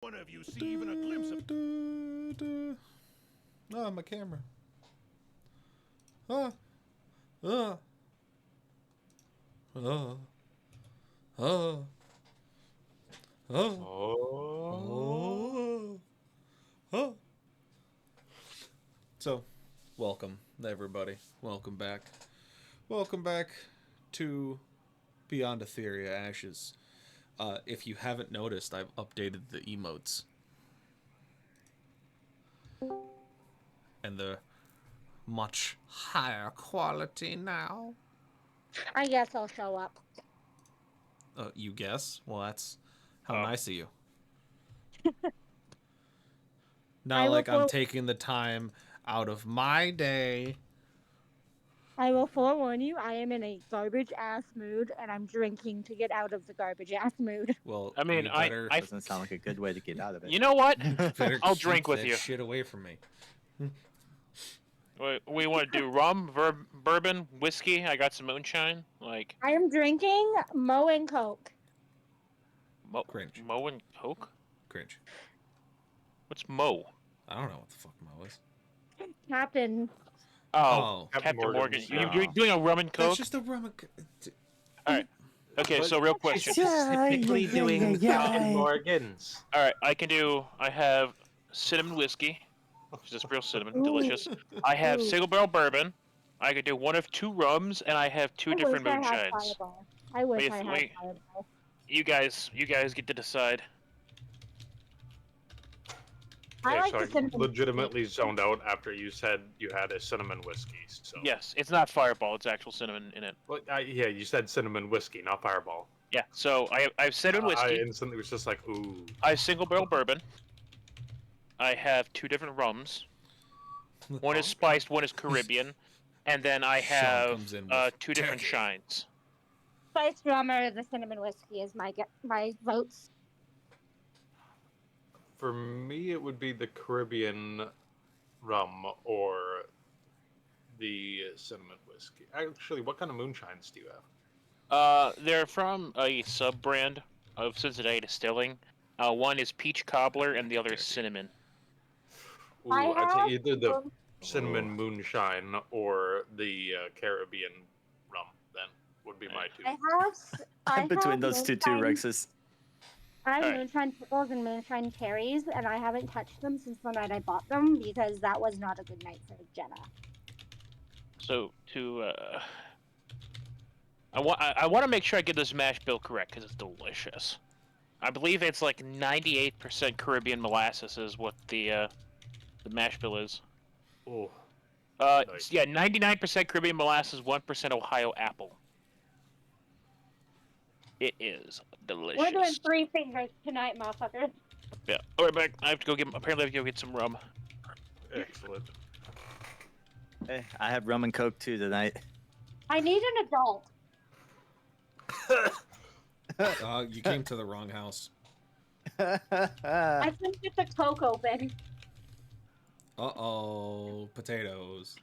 One of you see even a glimpse of... Oh, my camera. Ah. Ah. Ah. Ah. Oh. Oh. Oh. So, welcome, everybody. Welcome back. Welcome back to Beyond Etheria Ashes. If you haven't noticed, I've updated the emotes. And they're much higher quality now. I guess I'll show up. You guess? Well, that's how nice of you. Not like I'm taking the time out of my day. I will forewarn you, I am in a garbage-ass mood, and I'm drinking to get out of the garbage-ass mood. Well, I mean, I doesn't sound like a good way to get out of it. You know what? I'll drink with that you. Shit away from me. We want to do rum, bourbon, whiskey. I got some moonshine. Like I am drinking Mo and Coke. Cringe. Mo and Coke? Cringe. What's Mo? I don't know what the fuck Mo is. Captain. Oh, Captain Morgan. You're doing a rum and Coke? That's just a rum and Coke. Alright. Okay, so real question. Specifically doing Captain Morgan's. Alright, I have cinnamon whiskey. Just real cinnamon, delicious. I have single barrel bourbon. I could do one of two rums, and I have two different moonshines. I wish I had Fireball. You guys get to decide. I like so the cinnamon legitimately zoned out after you said you had a cinnamon whiskey. So yes, it's not Fireball; it's actual cinnamon in it. Well, yeah, you said cinnamon whiskey, not Fireball. Yeah, so I have cinnamon whiskey. I instantly was just like, ooh. I have single barrel bourbon. I have two different rums. One is spiced, one is Caribbean, and then I have two different shines. Spiced rum or the cinnamon whiskey is my votes. For me, it would be the Caribbean rum or the cinnamon whiskey. Actually, what kind of moonshines do you have? They're from a sub-brand of Cincinnati Distilling. One is peach cobbler, and the other is cinnamon. Ooh, I'd say either the cinnamon moonshine or the Caribbean rum. Then would be my two. I'm between those two Rexes. I have moonshine pickles and moonshine cherries, and I haven't touched them since the night I bought them because that was not a good night for Jenna. So I want to make sure I get this mash bill correct because it's delicious. I believe it's like 98% Caribbean molasses is what the mash bill is. Oh. Nice. Yeah, 99% Caribbean molasses, 1% Ohio apple. It is delicious. We're doing 3 fingers tonight, motherfucker. Yeah. All right, back. I have to go get. Apparently, I have to go get some rum. Excellent. Hey, I have rum and Coke too tonight. I need an adult. You came to the wrong house. I couldn't get the Coke open. Uh-oh. Potatoes.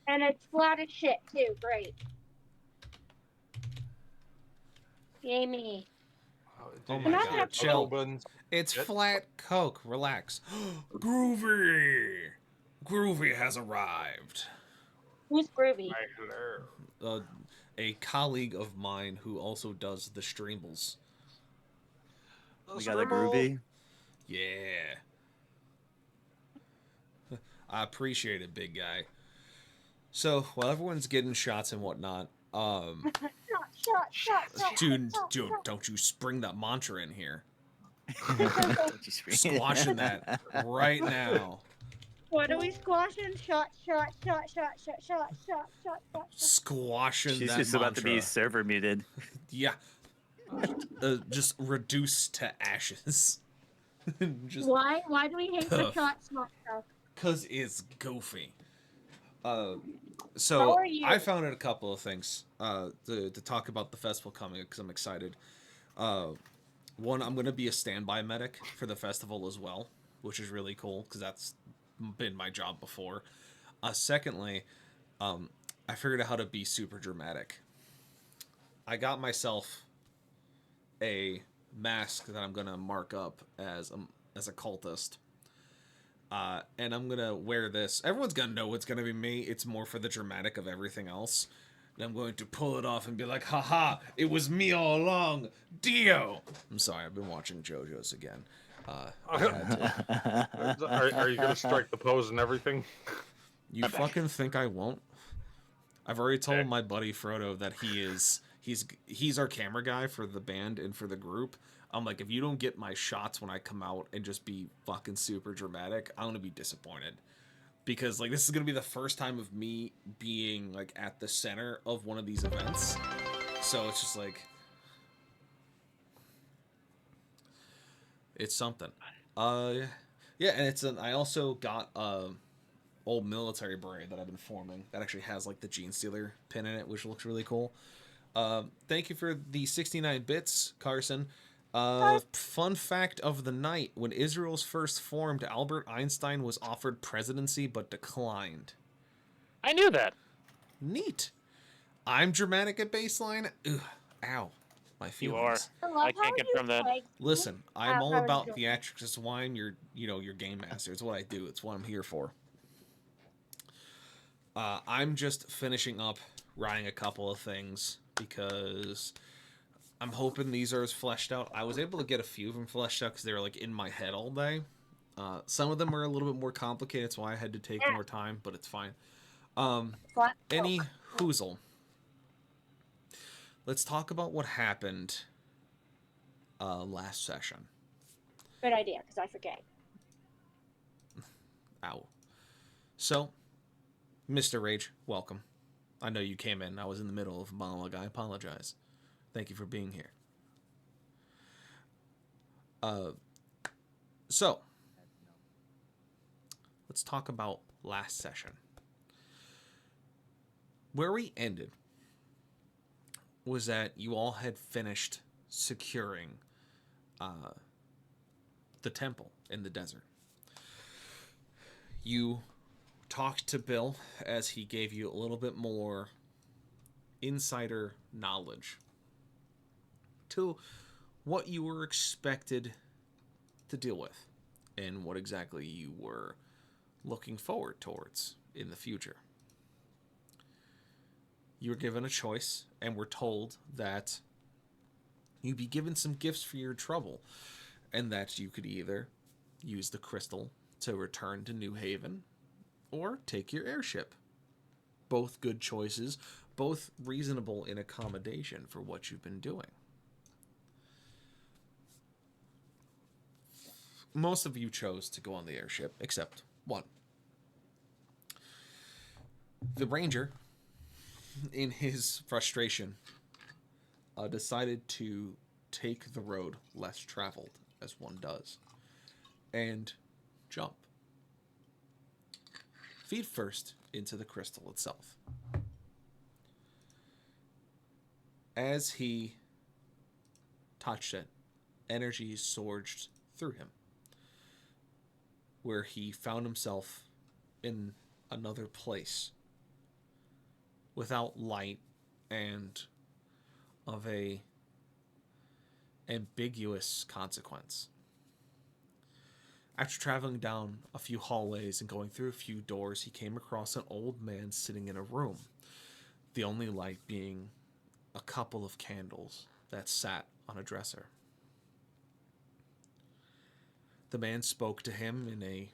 And it's flat as shit, too. Great. Yay me. Oh my god, chill. It's flat Coke. Relax. Groovy! Groovy has arrived. Who's Groovy? A colleague of mine who also does the streambles. We got a Groovy? Yeah. I appreciate it, big guy. So, while everyone's getting shots and whatnot, dude, don't you spring that mantra in here. Squashing that right now. What are we squashing? Shot. Squashing She's that just mantra. about to be server muted. Yeah. Just reduced to ashes. Just, why do we hate the shot smoke stuff? Because it's goofy. So I found out a couple of things to talk about the festival coming because I'm excited. One, I'm going to be a standby medic for the festival as well, which is really cool because that's been my job before. Secondly, I figured out how to be super dramatic. I got myself a mask that I'm going to mark up as as a cultist. And I'm gonna wear this. Everyone's gonna know it's gonna be me. It's more for the dramatic of everything else. And I'm going to pull it off and be like, haha, it was me all along, Dio! I'm sorry, I've been watching JoJo's again. I had to. Are you gonna strike the pose and everything? You fucking think I won't? I've already told my buddy Frodo that he's our camera guy for the band and for the group. I'm like, if you don't get my shots when I come out and just be fucking super dramatic, I'm gonna be disappointed. Because like this is gonna be the first time of me being like at the center of one of these events. So it's just like it's something. Yeah, and I also got old military beret that I've been forming that actually has like the Gene Stealer pin in it, which looks really cool. Thank you for the 69 bits, Carson. Fun fact of the night: when Israel's first formed, Albert Einstein was offered presidency but declined. I knew that. Neat. I'm dramatic at baseline. Ugh, ow, my feelings. You are. I can't confirm that. Listen, I'm all about theatrics. It's why I'm your game master. It's what I do. It's what I'm here for. I'm just finishing up writing a couple of things because I'm hoping these are as fleshed out. I was able to get a few of them fleshed out because they were like in my head all day. Some of them are a little bit more complicated. That's why I had to take more time, but it's fine. Any hoozle. Let's talk about what happened last session. Good idea, because I forget. Ow. So, Mr. Rage, welcome. I know you came in. I was in the middle of a monologue. I apologize. Thank you for being here. So, let's talk about last session. Where we ended was that you all had finished securing the temple in the desert. You talked to Bill as he gave you a little bit more insider knowledge to what you were expected to deal with and what exactly you were looking forward towards in the future. You were given a choice and were told that you'd be given some gifts for your trouble and that you could either use the crystal to return to New Haven or take your airship. Both good choices, both reasonable in accommodation for what you've been doing. Most of you chose to go on the airship, except one. The ranger, in his frustration, decided to take the road less traveled, as one does, and jump. Feet first into the crystal itself. As he touched it, energy surged through him, where he found himself in another place without light and of a ambiguous consequence. After traveling down a few hallways and going through a few doors, he came across an old man sitting in a room, the only light being a couple of candles that sat on a dresser. The man spoke to him in a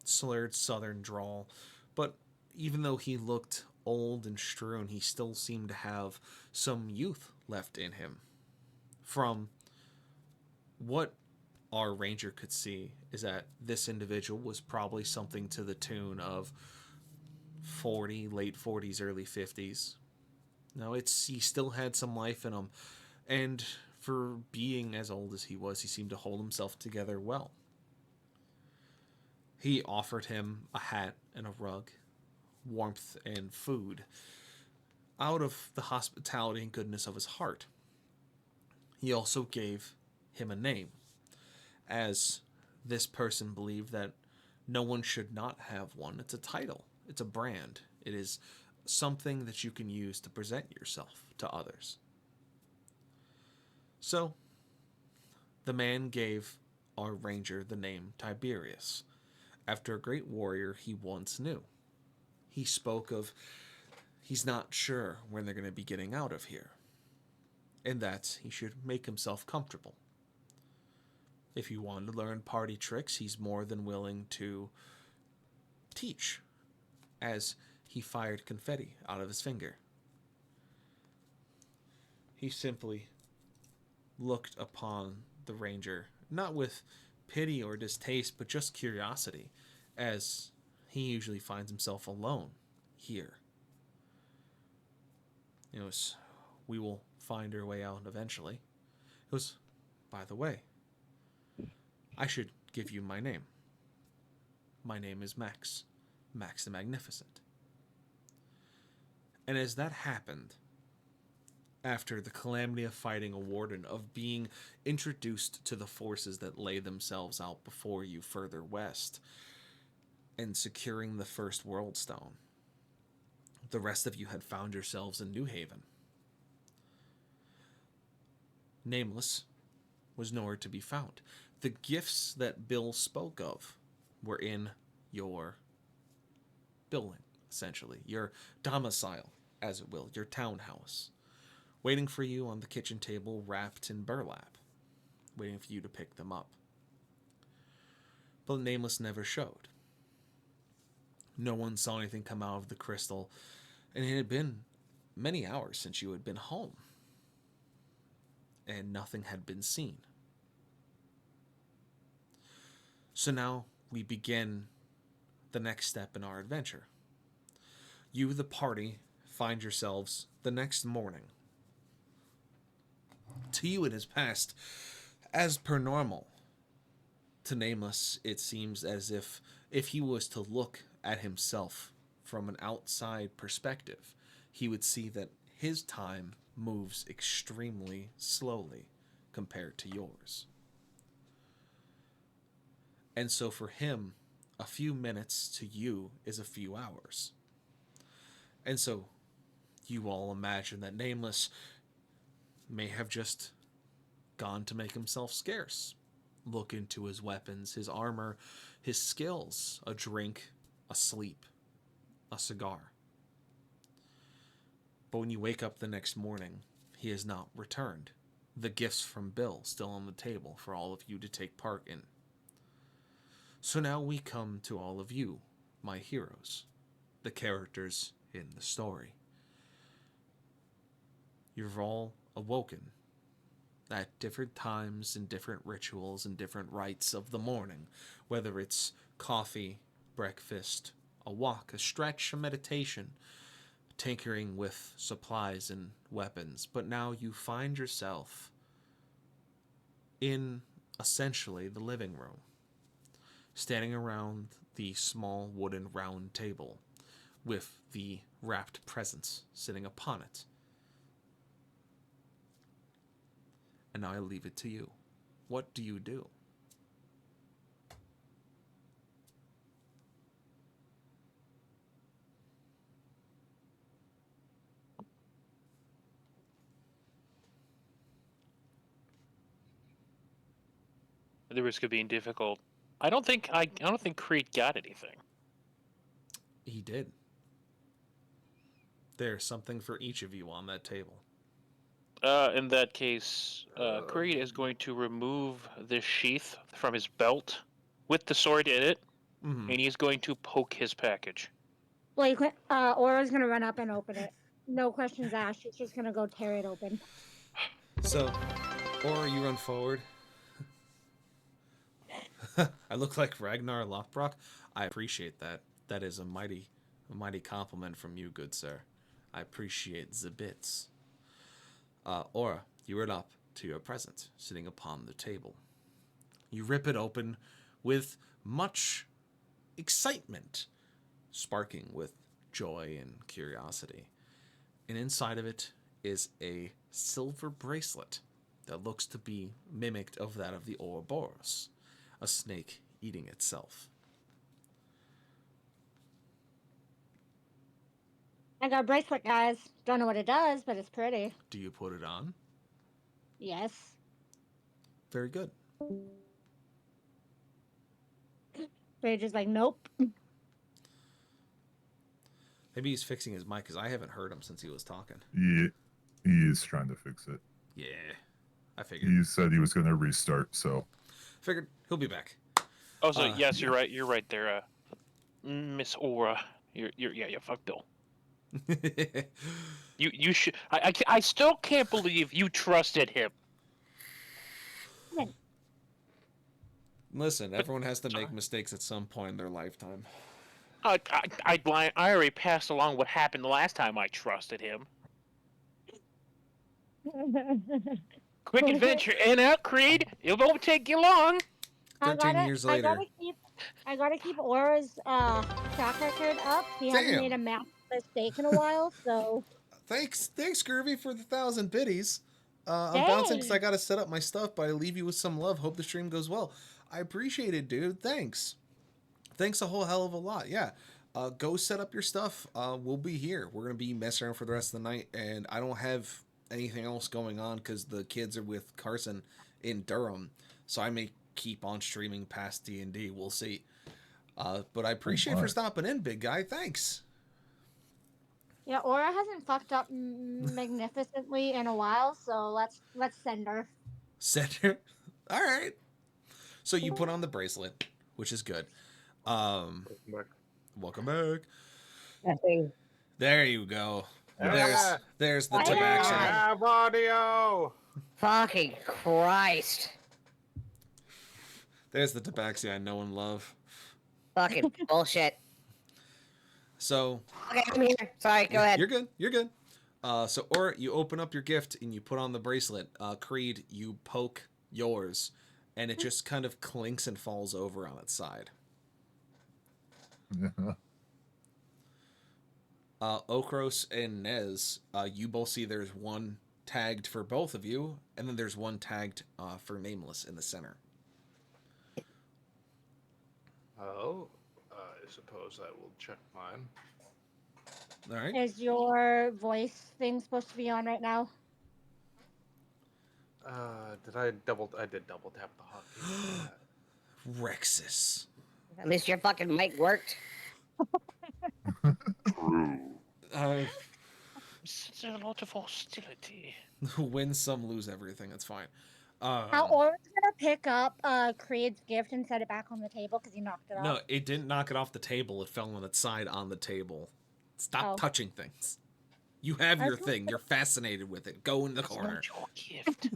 slurred southern drawl, but even though he looked old and strewn, he still seemed to have some youth left in him. From what our ranger could see is that this individual was probably something to the tune of 40, late 40s, early 50s. Now, he still had some life in him, and for being as old as he was, he seemed to hold himself together well. He offered him a hat and a rug, warmth and food, out of the hospitality and goodness of his heart. He also gave him a name, as this person believed that no one should not have one. It's a title. It's a brand. It is something that you can use to present yourself to others. So, the man gave our ranger the name Tiberius, after a great warrior he once knew. He spoke of he's not sure when they're going to be getting out of here, and that he should make himself comfortable. If you want to learn party tricks, he's more than willing to teach, as he fired confetti out of his finger. He simply looked upon the ranger, not with pity or distaste, but just curiosity, as he usually finds himself alone here. It was, we will find our way out eventually. It was, by the way, I should give you my name. My name is Max. Max the Magnificent. And as that happened, after the calamity of fighting a warden, of being introduced to the forces that lay themselves out before you further west, and securing the first world stone, the rest of you had found yourselves in New Haven. Nameless was nowhere to be found. The gifts that Bill spoke of were in your building, essentially, your domicile, as it will, your townhouse, waiting for you on the kitchen table wrapped in burlap, waiting for you to pick them up. But Nameless never showed. No one saw anything come out of the crystal, and it had been many hours since you had been home, and nothing had been seen. So now we begin the next step in our adventure. You, the party, find yourselves the next morning. To you it has passed as per normal. To Nameless, it seems as if he was to look at himself from an outside perspective, he would see that his time moves extremely slowly compared to yours. And so for him, a few minutes to you is a few hours. And so you all imagine that Nameless may have just gone to make himself scarce. Look into his weapons, his armor, his skills, a drink, a sleep, a cigar. But when you wake up the next morning, he has not returned. The gifts from Bill still on the table for all of you to take part in. So now we come to all of you, my heroes, the characters in the story. You've all awoken at different times and different rituals and different rites of the morning, whether it's coffee, breakfast, a walk, a stretch, a meditation, tinkering with supplies and weapons. But now you find yourself in essentially the living room, standing around the small wooden round table with the wrapped presents sitting upon it. And now I leave it to you. What do you do? The risk of being difficult. I don't think Creed got anything. He did. There's something for each of you on that table. In that case, Creed is going to remove the sheath from his belt with the sword in it, and he's going to poke his package. Blake, Aura's gonna run up and open it. No questions asked. She's just gonna go tear it open. So, Aura, you run forward. I look like Ragnar Lothbrok. I appreciate that. That is a mighty compliment from you, good sir. I appreciate the bits. Aura, you run up to your present, sitting upon the table. You rip it open with much excitement, sparking with joy and curiosity. And inside of it is a silver bracelet that looks to be mimicked of that of the Ouroboros, a snake eating itself. I got a bracelet, guys. Don't know what it does, but it's pretty. Do you put it on? Yes. Very good. They're just like, nope. Maybe he's fixing his mic because I haven't heard him since he was talking. He is trying to fix it. Yeah, I figured. He said he was going to restart, so. Figured he'll be back. Oh, so yes, you're right. You're right there, Miss Aura. You fuck Bill. You should. I still can't believe you trusted him. Listen, everyone has to make mistakes at some point in their lifetime. I already passed along what happened the last time I trusted him. Quick adventure in out, Creed. It won't take you long. 13 years later. I gotta keep Aura's track record up. He hasn't made a massive mistake in a while, so. Thanks, Groovy, for the 1,000 biddies. I'm bouncing because I gotta set up my stuff, but I leave you with some love. Hope the stream goes well. I appreciate it, dude. Thanks a whole hell of a lot. Yeah. Go set up your stuff. We'll be here. We're gonna be messing around for the rest of the night, and I don't have anything else going on because the kids are with Carson in Durham, so I may keep on streaming past D&D. We'll see. But I appreciate for stopping in, big guy. Thanks. Yeah, Aura hasn't fucked up magnificently in a while, so let's send her. Send her. All right. So you put on the bracelet, which is good. Welcome back. There you go. Yeah. There's the tabaxi. Have audio. Fucking Christ. There's the tabaxi I know and love. Fucking bullshit. So. Okay, I'm here. Sorry, go ahead. You're good. So, Aura, you open up your gift and you put on the bracelet. Creed, you poke yours, and it just kind of clinks and falls over on its side. Okros and Nez, you both see there's one tagged for both of you, and then there's one tagged for Nameless in the center. Oh, I suppose I will check mine. All right. Is your voice thing supposed to be on right now? I did double tap the hotkey. Rexus. At least your fucking mic worked. True. Such a lot of hostility. Win some, lose everything. It's fine. How Aura's gonna pick up Creed's gift and set it back on the table because he knocked it off. No, it didn't knock it off the table. It fell on its side on the table. Stop touching things. You have your thing. You're fascinated with it. Go in the corner. It's not your gift.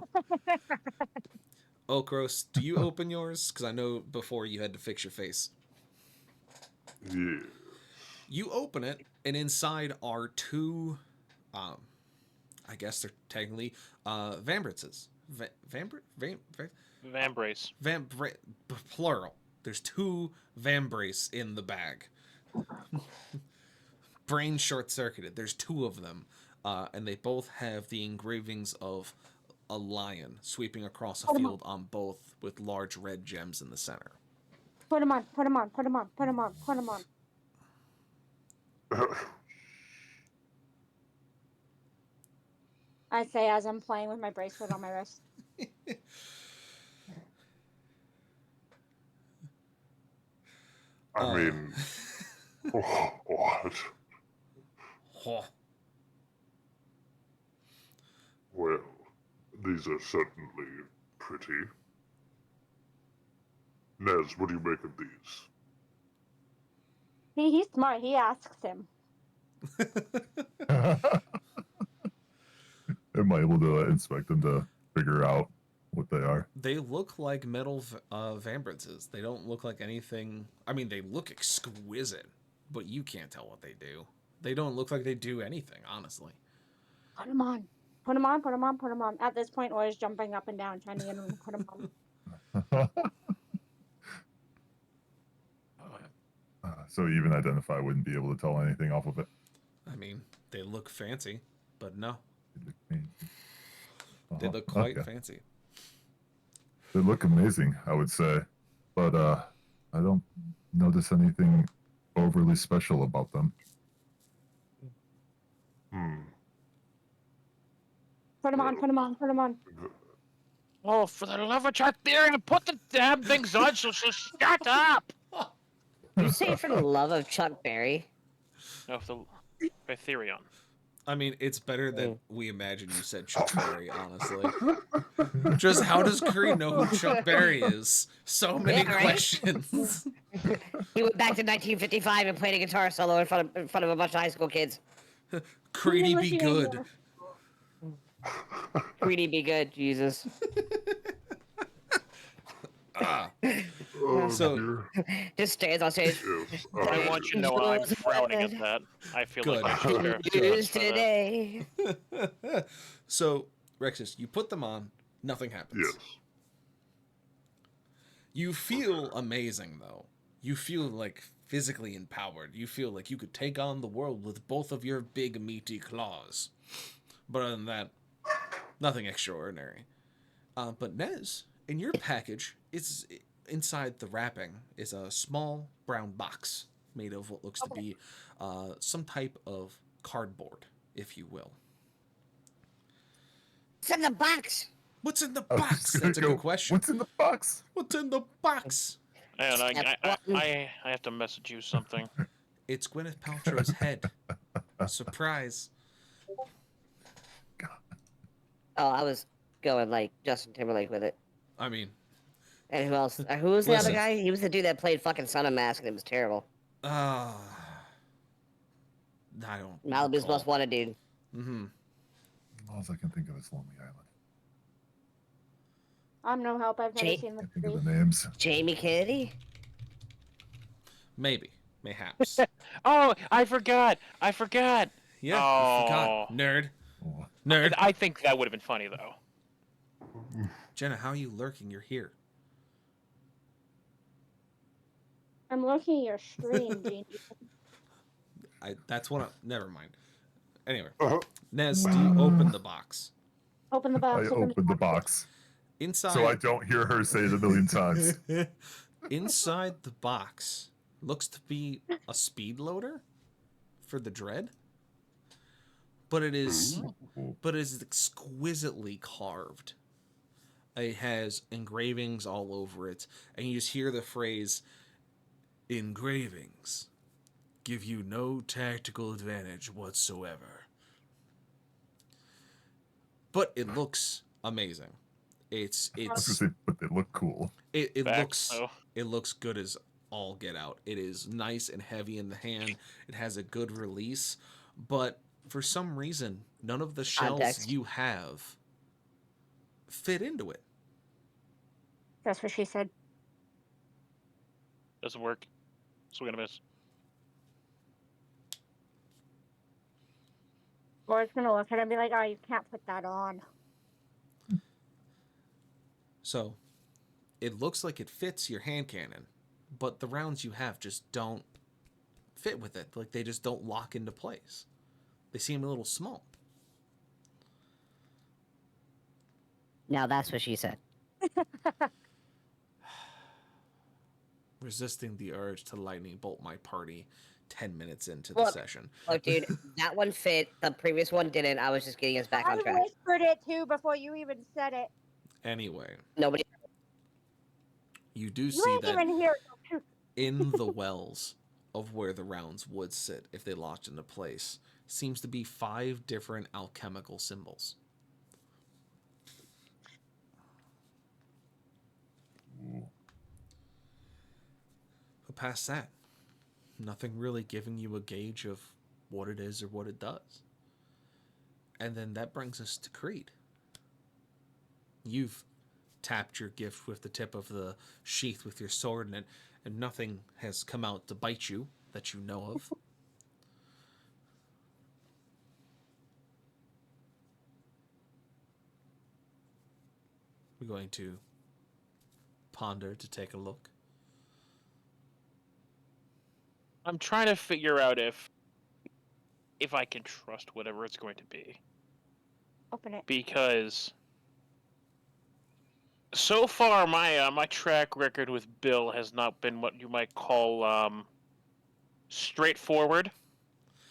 Okros, do you open yours? Because I know before you had to fix your face. Yeah. You open it, and inside are two, I guess they're technically, Vambraces. Vambrace. Plural. There's two Vambrace in the bag. Brain short-circuited. There's two of them, and they both have the engravings of a lion sweeping across a field on both with large red gems in the center. Put him on. I say as I'm playing with my bracelet on my wrist. I mean, what? Well, these are certainly pretty. Nez, what do you make of these? He's smart. He asks him. Am I able to inspect them to figure out what they are? They look like metal Vambraces. They don't look like anything. I mean, they look exquisite, but you can't tell what they do. They don't look like they do anything, honestly. Put him on. At this point, Aura's jumping up and down, trying to get him to put him on. So even identify wouldn't be able to tell anything off of it. I mean, they look fancy, but no. Uh-huh. They look quite fancy. They look amazing, I would say, but I don't notice anything overly special about them. Put him on. Oh, for the love of Etheria, put the damn things on, so shut up! You say it for the love of Chuck Berry? No, the Ethereum. I mean, it's better than we imagined you said Chuck Berry, honestly. Just how does Creed know who Chuck Berry is? So many Yeah, right? questions. He went back to 1955 and played a guitar solo in front of a bunch of high school kids. Creedy be Listening good. here. Greedy be good, Jesus. Oh, So- dear. Just stays on stage. Yes. I want you to know I'm frowning at that. I feel Good. like I should share a News for that. today. So, Rexus, you put them on, nothing happens. Yes. You feel amazing, though. You feel like physically empowered. You feel like you could take on the world with both of your big, meaty claws. But other than that, nothing extraordinary. But Nez, in your package, it's inside the wrapping is a small brown box made of what looks to be some type of cardboard, if you will. It's in the box. What's in the I was box? just gonna That's a go, good question. What's in the box? What's in the box? And I have to message you something. It's Gwyneth Paltrow's head. Surprise. Oh, I was going like Justin Timberlake with it. I mean, And who else? Who was the Listen. other guy? He was the dude that played fucking Son of Mask, and it was terrible. I don't Malibu's recall. Most Wanted dude. Mm-hmm. All I can think of is Lonely Island. I'm no help. I've never Jay- seen the Can't think of movie. the names. Jamie Kennedy. Maybe. Mayhaps. Oh, I forgot. Yeah, you Oh. forgot. Nerd. Oh, Nerd. I think that would have been funny though. Jenna, how are you lurking? You're here. I'm looking at your stream, Genie. That's what I... Never mind. Anyway. Uh-huh. Nez, do you open the box? Open the I box. opened the box Inside... so I don't hear her say it a million times. Inside the box looks to be a speed loader for the Dread. But it is exquisitely carved. It has engravings all over it, and you just hear the phrase, "Engravings give you no tactical advantage whatsoever." But it looks amazing. I was gonna It's say, but they look cool. it Facts, looks though. it looks good as all get out. It is nice and heavy in the hand. It has a good release, but for some reason, none of the shells Context. you have fit into it. That's what she said. Doesn't work. Swing and a miss. Laura's gonna look at it and be like, "Oh, you can't put that on." So, it looks like it fits your hand cannon, but the rounds you have just don't fit with it. Like, they just don't lock into place. They seem a little small. Now that's what she said. Resisting the urge to lightning bolt my party 10 minutes into Look. the session. Look, dude, that one fit. The previous one didn't. I was just getting us back I on track. whispered it too before you even said it. Anyway, Nobody. you do You see ain't that even here. in the wells of where the rounds would sit if they locked into place seems to be 5 different alchemical symbols. Ooh. But past that, nothing really giving you a gauge of what it is or what it does. And then that brings us to Creed. You've tapped your gift with the tip of the sheath with your sword in it, and nothing has come out to bite you that you know of. We're going to ponder to take a look. I'm trying to figure out if I can trust whatever it's going to be, Open it. because so far my track record with Bill has not been what you might call straightforward.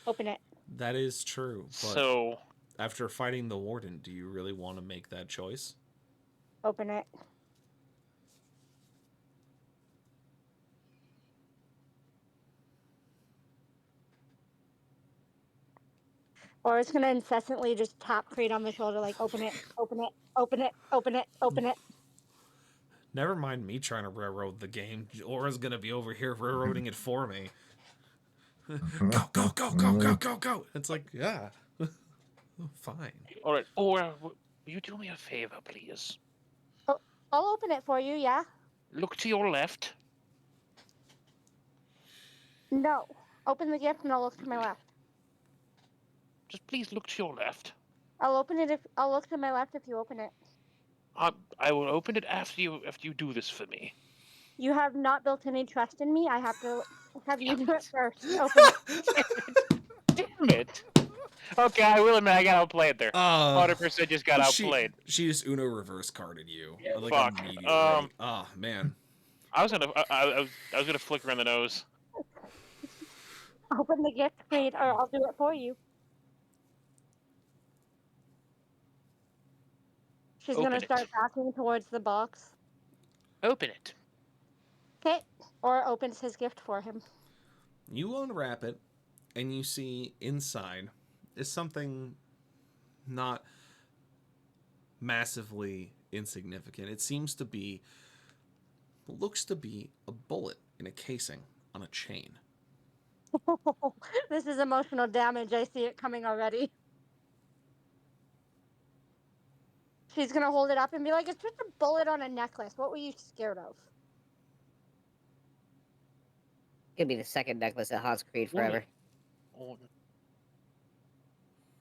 Open it. That is true, but So after fighting the warden, do you really want to make that choice? Open it. Or it's gonna incessantly just tap Creed on the shoulder, like, open it, open it, open it, open it, open it. Never mind me trying to railroad the game. Aura's gonna be over here railroading it for me. Go, go, go, go, go, go, go. It's like, yeah. Fine. All right, Aura, will you do me a favor, please? Oh, I'll open it for you, yeah? Look to your left. No. Open the gift and I'll look to my left. Just please look to your left. I'll look to my left if you open it. I will open it after you do this for me. You have not built any trust in me. I have to have you do it first. Open it. Damn it. Okay, I will admit I got outplayed there. 100% just got outplayed. She just Uno reverse carded you. Like, fuck. immediately. Oh man. I was gonna flick her in the nose. Open the gift, Creed, or I'll do it for you. She's gonna start backing towards the box. Open it. Okay. Or opens his gift for him. You unwrap it, and you see inside is something not massively insignificant. It looks to be a bullet in a casing on a chain. This is emotional damage. I see it coming already. She's gonna hold it up and be like, it's just a bullet on a necklace. What were you scared of? Could be the second necklace that haunts Creed forever.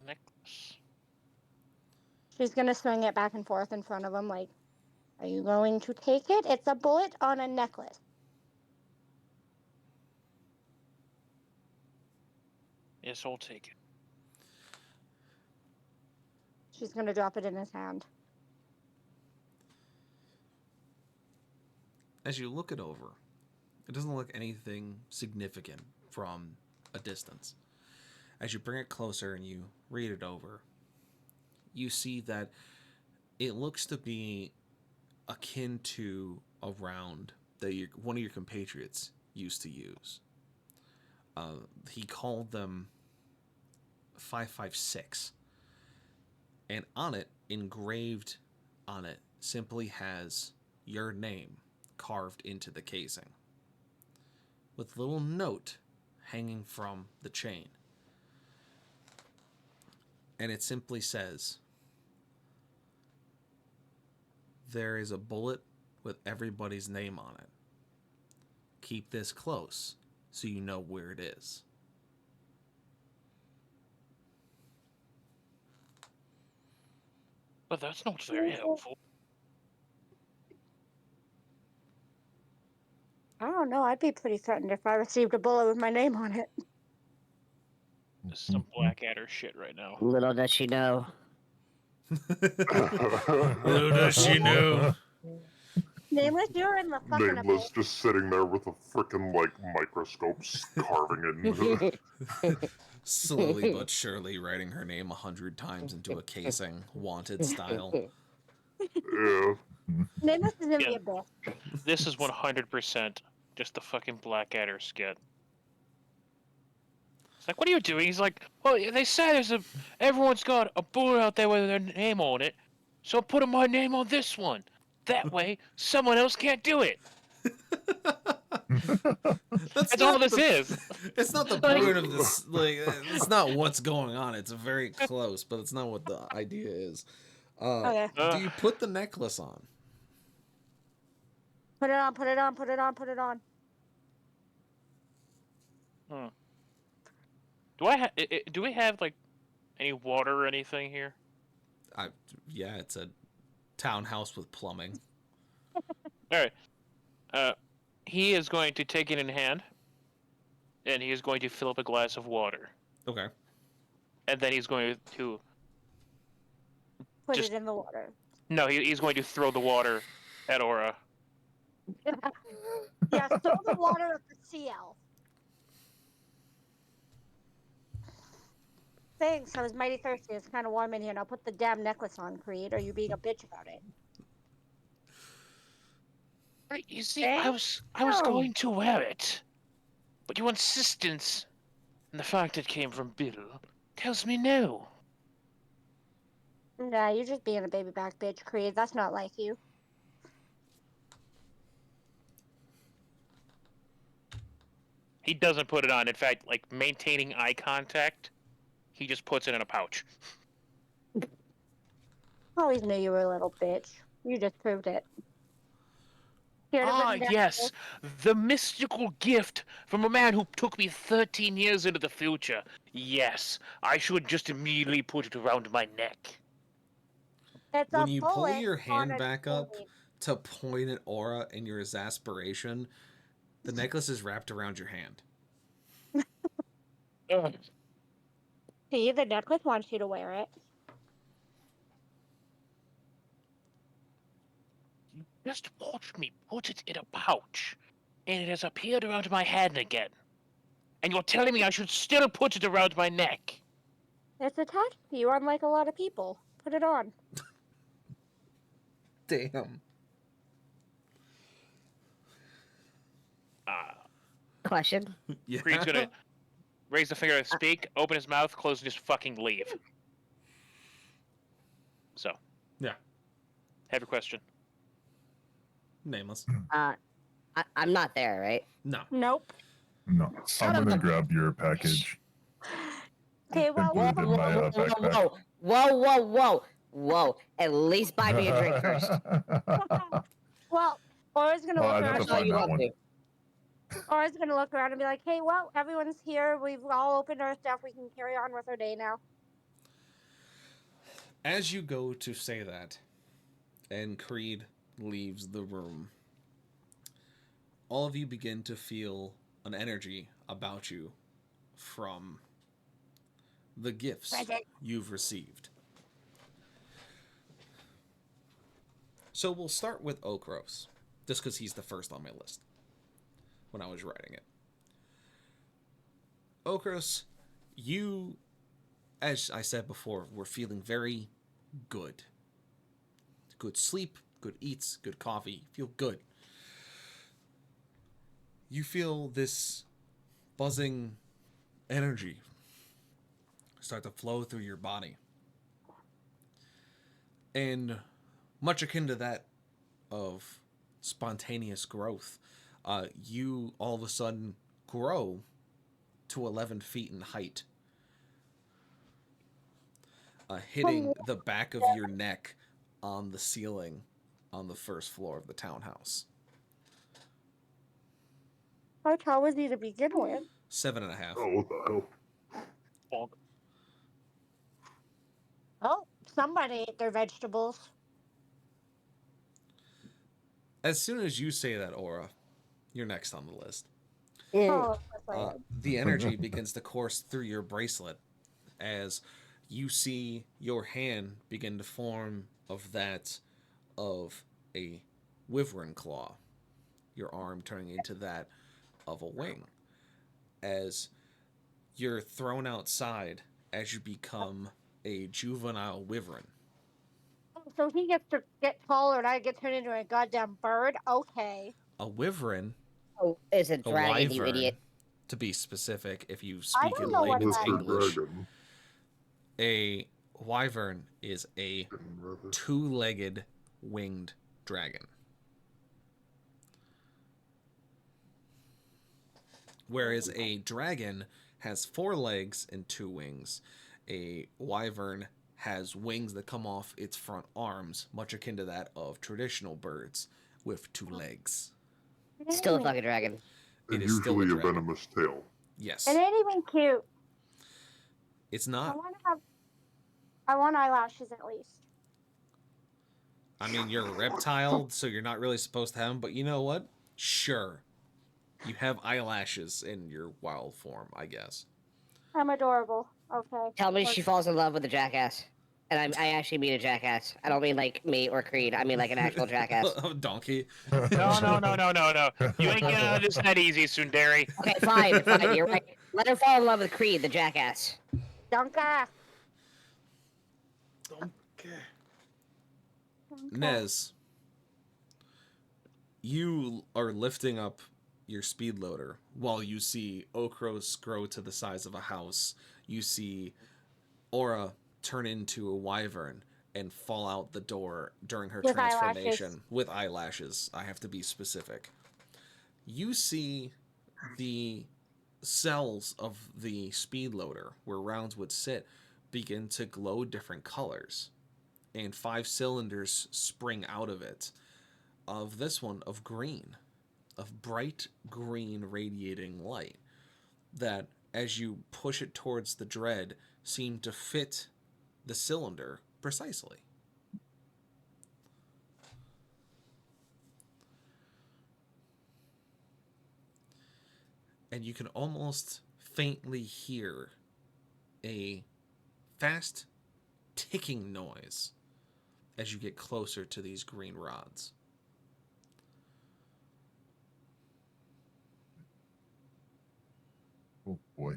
Necklace. She's gonna swing it back and forth in front of him like, are you going to take it? It's a bullet on a necklace. Yes, I'll take it. She's gonna drop it in his hand. As you look it over, it doesn't look anything significant from a distance. As you bring it closer and you read it over, you see that it looks to be akin to a round that one of your compatriots used to use. He called them 5.56, and on it, engraved on it, simply has your name carved into the casing, with a little note hanging from the chain. And it simply says, there is a bullet with everybody's name on it. Keep this close so you know where it is. But that's not very helpful. I don't know. I'd be pretty threatened if I received a bullet with my name on it. This is some Blackadder shit right now. Little does she know. Little does she know. Nameless, you're in the fucking Nameless just sitting there with a freaking like microscope carving it. Slowly but surely writing her name 100 times into a casing, wanted style. Yeah. Nameless is in the abyss. This is 100% just the fucking Blackadder skit. It's like, what are you doing? He's like, well, they say everyone's got a bullet out there with their name on it, so put my name on this one. That way, someone else can't do it. That's all this is. It's not the point of this. Like, it's not what's going on. It's very close, but it's not what the idea is. Okay. Do you put the necklace on? Put it on, put it on, put it on, put it on. Do we have like any water or anything here? Yeah, it's a townhouse with plumbing. All right. He is going to take it in hand, and he is going to fill up a glass of water. Okay. And then he's going to Put it in the water. No, he's going to throw the water at Aura. Yeah, throw the water at the CL. Thanks, I was mighty thirsty. It's kind of warm in here. Now put the damn necklace on, Creed. Are you being a bitch about it? You see, I was going to wear it, but your insistence and the fact it came from Bill tells me no. Nah, you're just being a baby back bitch, Creed. That's not like you. He doesn't put it on. In fact, like maintaining eye contact, he just puts it in a pouch. Always knew you were a little bitch. You just proved it. Yes, the mystical gift from a man who took me 13 years into the future. Yes, I should just immediately put it around my neck. It's When a you pull bullet your on hand a back up chain. to point at Aura in your exasperation, the necklace is wrapped around your hand. Ugh. See, the necklace wants you to wear it. Just watch me put it in a pouch, and it has appeared around my hand again. And you're telling me I should still put it around my neck? It's attached to you, unlike a lot of people. Put it on. Damn. Question. Yeah. Creed's gonna raise the finger to speak, open his mouth, close, and just fucking leave. So. Yeah. Have your question. Nameless. I'm not there, right? No. Nope. No, Son I'm of gonna a grab your package. Okay, well, Put it in my backpack. Whoa. At least buy me a drink first. well, Aura's gonna Oh, look I'd have around. to That's all find you that want one. to. Aura's gonna look around and be like, "Hey, well, everyone's here. We've all opened our stuff. We can carry on with our day now." As you go to say that, and Creed leaves the room, all of you begin to feel an energy about you from the gifts you've received. So we'll start with Okros, just because he's the first on my list when I was writing it. Okros, you, as I said before, were feeling very good. Good sleep, good eats, good coffee. Feel good. You feel this buzzing energy start to flow through your body. And much akin to that of spontaneous growth, you all of a sudden grow to 11 feet in height, hitting the back of your neck on the ceiling on the first floor of the townhouse. How tall was he to begin with? 7.5. Oh, what the hell? Oh, somebody ate their vegetables. As soon as you say that, Aura, you're next on the list. Oh, The energy begins to course through your bracelet as you see your hand begin to form of that of a wyvern claw, your arm turning into that of a wing, as you're thrown outside as you become a juvenile wyvern. so he gets to get taller and I get turned into a goddamn bird? Okay. A wyvern, Oh, is a a dragon, you wyvern, idiot. to be specific, if you I speak don't in know what layman's that Mr. English, Dragon. a wyvern is a Rather. two-legged winged dragon. Whereas a dragon has 4 legs and 2 wings. A wyvern has wings that come off its front arms, much akin to that of traditional birds, with 2 legs. Still a fucking dragon. It And is still a usually a dragon. venomous tail. Yes. It ain't even cute. It's I not. want eyelashes at least. I mean, you're a reptile, so you're not really supposed to have them, but you know what? Sure. You have eyelashes in your wild form, I guess. I'm adorable. Okay. Tell me she falls in love with a jackass. And I actually mean a jackass. I don't mean like me or Creed. I mean like an actual jackass. Donkey. No. You ain't getting out of this that easy, Sundari. Okay, fine. You're right. Let her fall in love with Creed, the jackass. Donka. Nez, you are lifting up your speed loader while you see Okros grow to the size of a house. You see Aura turn into a wyvern and fall out the door during her With transformation eyelashes. with eyelashes. I have to be specific. You see the cells of the speed loader where rounds would sit begin to glow different colors, and 5 cylinders spring out of it. Of this one of green, of bright green radiating light that, as you push it towards the dread, seem to fit the cylinder precisely. And you can almost faintly hear a fast ticking noise as you get closer to these green rods. Oh boy.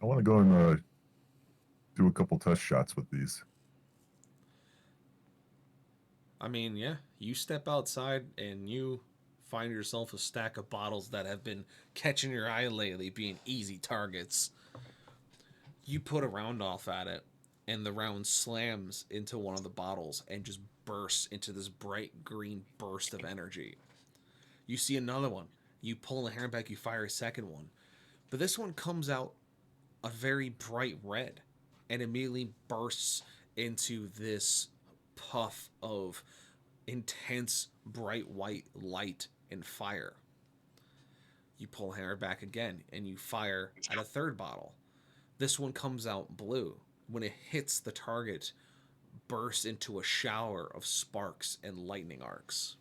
I want to go and do a couple test shots with these. I mean, yeah, you step outside and you find yourself a stack of bottles that have been catching your eye lately, being easy targets. You put a round off at it, and the round slams into one of the bottles and just bursts into this bright green burst of energy. You see another one. You pull the hair back, you fire a second one. But this one comes out a very bright red and immediately bursts into this puff of intense bright white light and fire. You pull hair back again and you fire at a third bottle. This one comes out blue. When it hits the target, bursts into a shower of sparks and lightning arcs.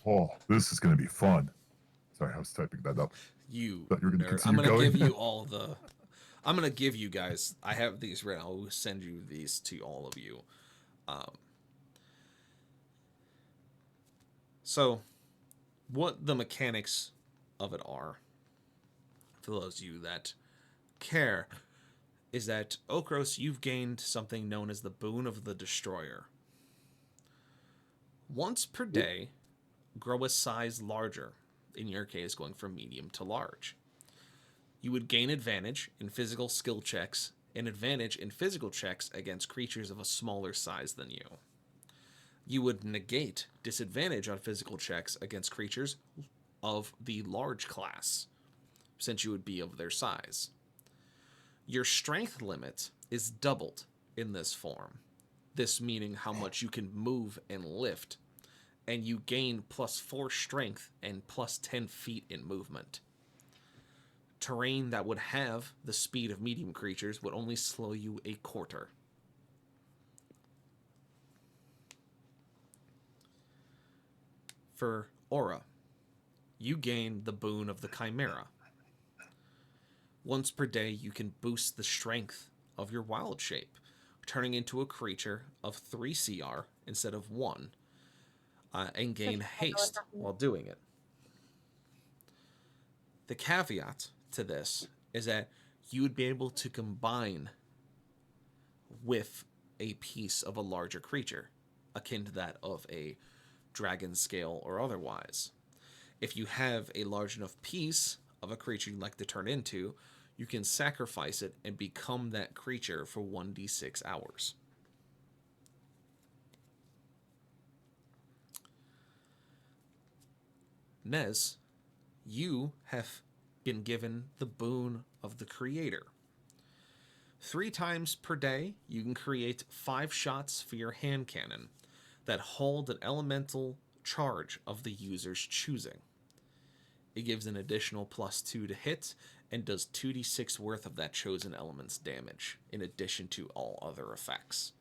Oh, this is going to be fun. Sorry, I was typing that up. You Thought you were gonna nerd. I'm continue gonna going. give you all the. I'm gonna give you guys. I have these written. I'll send you these to all of you. So, what the mechanics of it are, for those of you that care, is that Okros, you've gained something known as the Boon of the Destroyer. Once per day, grow a size larger. In your case, going from medium to large. You would gain advantage in physical skill checks and advantage in physical checks against creatures of a smaller size than you. You would negate disadvantage on physical checks against creatures of the large class, since you would be of their size. Your strength limit is doubled in this form, this meaning how much you can move and lift, and you gain +4 strength and +10 feet in movement. Terrain that would have the speed of medium creatures would only slow you a quarter. For Aura, you gain the Boon of the Chimera. Once per day, you can boost the strength of your wild shape, turning into a creature of 3 CR instead of 1, and gain haste while doing it. The caveat to this is that you would be able to combine with a piece of a larger creature, akin to that of a dragon scale or otherwise. If you have a large enough piece of a creature you'd like to turn into, you can sacrifice it and become that creature for 1d6 hours. Nez, you have been given the Boon of the Creator. 3 times per day, you can create 5 shots for your hand cannon that hold an elemental charge of the user's choosing. It gives an additional +2 to hit and does 2d6 worth of that chosen element's damage, in addition to all other effects.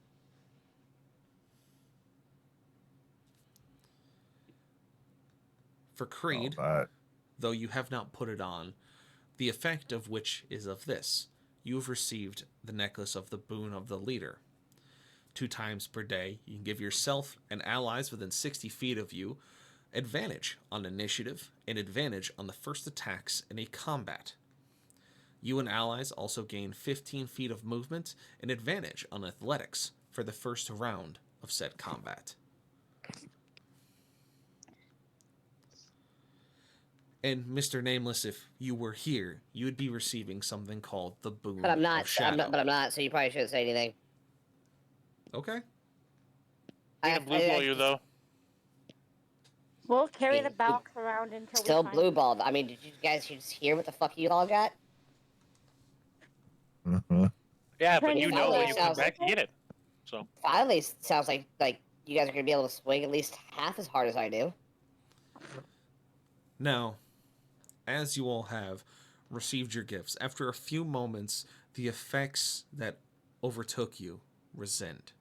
For Creed, though you have not put it on, the effect of which is of this. You have received the necklace of the Boon of the Leader. 2 times per day, you can give yourself and allies within 60 feet of you advantage on initiative, and advantage on the first attacks in a combat. You and allies also gain 15 feet of movement and advantage on athletics for the first round of said combat. And Mr. Nameless, if you were here, you would be receiving something called the Boon But I'm not. of Shadow. But I'm not. So you probably shouldn't say anything. Okay. We can blue ball you though. We'll carry the box around until Still we find blue balled. I mean, did you guys just hear what the fuck you all got? Yeah, but Turn you it know that when way. you come back to get it. So Finally, sounds like you guys are gonna be able to swing at least half as hard as I do. Now, as you all have received your gifts, after a few moments, the effects that overtook you rescind,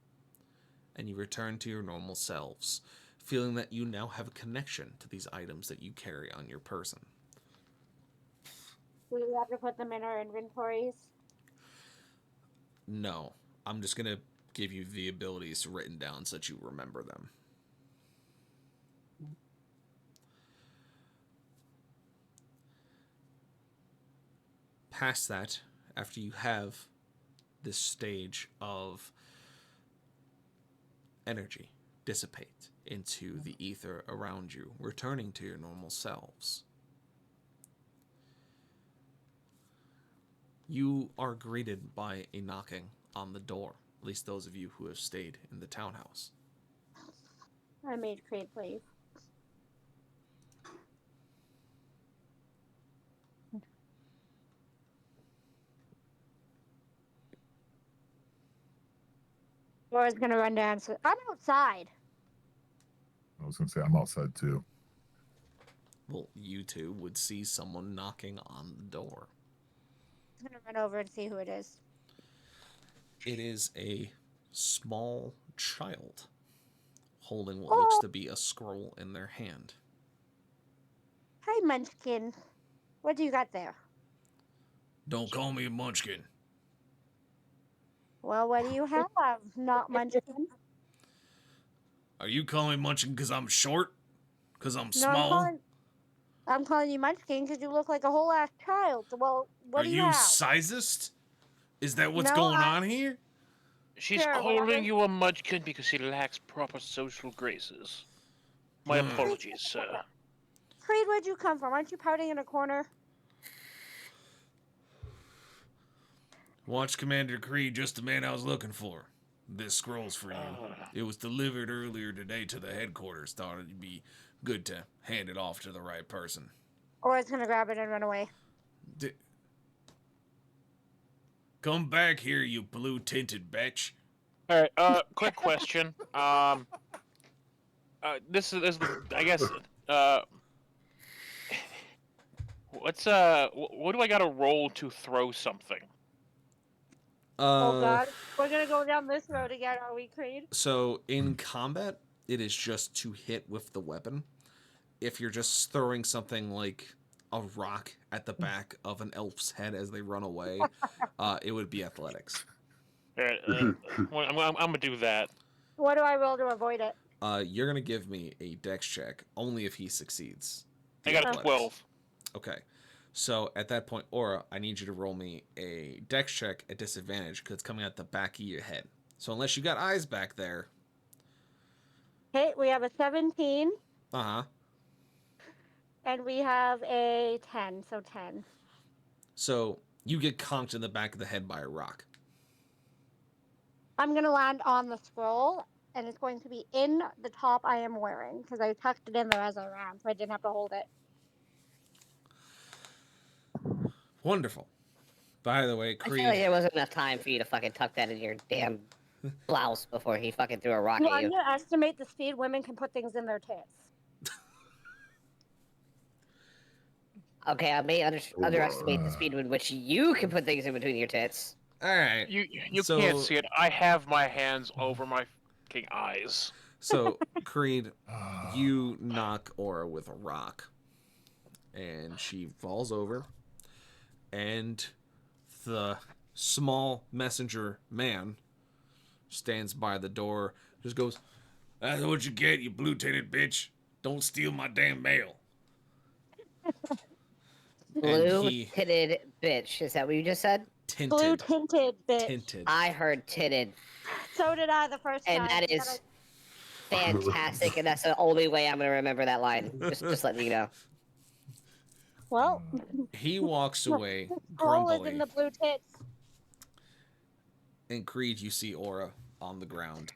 and you return to your normal selves, feeling that you now have a connection to these items that you carry on your person. Do we have to put them in our inventories? No, I'm just going to give you the abilities written down so that you remember them. Past that, after you have this stage of energy dissipate into the ether around you, returning to your normal selves, you are greeted by a knocking on the door, at least those of you who have stayed in the townhouse. I made Creed leave. Laura's gonna run down. So I'm outside. I was gonna say I'm outside too. Well, you two would see someone knocking on the door. I'm gonna run over and see who it is. It is a small child holding what looks to be a scroll in their hand. Hi, Munchkin. What do you got there? Don't call me a munchkin. Well, what do you have? Not Munchkin. Are you calling me munchkin because I'm short? Because I'm No, small? I'm calling you Munchkin because you look like a whole ass child. Well, what do you have? sizist? Is that what's No, going I- on here? she's Sure, calling whatever. you a munchkin because he lacks proper social graces. My apologies, sir. Creed, where'd you come from? Aren't you pouting in a corner? Watch Commander Creed, just the man I was looking for. This scroll's for you. It was delivered earlier today to the headquarters. Thought it'd be good to hand it off to the right person. Or it's gonna grab it and run away. Come back here, you blue-tinted bitch. All right. Quick question. This is I guess. What do I got to roll to throw something? Oh God, we're gonna go down this road again, are we, Creed? So in combat, it is just to hit with the weapon. If you're just throwing something like a rock at the back of an elf's head as they run away, it would be athletics. All right, I'm gonna do that. What do I roll to avoid it? You're gonna give me a dex check only if he succeeds. I got a 12. Okay. So at that point, Aura, I need you to roll me a dex check at disadvantage because it's coming out the back of your head. So unless you got eyes back there. Okay, we have a 17. Uh-huh. And we have a 10, so 10. So you get conked in the back of the head by a rock. I'm gonna land on the scroll, and it's going to be in the top I am wearing because I tucked it in there as I ran, so I didn't have to hold it. Wonderful. By the way, Creed... I feel like there wasn't enough time for you to fucking tuck that in your damn blouse before he fucking threw a rock You at you. underestimate the speed women can put things in their tits. Okay, I may underestimate the speed with which you can put things in between your tits. Alright. You can't see it. I have my hands over my fucking eyes. So, Creed, you knock Aura with a rock. And she falls over. And the small messenger man stands by the door, just goes, "That's what you get, you blue-tinted bitch. Don't steal my damn mail. Blue-tinted bitch. Is that what you just said? Tinted. Blue tinted bitch. Tinted. I heard tinted. So did I the first time. And that is fantastic, and that's the only way I'm going to remember that line. Just letting you know. Well, He walks away Cole is grumpily. in the blue tits. And Creed, you see Aura on the ground,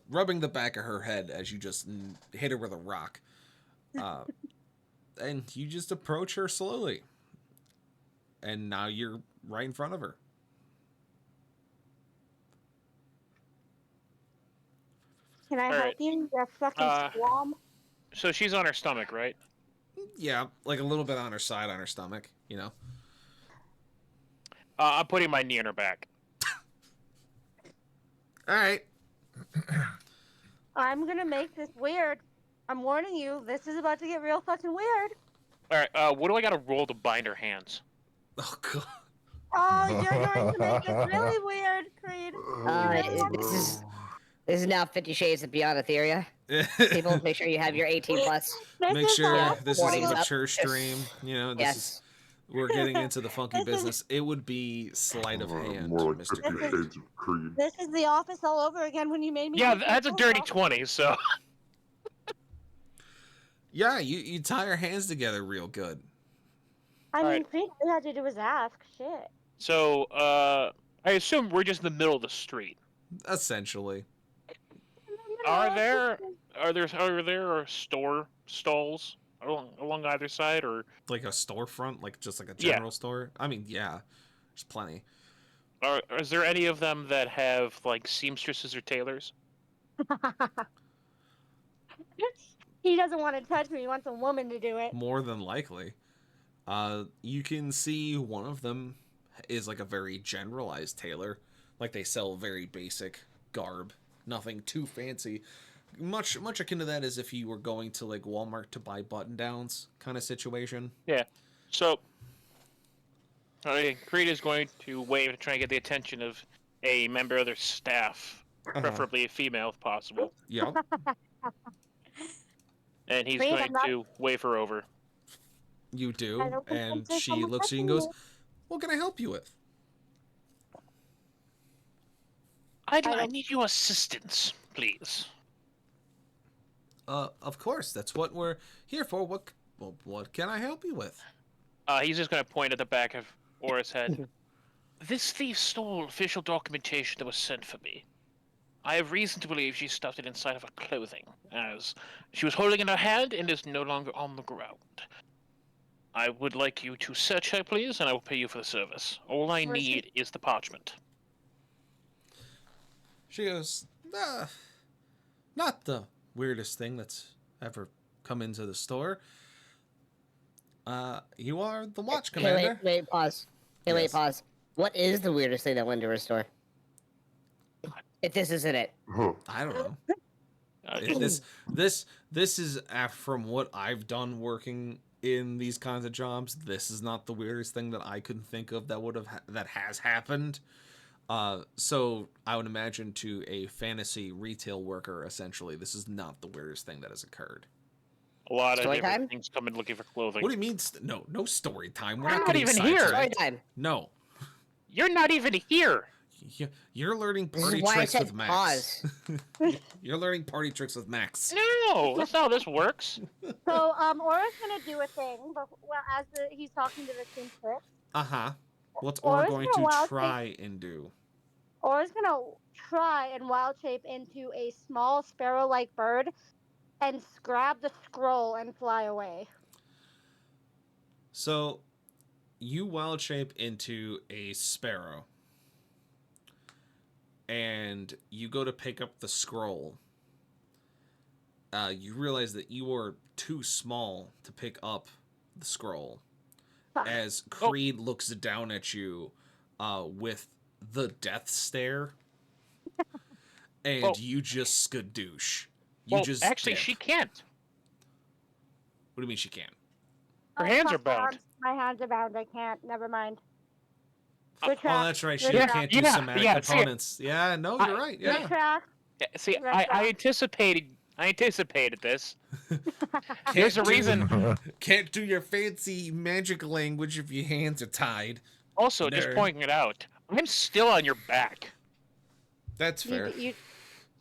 rubbing the back of her head as you just hit her with a rock. And you just approach her slowly. And now you're right in front of her. Can I All help right. you? You fucking squam. So she's on her stomach, right? Yeah, like a little bit on her side, on her stomach, you know? I'm putting my knee on her back. All right. I'm gonna make this weird. I'm warning you, this is about to get real fucking weird. All right. What do I got to roll to bind her hands? Oh, God. Oh, you're going to make this really weird, Creed. This is now 50 Shades of Beyond Etheria. People, make sure you have your 18 plus. Make sure this is a Warnings up. mature stream. You know, this Yes. is we're getting into the funky business. It would be sleight of hand, More like Mr. 50 Creed. Shades of Creed. This is the office all over again when you made me. Yeah, do that's a this. dirty 20. So. Yeah, you tie her hands together real good. I mean, Alright. Creed, all you had to do was ask. Shit. So, I assume we're just in the middle of the street. Essentially. Are there store stalls along either side, or Like a storefront, like just like a Yeah. general store? I mean, yeah. There's plenty. is there any of them that have like seamstresses or tailors? He doesn't want to touch me. He wants a woman to do it. More than likely. You can see one of them is like a very generalized tailor. Like they sell very basic garb. Nothing too fancy. Much akin to that as if you were going to like Walmart to buy button-downs kind of situation. Yeah. So, Creed is going to wave to try and get the attention of a member of their staff, preferably a female if possible. Yep. And he's Creed, going I'm not- to wave her over. You I do. don't think And there's she someone looks at you and touching goes, you. "What can I help you with?" I need your assistance, please. Of course. That's what we're here for. What can I help you with? He's just going to point at the back of Aura's head. This thief stole official documentation that was sent for me. I have reason to believe she stuffed it inside of her clothing, as she was holding it in her hand and is no longer on the ground. I would like you to search her, please, and I will pay you for the service. All I Where's she- need is the parchment. She goes, not the weirdest thing that's ever come into the store. You are the watch Hey, commander. wait, pause. Hey, Yes. wait, pause. What is the weirdest thing that went into her store? If this isn't it. Huh. I don't know. It's- This is from what I've done working in these kinds of jobs. This is not the weirdest thing that I could think of that has happened. So I would imagine to a fantasy retail worker, essentially, this is not the weirdest thing that has occurred. a lot of Story different time? things come in looking for clothing. What do you mean? No story time. We're I'm not not getting even here. sidetracked. Story time. No, You're not even here! you're learning This is party why I tricks said with Max. You're learning party tricks with Max. No! That's not how this works. So, Aura's gonna do a thing, but as he's talking to the seamstress, What's Or Aura is going it a to wild try and do? Aura's gonna try and wild shape into a small sparrow-like bird and grab the scroll and fly away. So, you wild shape into a sparrow. And you go to pick up the scroll. You realize that you are too small to pick up the scroll. Fuck. As Creed looks down at you with the death stare. And Well- you just skadoosh. Well, just actually, dip. she can't. What do you mean she can't? Her Oh, hands fuck, are bound. My hands are bound. I can't. Never mind. Oh, Good track. that's right. She Good track. can't do somatic yeah, see, components. Yeah, no, you're right. Good Yeah. track. Yeah, see, Red I flag. I anticipated this. There's a reason. Can't do your fancy magic language if your hands are tied. Also, just Nerd. pointing it out, I'm still on your back. That's fair.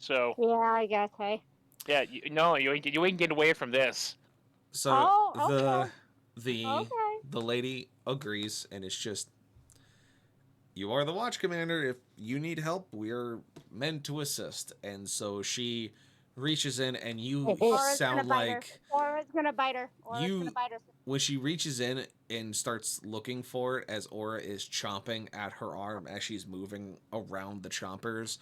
So. Yeah, I guess. Hey. Yeah, you ain't getting away from this. So okay. the lady agrees, and it's just, you are the watch commander. If you need help, we're meant to assist. And so she reaches in, and you sound like Aura's gonna bite her. When she reaches in and starts looking for it, as Aura is chomping at her arm as she's moving around the chompers,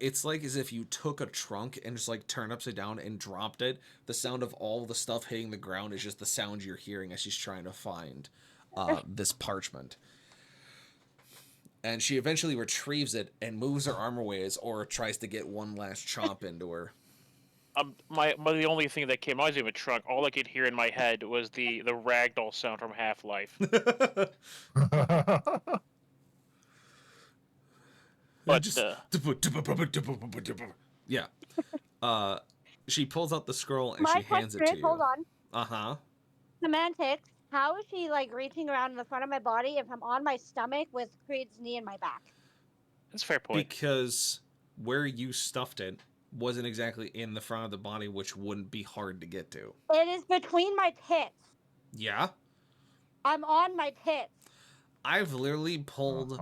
it's like as if you took a trunk and just like turned upside down and dropped it. The sound of all the stuff hitting the ground is just the sound you're hearing as she's trying to find this parchment. And she eventually retrieves it and moves her arm away as Aura tries to get one last chomp into her. The only thing that came out of a trunk, all I could hear in my head was the ragdoll sound from Half-Life. But just, yeah. She pulls out the scroll and she hands it to you. Hold on. Uh-huh. Semantics. How is she like reaching around in the front of my body if I'm on my stomach with Creed's knee in my back? That's a fair point. Because where you stuffed it wasn't exactly in the front of the body, which wouldn't be hard to get to. It is between my tits. Yeah? I'm on my tits. I've literally pulled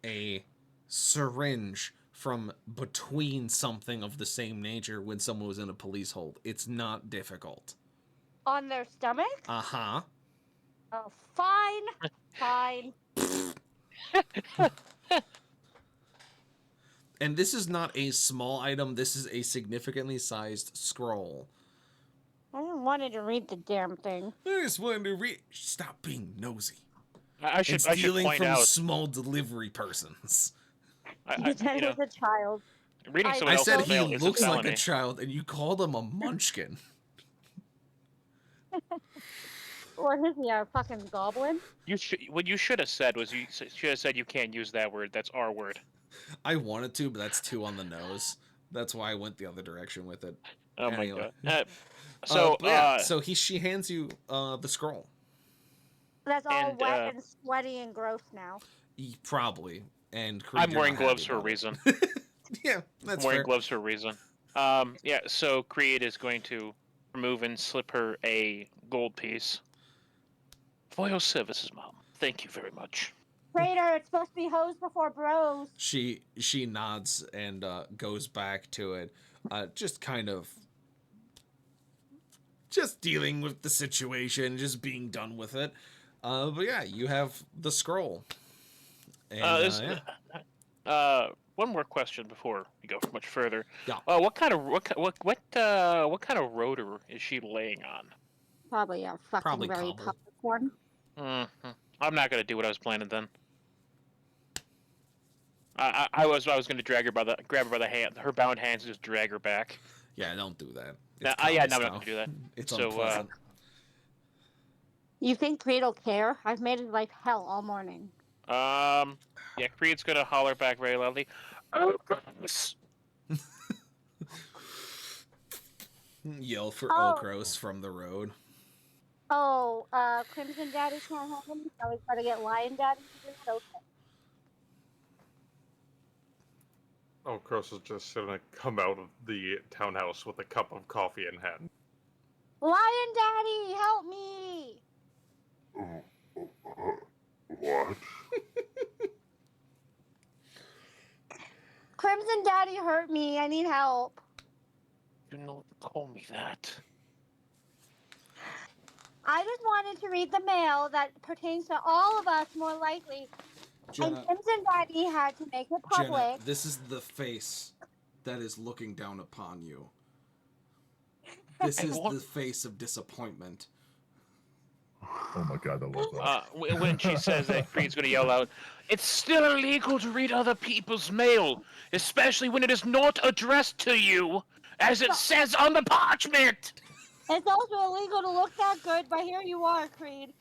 a syringe from between something of the same nature when someone was in a police hold. It's not difficult. On their stomach? Uh-huh. Oh, fine. Fine. And this is not a small item. This is a significantly sized scroll. I didn't want to read the damn thing. I just wanted to read. Stop being nosy. I should point from out small delivery persons. He said he was a child. Reading someone I else's said he mail is looks a like felony. a child, and you called him a munchkin. What is he, a fucking goblin? What you should have said was you should have said you can't use that word. That's our word. I wanted to, but that's too on the nose. That's why I went the other direction with it. Oh Anyway. my god. So she hands you the scroll. That's all wet and sweaty and gross now. Probably. And Creed, I'm wearing gloves for a reason. Yeah, that's I'm wearing fair. gloves for a reason. Yeah, so Creed is going to remove and slip her a gold piece. For your services, Mom. Thank you very much. Traitor, it's supposed to be hoes before bros. She nods and goes back to it. Just kind of dealing with the situation, just being done with it. But yeah, you have the scroll. And, one more question before we go much further. Yeah. What kind of rotor is she laying on? Probably a fucking very cobble. public one. Mm-hmm. I'm not gonna do what I was planning then. I was gonna grab her by the hand, her bound hands, and just drag her back. Yeah, don't do that. No, I'm not gonna do that. It's So, unpleasant. You think Creed will care? I've made his life hell all morning. Yeah, Creed's gonna holler back very loudly. Oh, goodness. Yell for Oh. Okros from the road. Oh, Crimson Daddy can't have him, so he's gotta get Lion Daddy to do it? Okay. Oh, Cross is just gonna come out of the townhouse with a cup of coffee in hand. Lion Daddy, help me! What? Crimson Daddy hurt me. I need help. You don't call me that. I just wanted to read the mail that pertains to all of us, more likely. Jenna, And Crimson Daddy had to make it public. Jenna, this is the face that is looking down upon you. This is the face of disappointment. Oh my god, I love that. When she says that, Creed's gonna yell out, "It's still illegal to read other people's mail, especially when it is not addressed to you, as it says on the parchment!" It's also illegal to look that good, but here you are, Creed.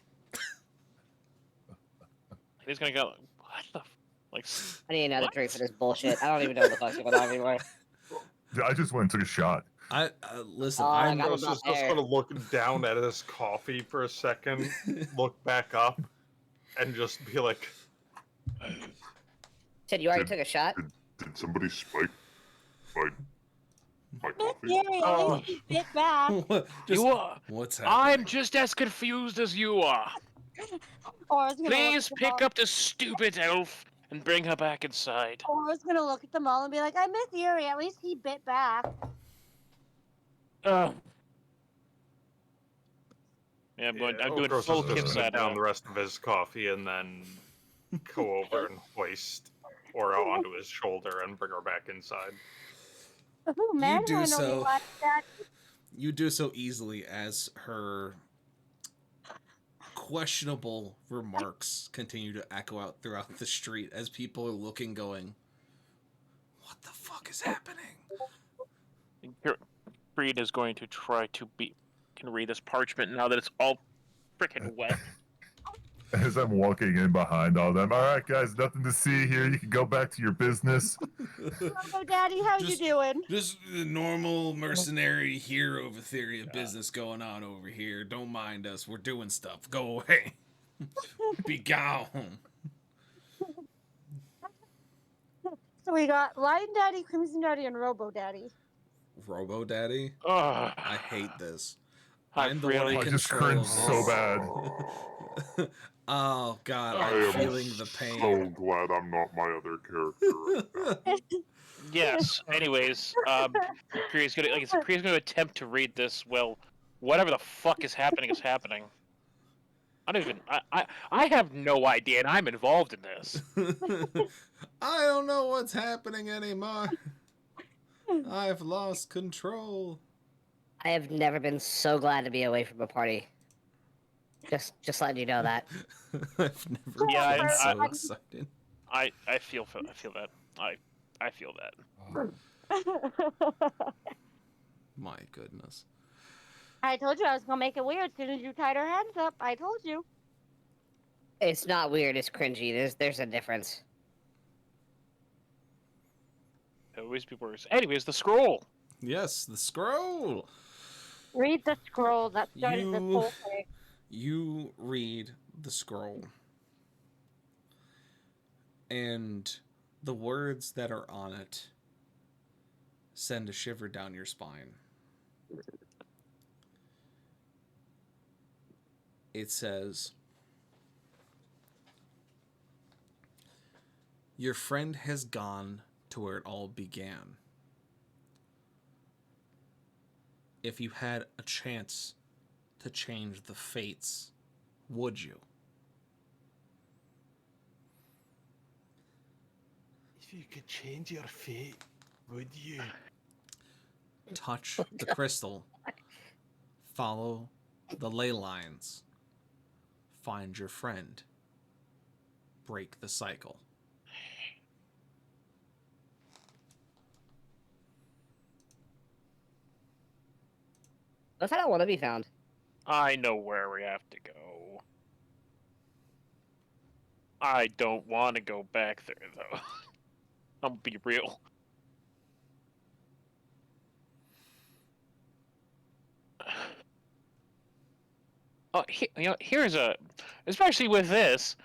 He's gonna go, "What the like?" I need another What? drink for this bullshit. I don't even know what the fuck's going on anymore. I just went and took a shot. Listen. I I'm got Gross him is up just there. sort of looking down at his coffee for a second, look back up, and just be like, Ted, you already Did- took a shot? Did somebody spike my Miss coffee? Etheria, at Oh. least he bit back. just, You are. what's happening? I'm just as confused as you are. Aura's gonna look Please at them pick all. up this stupid elf and bring her back inside. Aura's gonna look at them all and be like, I miss Erie. At least he bit back. Yeah, I'm going Okros full is just Kim gonna side down now. the rest of his coffee and then go over and hoist Aura onto his shoulder and bring her back inside. Ooh, man, do I know so. you like that. You do so easily as her questionable remarks continue to echo out throughout the street as people are looking, going, "What the fuck is happening?" Creed is going to try to can read this parchment now that it's all freaking wet. As I'm walking in behind all them, all right, guys, nothing to see here. You can go back to your business. Hello, Daddy. How you doing? Just the normal mercenary hero of Etheria business going on over here. Don't mind us. We're doing stuff. Go away. Be gone. So we got Lion Daddy, Crimson Daddy, and Robo Daddy. Robo Daddy? Ugh. I hate this. I I'm the one really- in I just control cringed of so this. bad. Oh god, I I'm am feeling the pain. so glad I'm not my other character right now. Yes. Anyways, Priya's gonna attempt to read this. Well, whatever the fuck is happening is happening. I don't even. I have no idea, and I'm involved in this. I don't know what's happening anymore. I've lost control. I have never been so glad to be away from a party. Just letting you know that. I've never Yeah, been so I- excited. I feel that. I feel that. My goodness. I told you I was gonna make it weird as soon as you tied her hands up. I told you. It's not weird, it's cringy. There's a difference. Always be worse. Anyways, the scroll. Yes, the scroll. Read the scroll that started this You- whole thing. You read the scroll. And the words that are on it send a shiver down your spine. It says, "Your friend has gone to where it all began. If you had a chance to change the fates, would you?" If you could change your fate, would you? Touch the crystal. Follow the ley lines. Find your friend. Break the cycle. What if I don't want to be found? I know where we have to go. I don't want to go back there though. I'll be real. Oh, here's a, especially with this.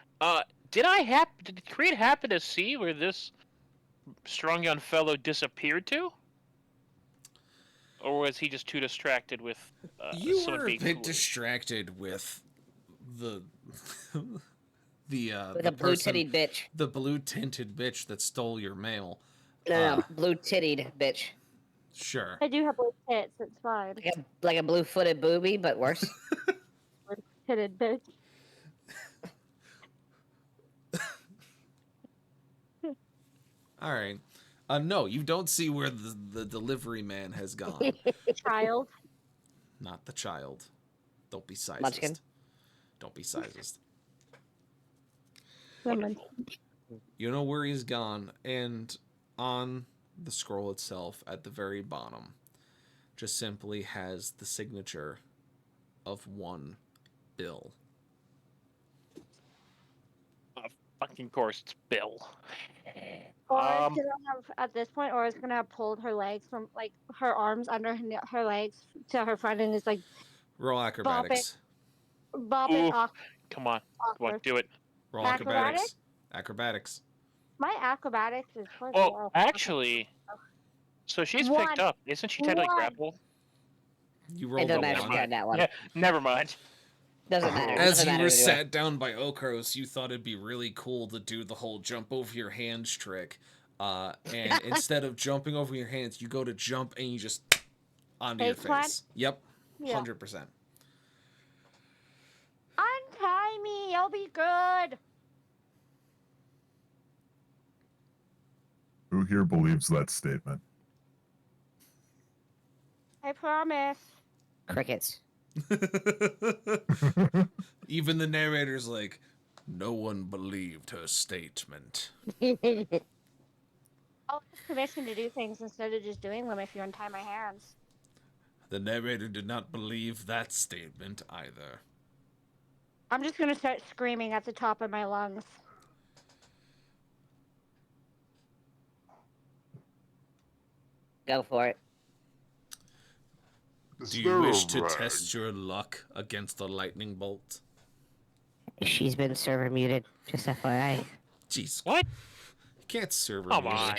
Did Creed happen to see where this strong young fellow disappeared to? Or was he just too distracted with You someone were a being bit cool? distracted with the With the a blue person, tittied bitch. the blue tinted bitch that stole your mail. No, blue tittied bitch. Sure. I do have blue tits. It's fine. Like a blue footed booby, but worse. Titted bitch. All right. No, you don't see where the delivery man has gone. Child. Not the child. Don't be sizist. Munchkin. Don't be sizist. Women. You know where he's gone, and on the scroll itself, at the very bottom, just simply has the signature of one Bill. Fucking course, it's Bill. Aura's gonna have, at this point, Aura's gonna have pulled her legs from, like, her arms under her legs to her front and is, like, Roll acrobatics. bopping Ooh, off. come on, do it. Roll Acrobatics? Acrobatics. My acrobatics is pretty Well, low. actually, so she's picked up. Isn't she technically One. grappled? You It rolled a doesn't matter. She 1. got that one. Yeah, never mind. Doesn't matter. As Doesn't you matter were anyway. sat down by Okros, you thought it'd be really cool to do the whole jump over your hands trick. And instead of jumping over your hands, you go to jump and you just onto your Face plant? face. Yep, Yeah. 100%. Untie me. I'll be good. Who here believes that statement? I promise. Crickets. Even the narrator's like, no one believed her statement. I'll have permission to do things instead of just doing them if you untie my hands. The narrator did not believe that statement either. I'm just gonna start screaming at the top of my lungs. Go for it. Do you wish to test your luck against a lightning bolt? She's been server muted. Just FYI. Jeez. What? You can't server Come mute her. on.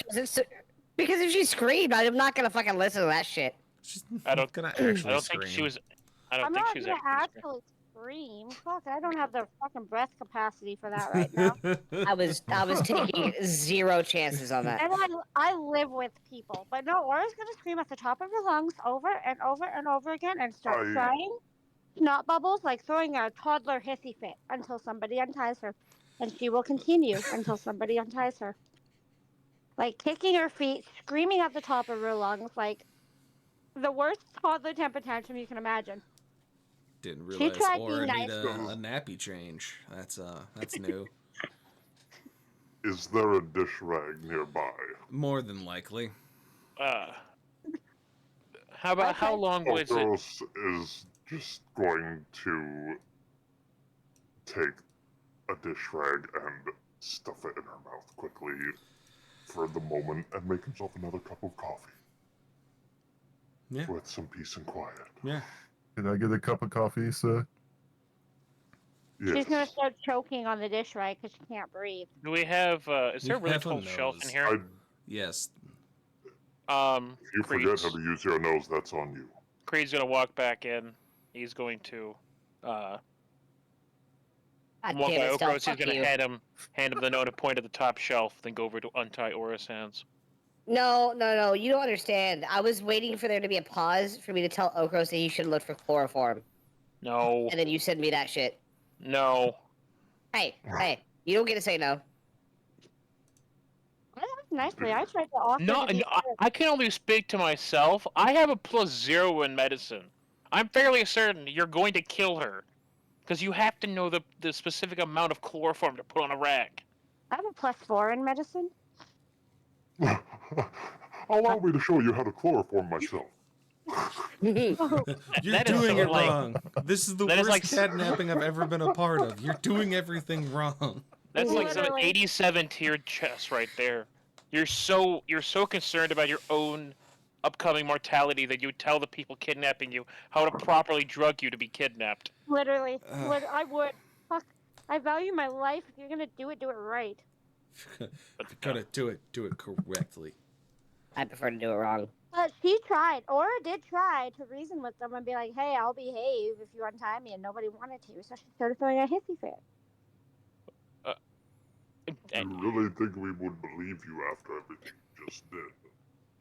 Because if she screamed, I'm not gonna fucking listen to that shit. She's I don't- gonna actually I don't scream. think she was. I don't I'm think not she was gonna actually. actually scream. Fuck, I don't have the fucking breath capacity for that right now. I was taking 0 chances on that. And I live with people. But no, Aura's gonna scream at the top of her lungs over and over and over again and start crying. Snot bubbles like throwing a toddler hissy fit until somebody unties her. And she will continue until somebody unties her. Like kicking her feet, screaming at the top of her lungs, like the worst toddler temper tantrum you can imagine. Didn't She realize tried Aura being need nice. a nappy change. That's new. Is there a dish rag nearby? More than likely. How about how long was it? Okros is just going to take a dish rag and stuff it in her mouth quickly for the moment and make himself another cup of coffee. Yeah. With some peace and quiet. Yeah. Can I get a cup of coffee, sir? Yes. She's gonna start choking on the dish rag because she can't breathe. Do we have? Is there a really have a tall shelf in nose. here? Yes. If you forget Creed's, how to use your nose, that's on you. Creed's gonna walk back in. He's going to walk by Okros. He's gonna hand him the note and point at the top shelf, then go over to untie Aura's hands. No. You don't understand. I was waiting for there to be a pause for me to tell Okros that he should look for chloroform. No. And then you send me that shit. No. Hey, you don't get to say no. I asked nicely. I tried to offer. No, to be I can only speak to myself. I have a +0 in medicine. I'm fairly certain you're going to kill her, because you have to know the specific amount of chloroform to put on a rag. I have a +4 in medicine. Allow me to show you how to chloroform myself. You're That is doing so, it like- wrong. This is the that is worst like- catnapping I've ever been a part of. You're doing everything wrong. That's like some Literally. 87 tiered chess right there. You're so concerned about your own upcoming mortality that you tell the people kidnapping you how to properly drug you to be kidnapped. Literally. I would. Fuck. I value my life. If you're gonna do it right. If you gotta do it correctly. I prefer to do it wrong. But she tried, or did try to reason with them and be like, "Hey, I'll behave if you untie me," and nobody wanted to, so she started throwing a hissy fit. You really think we would believe you after everything you just did?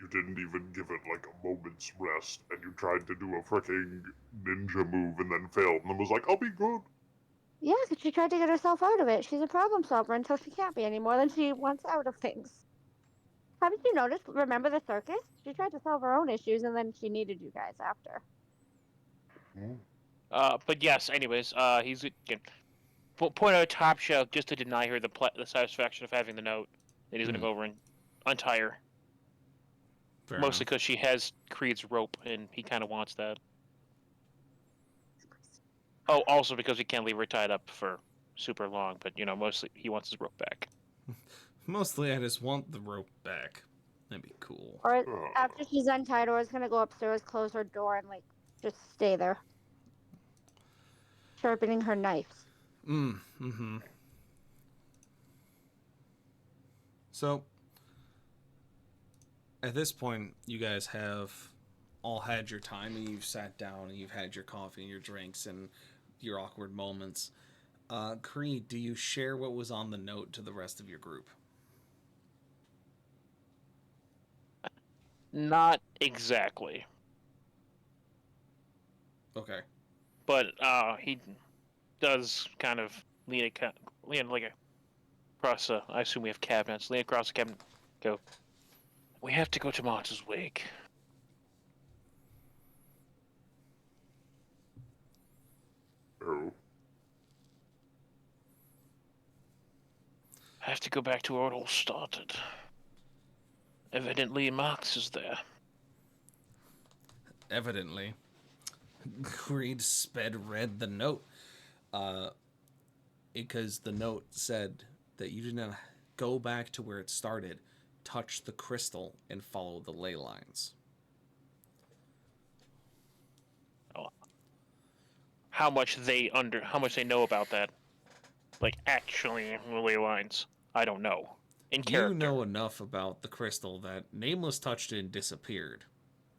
You didn't even give it like a moment's rest, and you tried to do a freaking ninja move and then failed, and then was like, I'll be good. Yeah, because she tried to get herself out of it. She's a problem solver until she can't be anymore. Then she wants out of things. Haven't you noticed? Remember the circus? She tried to solve her own issues, and then she needed you guys after. But yes, anyways, he's again point out a top shelf just to deny her the satisfaction of having the note. And he's gonna go over and untie her. Fair Mostly because she has Creed's rope, and he kind of wants that. Oh, also because he can't leave her tied up for super long. But mostly he wants his rope back. Mostly, I just want the rope back. That'd be cool. Or Oh, after she's untied, Aura's gonna go upstairs, close her door, and like just stay there, sharpening her knives. Mm-hmm. So, at this point, you guys have all had your time, and you've sat down, and you've had your coffee and your drinks and your awkward moments. Creed, do you share what was on the note to the rest of your group? Not exactly, Okay. but he does kind of lean like across. I assume we have cabinets. Lean across the cabinet. Go. We have to go to Marta's wake. oh, I have to go back to where it all started. Evidently, Marx is there. Evidently. Creed read the note. Because the note said that you did not go back to where it started, touch the crystal, and follow the ley lines. Oh. How much they know about that? Like actually, ley lines. I don't know. In character. You know enough about the crystal that Nameless touched it and disappeared.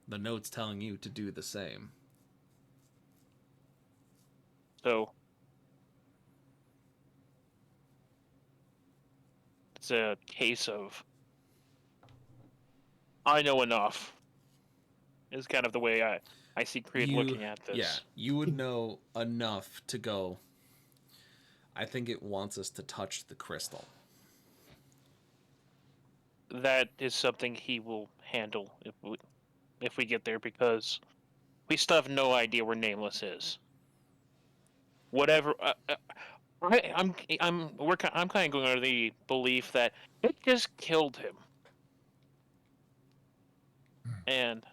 The note's telling you to do the same. So it's a case of I know enough. Is kind of the way I see Creed looking at this. Yeah, you would know enough to go. I think it wants us to touch the crystal. That is something he will handle if we get there, because we still have no idea where Nameless is. Whatever. I'm kind of going under the belief that it just killed him, and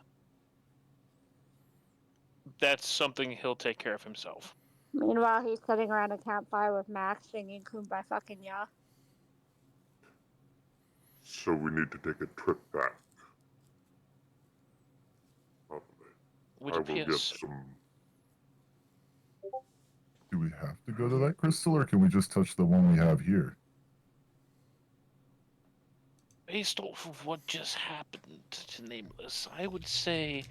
that's something he'll take care of himself. Meanwhile, he's sitting around a campfire with Max singing "Kumbaya fucking ya." so we need to take a trip back. Would I will get appears some. Do we have to go to that crystal, or can we just touch the one we have here? based off of what just happened to Nameless, I would say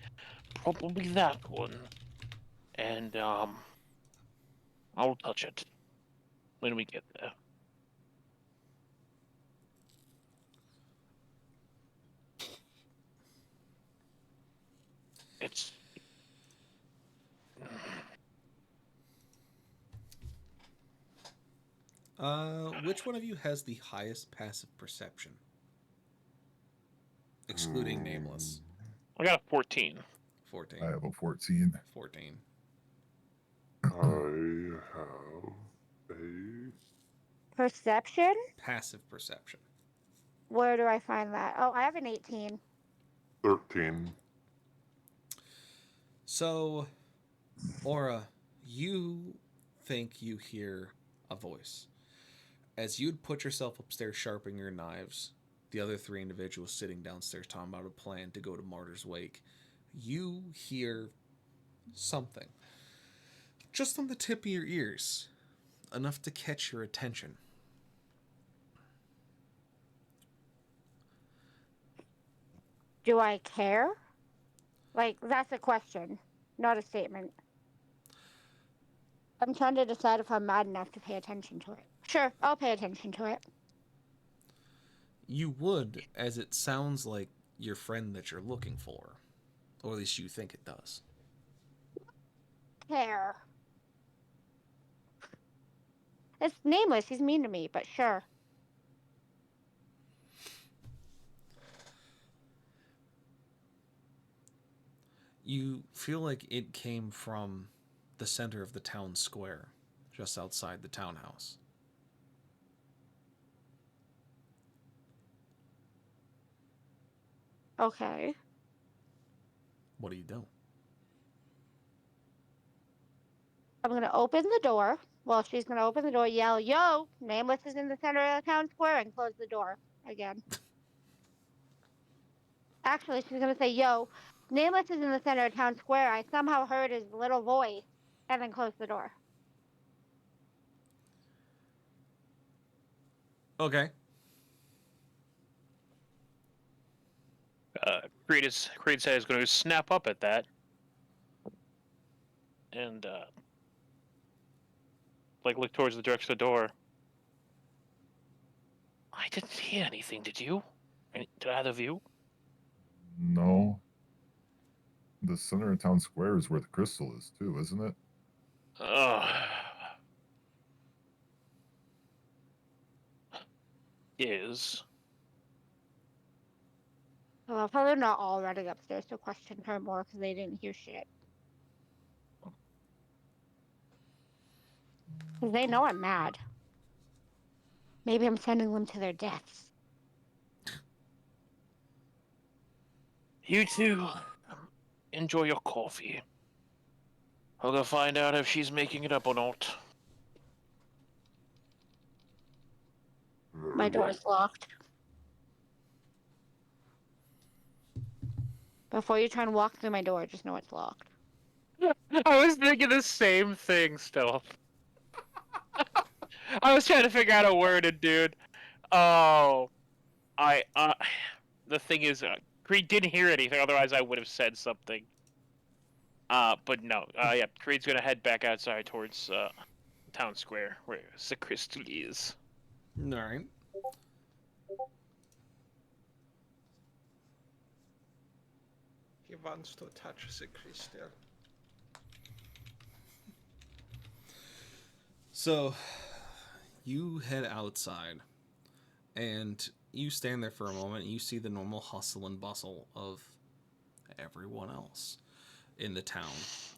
probably that one. And I'll touch it when we get there. It's Which one of you has the highest passive perception? Excluding Nameless. I got a 14. 14. I have a 14. 14. I have a. Perception? Passive perception. Where do I find that? Oh, I have an 18. 13. So, Aura, you think you hear a voice. As you'd put yourself upstairs sharpening your knives, the other three individuals sitting downstairs talking about a plan to go to Martyr's Wake, you hear something. Just on the tip of your ears. Enough to catch your attention. Do I care? Like, that's a question, not a statement. I'm trying to decide if I'm mad enough to pay attention to it. Sure, I'll pay attention to it. You would, as it sounds like your friend that you're looking for. Or at least you think it does. Care. It's Nameless, he's mean to me, but sure. You feel like it came from the center of the town square, just outside the townhouse. Okay. What do you do? I'm going to open the door. Well, she's going to open the door, yell, "Yo, Nameless is in the center of the town square," and close the door. again. Actually, she's gonna say, "Yo, Nameless is in the center of town square. I somehow heard his little voice," and then close the door. Okay. Creed said he's going to snap up at that, and like look towards the direction of the door. I didn't hear anything. Did you? Did either of you? No. The center of town square is where the crystal is, too, isn't it? Is. I love how they're not all running upstairs to question her more because they didn't hear shit. Because they know I'm mad. Maybe I'm sending them to their deaths. You two, enjoy your coffee. I'll go find out if she's making it up or not. My door's locked. Before you try and walk through my door, just know it's locked. I was thinking the same thing, still. I was trying to figure out a word, and dude. Oh. The thing is, Creed didn't hear anything, otherwise I would have said something. But no. Yeah, Creed's gonna head back outside towards, town square, where the crystal is. Alright. He wants to touch the crystal. So, you head outside, and you stand there for a moment, and you see the normal hustle and bustle of everyone else in the town,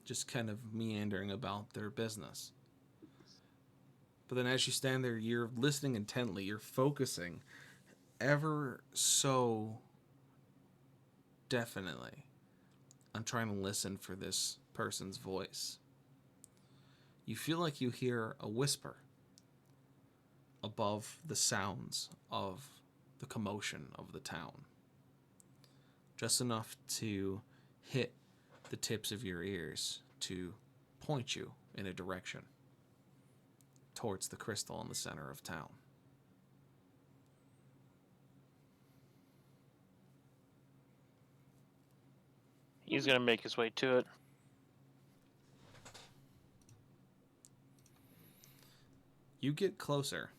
just kind of meandering about their business. But then as you stand there, you're listening intently, you're focusing ever so definitely on trying to listen for this person's voice. You feel like you hear a whisper above the sounds of the commotion of the town. Just enough to hit the tips of your ears to point you in a direction towards the crystal in the center of town. He's gonna make his way to it. You get closer,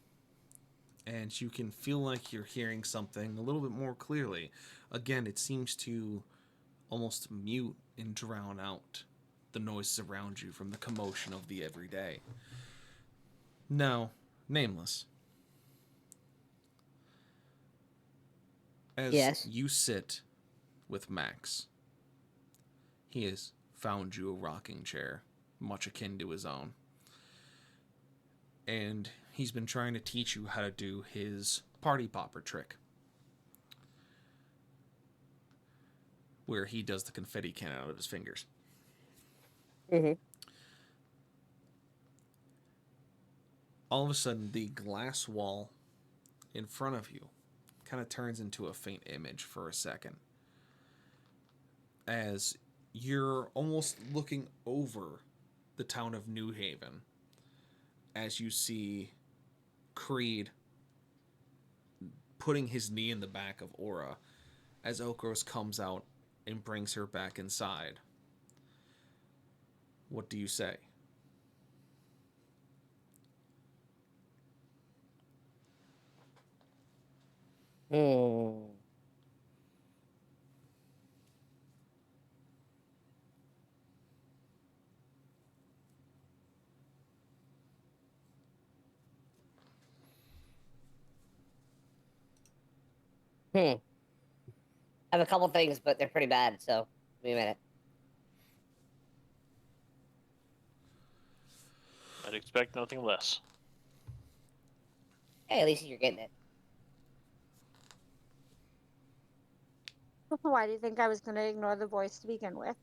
and you can feel like you're hearing something a little bit more clearly. Again, it seems to almost mute and drown out the noises around you from the commotion of the everyday. Now, Nameless. As Yes. you sit with Max, he has found you a rocking chair, much akin to his own. And he's been trying to teach you how to do his party popper trick, where he does the confetti cannon out of his fingers. Mm-hmm. All of a sudden, the glass wall in front of you kind of turns into a faint image for a second, as you're almost looking over the town of New Haven, as you see Creed putting his knee in the back of Aura as Okros comes out and brings her back inside. What do you say? Hmm. I have a couple things, but they're pretty bad, so give me a minute. I'd expect nothing less. Hey, at least you're getting it. Why do you think I was going to ignore the voice to begin with?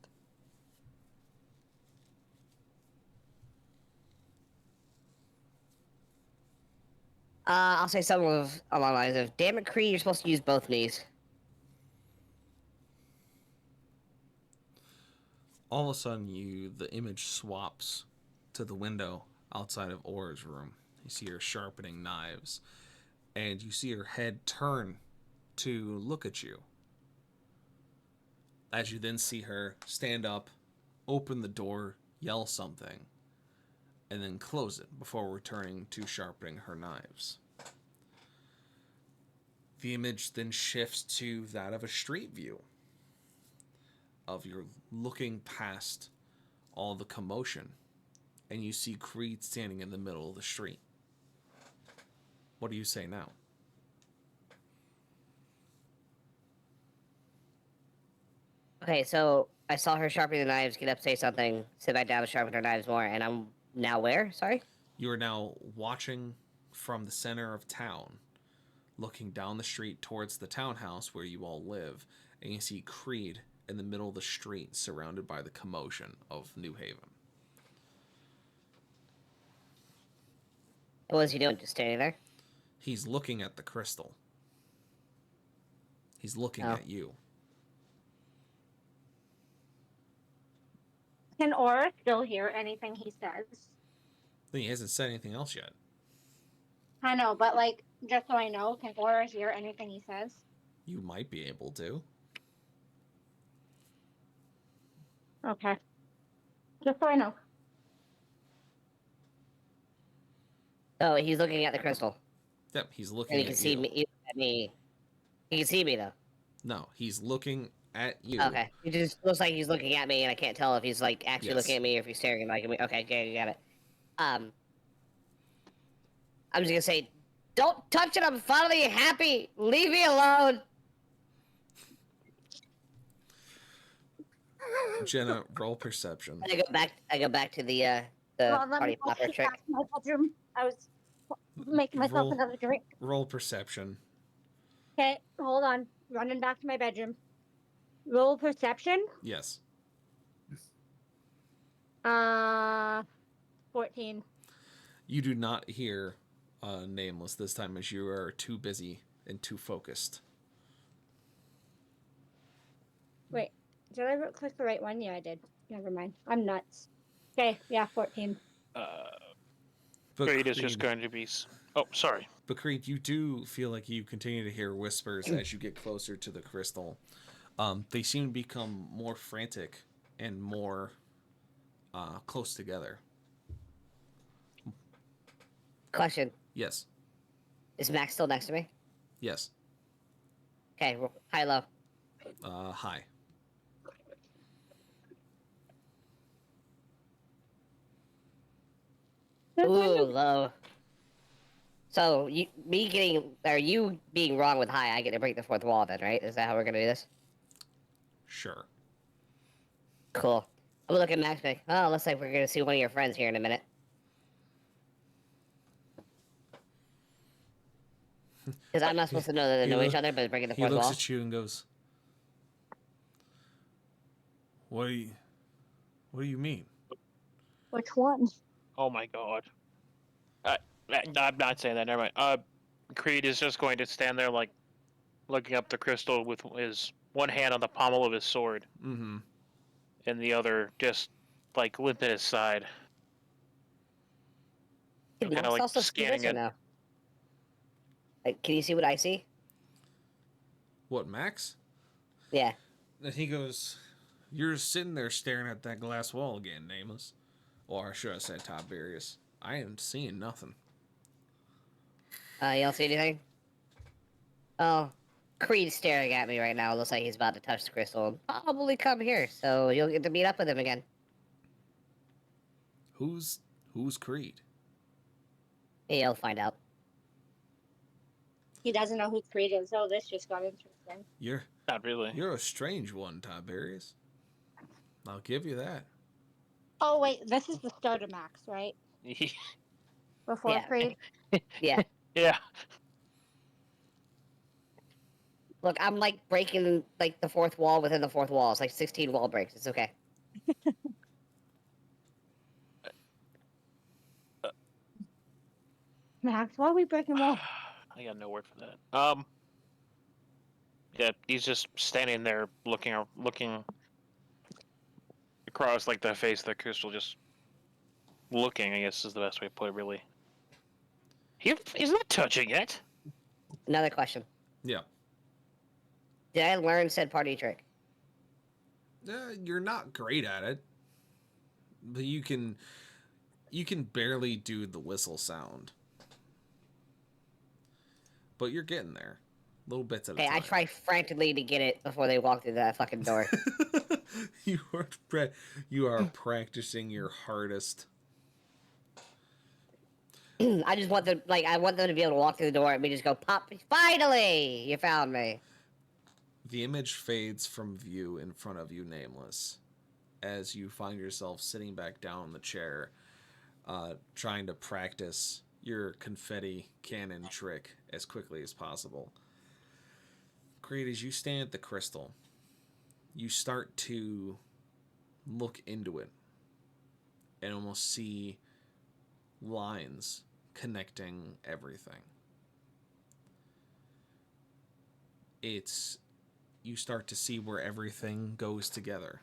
I'll say something along the lines of, "Damn it, Creed, you're supposed to use both knees." All of a sudden, the image swaps to the window outside of Aura's room. You see her sharpening knives, and you see her head turn to look at you. As you then see her stand up, open the door, yell something, and then close it before returning to sharpening her knives. The image then shifts to that of a street view of you're looking past all the commotion, and you see Creed standing in the middle of the street. What do you say now? Okay, so I saw her sharpening the knives, get up, say something, sit back down, sharpen her knives more, and I'm now where? Sorry? You are now watching from the center of town, looking down the street towards the townhouse where you all live, and you see Creed in the middle of the street, surrounded by the commotion of New Haven. What was he doing? Just standing there? He's looking at the crystal. He's looking Oh. at you. Can Aura still hear anything he says? He hasn't said anything else yet. I know, but like, just so I know, can Aura hear anything he says? You might be able to. Okay. Just so I know. Oh, he's looking at the crystal. Yep, he's looking And he at can you. see me. He can see me, though. No, he's looking at you. Okay. It just looks like he's looking at me, and I can't tell if he's, like, actually Yes. looking at me or if he's staring at me. Okay, got it. I'm just gonna say, don't touch it, I'm finally happy! Leave me alone! Jenna, roll perception. I go back to the Hold on, let party me go popper trick. back to my bedroom. I was making myself Roll- another drink. Roll perception. Okay, hold on. Running back to my bedroom. Roll perception. Yes. 14. You do not hear Nameless this time, as you are too busy and too focused. Wait, did I click the right one? Yeah, I did. Never mind. I'm nuts. Okay, yeah, 14. But Creed is just going to be. Oh, sorry. But Creed, you do feel like you continue to hear whispers as you get closer to the crystal. They seem to become more frantic and more close together. Question. Yes. Is Max still next to me? Yes. Okay, high, low. Hi. Ooh, low. So, you being wrong with high, I get to break the fourth wall then, right? Is that how we're gonna do this? Sure. Cool. I'm gonna look at Max like, oh, looks like we're gonna see one of your friends here in a minute. Because I'm not supposed to know that they know each other, but breaking the He fourth looks wall. at you and goes, What do you mean? Which one? Oh my god. I'm not saying that. Never mind. Creed is just going to stand there, like, looking up the crystal with his one hand on the pommel of his sword, Mm-hmm. and the other just like limp at his side. Can kinda, Max like, also see scanning this or it. no? Like, can you see what I see? What, Max? Yeah. And he goes, You're sitting there staring at that glass wall again, Nameless. Or should I say Tiberius? I ain't seeing nothing. You don't see anything? Oh, Creed's staring at me right now. Looks like he's about to touch the crystal and probably come here, so you'll get to meet up with him again. Who's Creed? Yeah, you'll find out. He doesn't know who Creed is, so this just got interesting. Not really. You're a strange one, Tiberius. I'll give you that. Oh, wait, this is the start of Max, right? Before Yeah. Creed? Yeah. Yeah. Look, I'm like breaking like the fourth wall within the fourth wall. It's like 16 wall breaks. It's okay. Max, why are we breaking walls? I got no word for that. Yeah, he's just standing there looking across like the face of the crystal, just looking, I guess is the best way to put it, really. He's not touching it. Another question. Yeah. Did I learn said party trick? You're not great at it, but you can barely do the whistle sound. But you're getting there. Little bits at a Hey, time. I try frantically to get it before they walk through that fucking door. You are practicing your hardest. I just want them, I want them to be able to walk through the door and me just go, pop, finally, you found me. The image fades from view in front of you, nameless, as you find yourself sitting back down in the chair, trying to practice your confetti cannon trick as quickly as possible. Great, as you stand at the crystal, you start to look into it and almost see lines connecting everything. You start to see where everything goes together.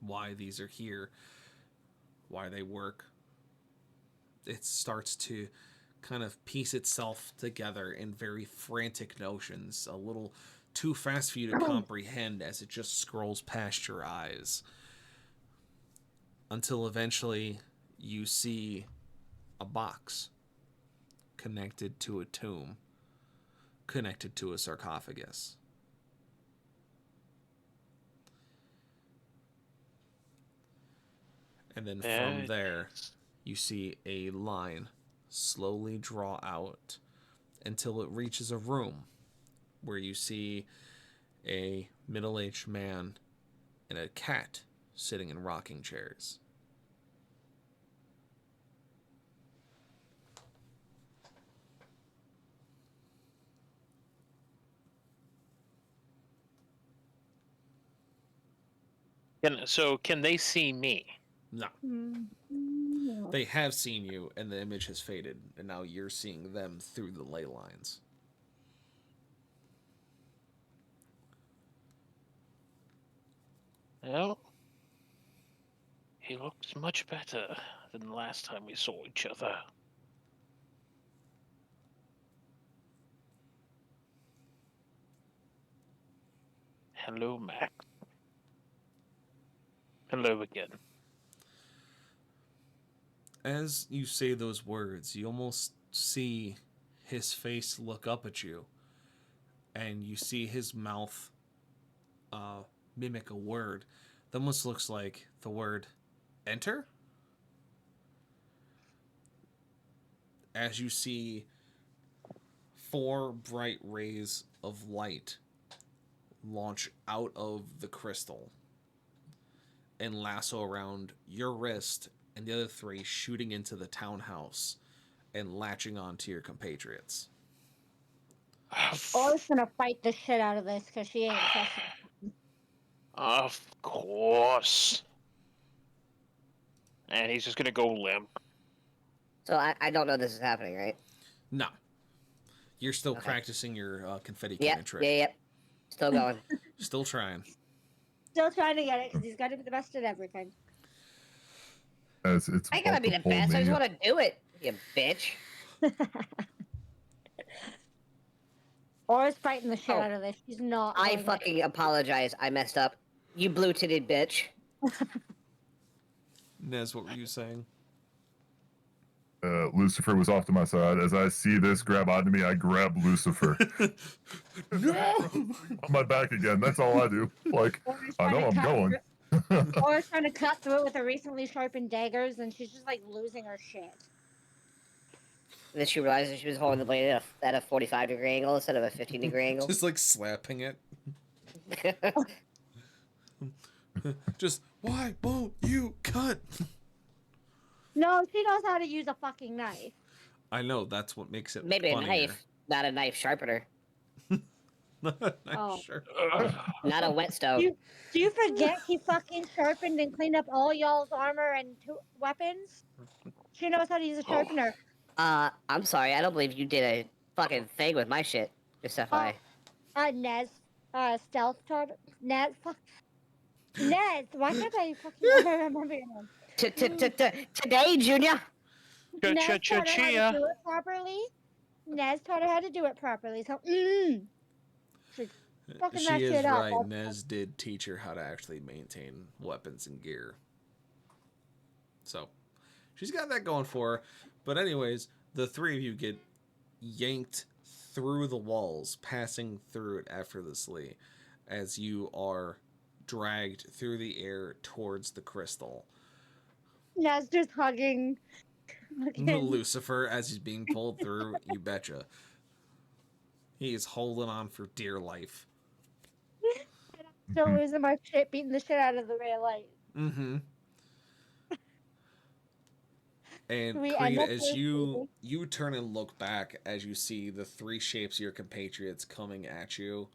Why these are here, why they work. It starts to kind of piece itself together in very frantic notions, a little too fast for you to comprehend as it just scrolls past your eyes. Until eventually you see a box connected to a tomb, connected to a sarcophagus. And then from there, you see a line slowly draw out until it reaches a room where you see a middle-aged man and a cat sitting in rocking chairs. Can they see me? No. No. They have seen you, and the image has faded, and now you're seeing them through the ley lines. Well, he looks much better than the last time we saw each other. Hello, Max. Hello again. As you say those words, you almost see his face look up at you, and you see his mouth mimic a word that almost looks like the word enter. As you see 4 bright rays of light launch out of the crystal and lasso around your wrist, and the other 3 shooting into the townhouse and latching onto your compatriots. Or's gonna fight the shit out of this because she ain't trusting. Of course. And he's just gonna go limp. So I don't know this is happening, right? No. You're still Okay. practicing your confetti cannon Yep, trick. yep. Still going. Still trying. Still trying to get it because he's got to be the best at everything. As it's I gotta about be to the pull best. I me- just want to do it, you bitch. Or's fighting the shit Oh. out of this. She's not. I going to- fucking apologize. I messed up. You blue-titted bitch. Nez, what were you saying? Lucifer was off to my side. As I see this grab onto me, I grab Lucifer. No! On my back again. That's all I do. Like, Or's I trying know to I'm cut going. through- Or's trying to cut through it with her recently sharpened daggers, and she's just like losing her shit. And then she realized that she was holding the blade at a 45-degree angle instead of a 15-degree angle. Just like slapping it. Just, why won't you cut? No, she knows how to use a fucking knife. I know, that's what makes it Maybe funnier. a knife, not a knife sharpener. Nice, Oh. sure. Not a whetstone. Do you forget she fucking sharpened and cleaned up all y'all's armor and weapons? She knows how to use a sharpener. I'm sorry. I don't believe you did a fucking thing with my shit. Just FYI. Nez, stealth toward Nez. Fuck. Nez, why can't I fucking remember your name? Today, Junior. Nez taught her how to Chia. do it properly. Nez taught her how to do it properly. So, she's fucking that She is shit up. right. Nez did teach her how to actually maintain weapons and gear. So, she's got that going for her. But anyways, the three of you get yanked through the walls, passing through it effortlessly as you are dragged through the air towards the crystal. Nez just hugging. Lucifer, as he's being pulled through, you betcha. He is holding on for dear life. Still losing my shit, beating the shit out of the ray light. Mm-hmm. And We Creed, end up as with you turn and look back as you see the three shapes of your compatriots coming at you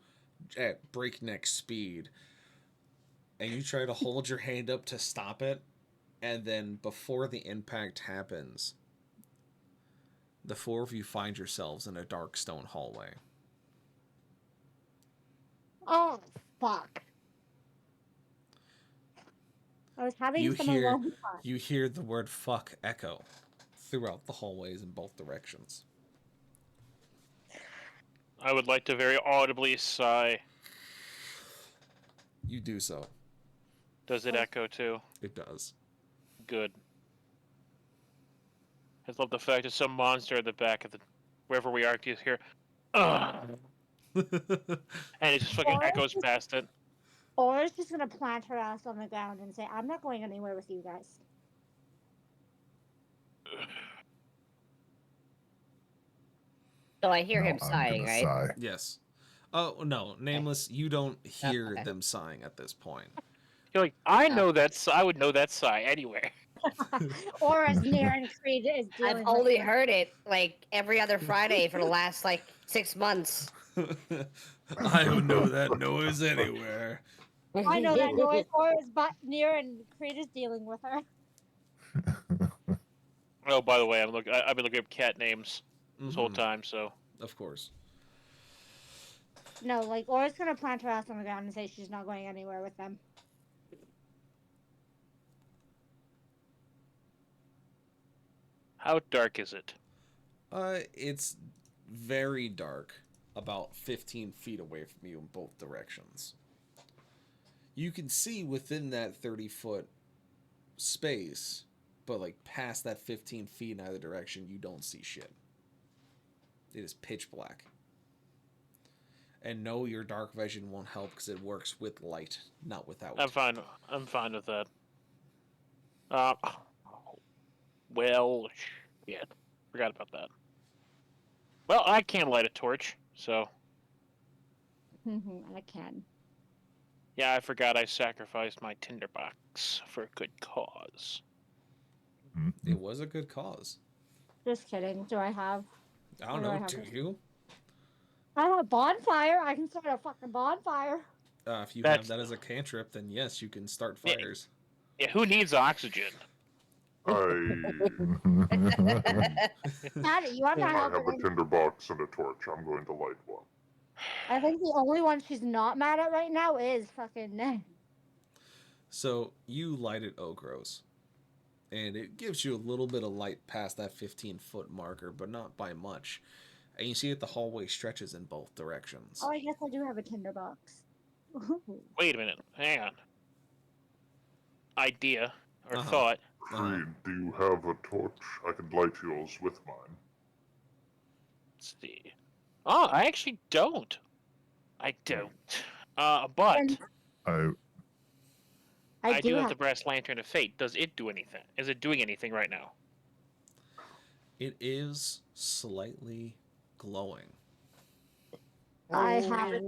at breakneck speed, and you try to hold your hand up to stop it, and then before the impact happens, the four of you find yourselves in a dark stone hallway. Oh, fuck. I was having some alone time. You hear the word fuck echo throughout the hallways in both directions. I would like to very audibly sigh. You do so. Does it echo too? It does. Good. I love the fact that some monster at the back of the wherever we are is here. Ugh. And it just fucking echoes past it. Or is just gonna plant her ass on the ground and say, I'm not going anywhere with you guys. So I hear No, him I'm sighing, gonna right? sigh. Yes. Oh, no. Nameless, you don't hear okay. them sighing at this point. You're like, I know that. I would know that sigh anywhere. Or as near and Creed is dealing I've with only it. heard it like every other Friday for the last like 6 months. I don't know that noise anywhere. I know that noise. Or is but near and Creed is dealing with her. Oh, by the way, I've been looking up cat names this whole Mhm. time, so. Of course. No, like, Aura's gonna plant her ass on the ground and say she's not going anywhere with them. How dark is it? It's very dark, about 15 feet away from you in both directions. You can see within that 30-foot space, but like past that 15 feet in either direction, you don't see shit. It is pitch black. And no, your dark vision won't help because it works with light, not without. I'm fine. I'm fine with that. Well, shit. Forgot about that. Well, I can't light a torch, so. I can. Yeah, I forgot I sacrificed my tinderbox for a good cause. It was a good cause. Just kidding. Do I have? I don't know, do you? I have a bonfire. I can start a fucking bonfire. If you have that as a cantrip, then yes, you can start fires. Yeah, who needs oxygen? Maddie, you want to I help have her? a tinderbox and a torch. I'm going to light one. I think the only one she's not mad at right now is fucking Ned. So you light it Ogros, and it gives you a little bit of light past that 15-foot marker, but not by much. And you see that the hallway stretches in both directions. Oh, I guess I do have a tinderbox. Wait a minute. Hang on. Idea or Uh-huh. thought. Creed, do you have a torch? I could light yours with mine. Let's see. Oh, I actually don't. I don't. But I do have the brass lantern of fate. Does it do anything? Is it doing anything right now? It is slightly glowing. I have it.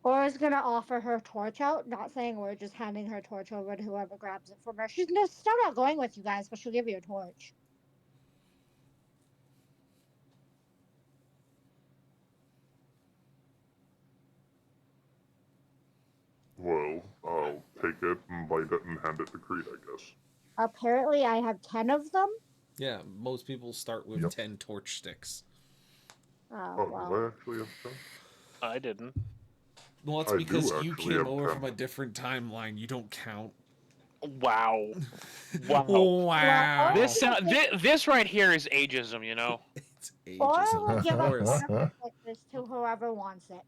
Aura's gonna offer her torch out, not saying we're just handing her torch over to whoever grabs it from her. She's still not going with you guys, but she'll give you a torch. Well, I'll take it and light it and hand it to Creed, I guess. apparently I have 10 of them. Yeah, most people start with Yep. 10 torch sticks. Oh, Oh, well. do I actually have 10? I didn't. Well, that's I because do you actually came have over 10. from a different timeline. You don't count. Wow. Wow. Wow. This right here is ageism, you know. It's Or ageism, we'll of give a course. benefit like this to whoever wants it.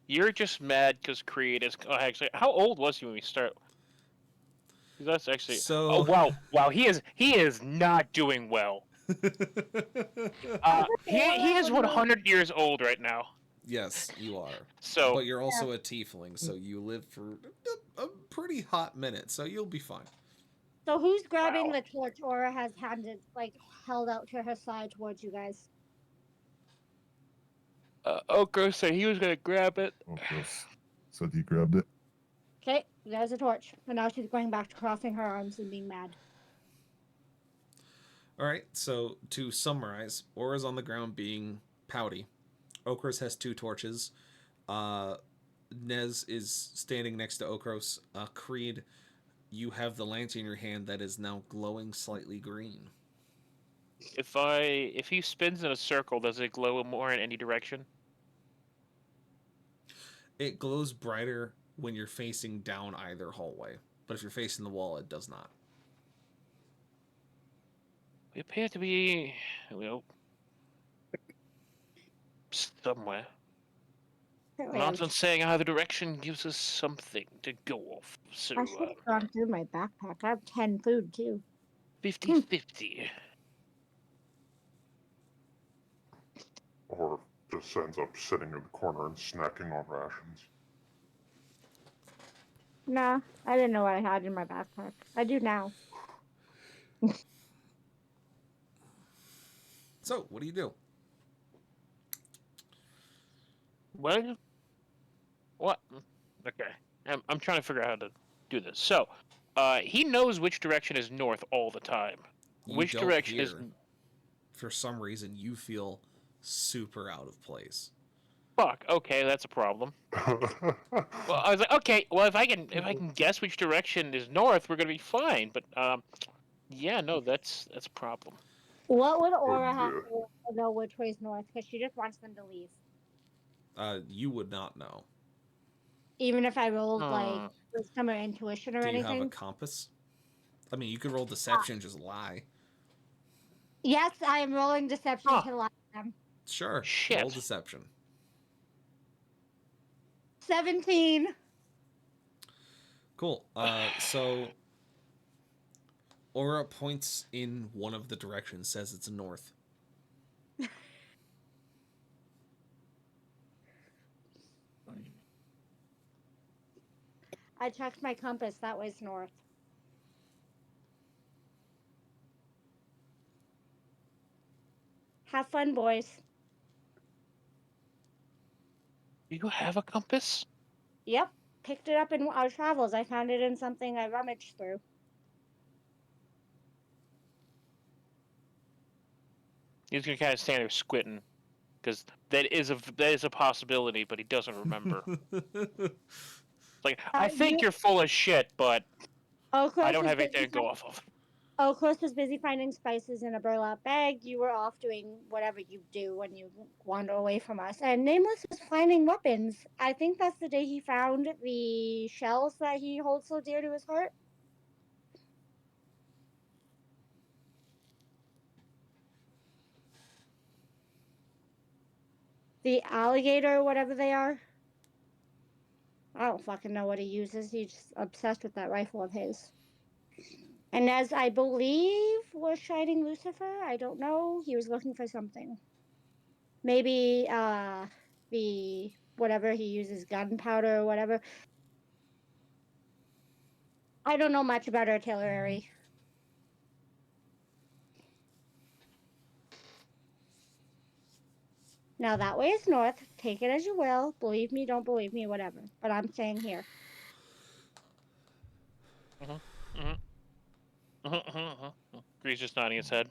You're just mad because Creed is. Oh, actually, how old was he when we start? 'Cause that's actually. So. Oh wow! He is not doing well. He is 100 years old right now. Yes, you are. So. But you're also a tiefling, so you live for a pretty hot minute, so you'll be fine. So who's grabbing Wow. the torch Aura has held out to her side towards you guys? Oko said he was gonna grab it. Oh, gross. Said he grabbed it. Okay, there's a torch. And now she's going back to crossing her arms and being mad. Alright, so to summarize, Aura's on the ground being pouty. Okros has 2 torches. Nez is standing next to Okros. Creed, you have the lantern in your hand that is now glowing slightly green. If he spins in a circle, does it glow more in any direction? It glows brighter when you're facing down either hallway, but if you're facing the wall, it does not. We appear to be, somewhere. Not saying either direction gives us something to go off. So, I should have gone through my backpack. I have 10 food, too. 50-50. Or just ends up sitting in the corner and snacking on rations. Nah, I didn't know what I had in my backpack. I do now. So, what do you do? Well, what? Okay, I'm trying to figure out how to do this. So, he knows which direction is north all the time. Which direction is? For some reason, you feel super out of place. Fuck. Okay, that's a problem. Well, I was like, okay, well, if I can guess which direction is north, we're gonna be fine. But yeah, no, that's a problem. What would Aura have to know which way is north? Because she just wants them to leave. You would not know. Even if I rolled wisdom or intuition or anything. Do you have a compass? I mean, you could roll deception and just lie. Yes, I am rolling deception to lie to them. Sure. Shit. Roll deception. 17. Cool. So Aura points in one of the directions, says it's north. I checked my compass. That way's north. Have fun, boys. You have a compass? Yep. Picked it up in our travels. I found it in something I rummaged through. He's gonna kind of stand there squinting, because that is a possibility, but he doesn't remember. Like, I think you're full of shit, but I don't have anything to go off of. Okros was busy finding spices in a burlap bag. You were off doing whatever you do when you wander away from us. And Nameless was finding weapons. I think that's the day he found the shells that he holds so dear to his heart. The alligator, whatever they are. I don't fucking know what he uses. He's just obsessed with that rifle of his. And as I believe was Shining Lucifer, I don't know. He was looking for something. Maybe the whatever he uses, gunpowder or whatever. I don't know much about artillery. Now that way is north. Take it as you will. Believe me, don't believe me, whatever. But I'm staying here. Grease just nodding his head.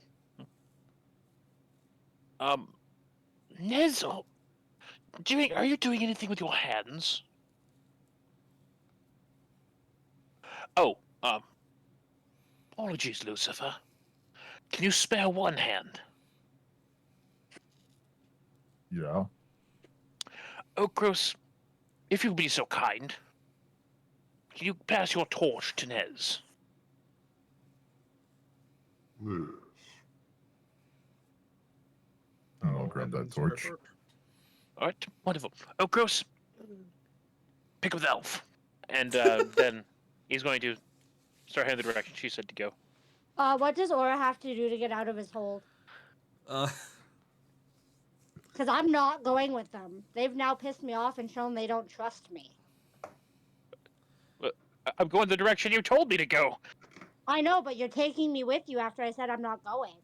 Nez, are you doing anything with your hands? Oh, Apologies, Lucifer. Can you spare one hand? Yeah. Okros, if you'd be so kind, can you pass your torch to Nez? Yes. And I'll grab that torch. Alright, wonderful. Okros, pick up the elf. And then he's going to start heading the direction she said to go. What does Aura have to do to get out of his hold? Because I'm not going with them. They've now pissed me off and shown they don't trust me. I'm going the direction you told me to go. I know, but you're taking me with you after I said I'm not going.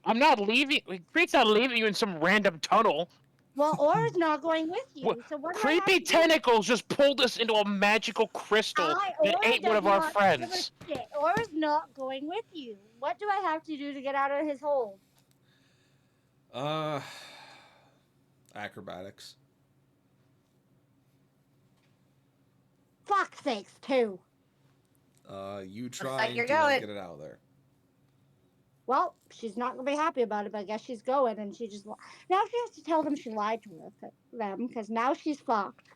I'm not leaving. Creed's not leaving you in some random tunnel. Well, Aura's not going with you, so what do I have Creepy to do? tentacles just pulled us into a magical crystal that Aura ate one does of our not friends. give a shit. Aura's not going with you. What do I have to do to get out of his hold? Acrobatics. Fuck's sakes, too. You try like and you're do not going. get it out of there. Well, she's not gonna be happy about it, but I guess she's going, and she just now she has to tell them she lied to them because now she's fucked.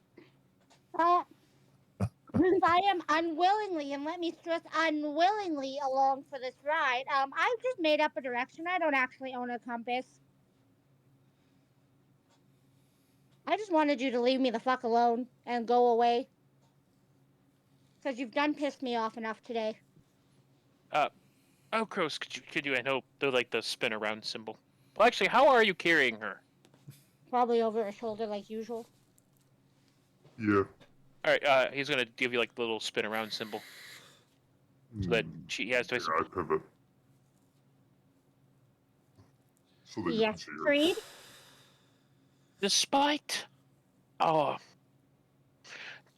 Since I am unwillingly, and let me stress, unwillingly along for this ride, I've just made up a direction. I don't actually own a compass. I just wanted you to leave me the fuck alone and go away. Because you've done pissed me off enough today. Okros, could you, I know they're like the spin around symbol. Well, actually, how are you carrying her? Probably over her shoulder like usual. Yeah. Alright, he's gonna give you like the little spin around symbol. So that she has to... Yeah, I pivot. So that you can Yes, see her. Creed? Despite our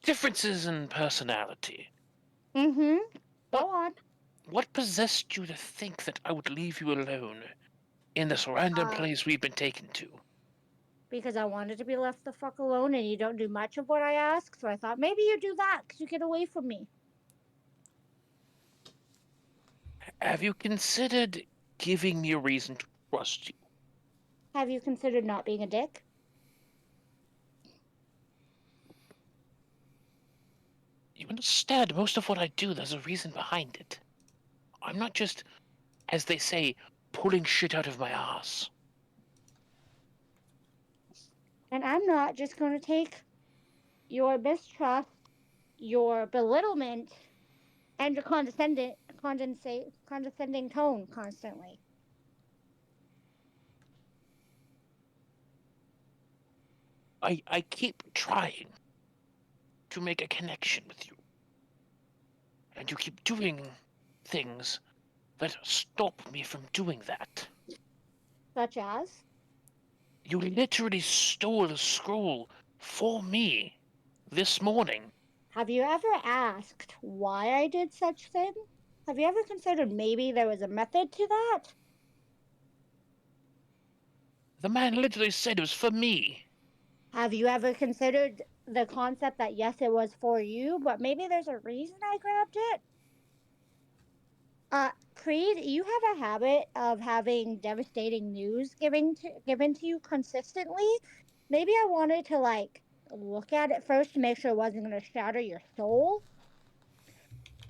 differences in personality, Mm-hmm. Go on. what possessed you to think that I would leave you alone in this random place we've been taken to? Because I wanted to be left the fuck alone and you don't do much of what I ask, so I thought maybe you do that because you get away from me. Have you considered giving me a reason to trust you? Have you considered not being a dick? You understand, most of what I do, there's a reason behind it. I'm not just, as they say, pulling shit out of my ass. And I'm not just going to take your mistrust, your belittlement, and your condescending tone constantly. I keep trying to make a connection with you. And you keep doing things that stop me from doing that. Such as? You literally stole a scroll for me this morning. Have you ever asked why I did such thing? Have you ever considered maybe there was a method to that? The man literally said it was for me. Have you ever considered the concept that yes, it was for you, but maybe there's a reason I grabbed it? Creed, you have a habit of having devastating news given to you consistently. Maybe I wanted to like look at it first to make sure it wasn't going to shatter your soul.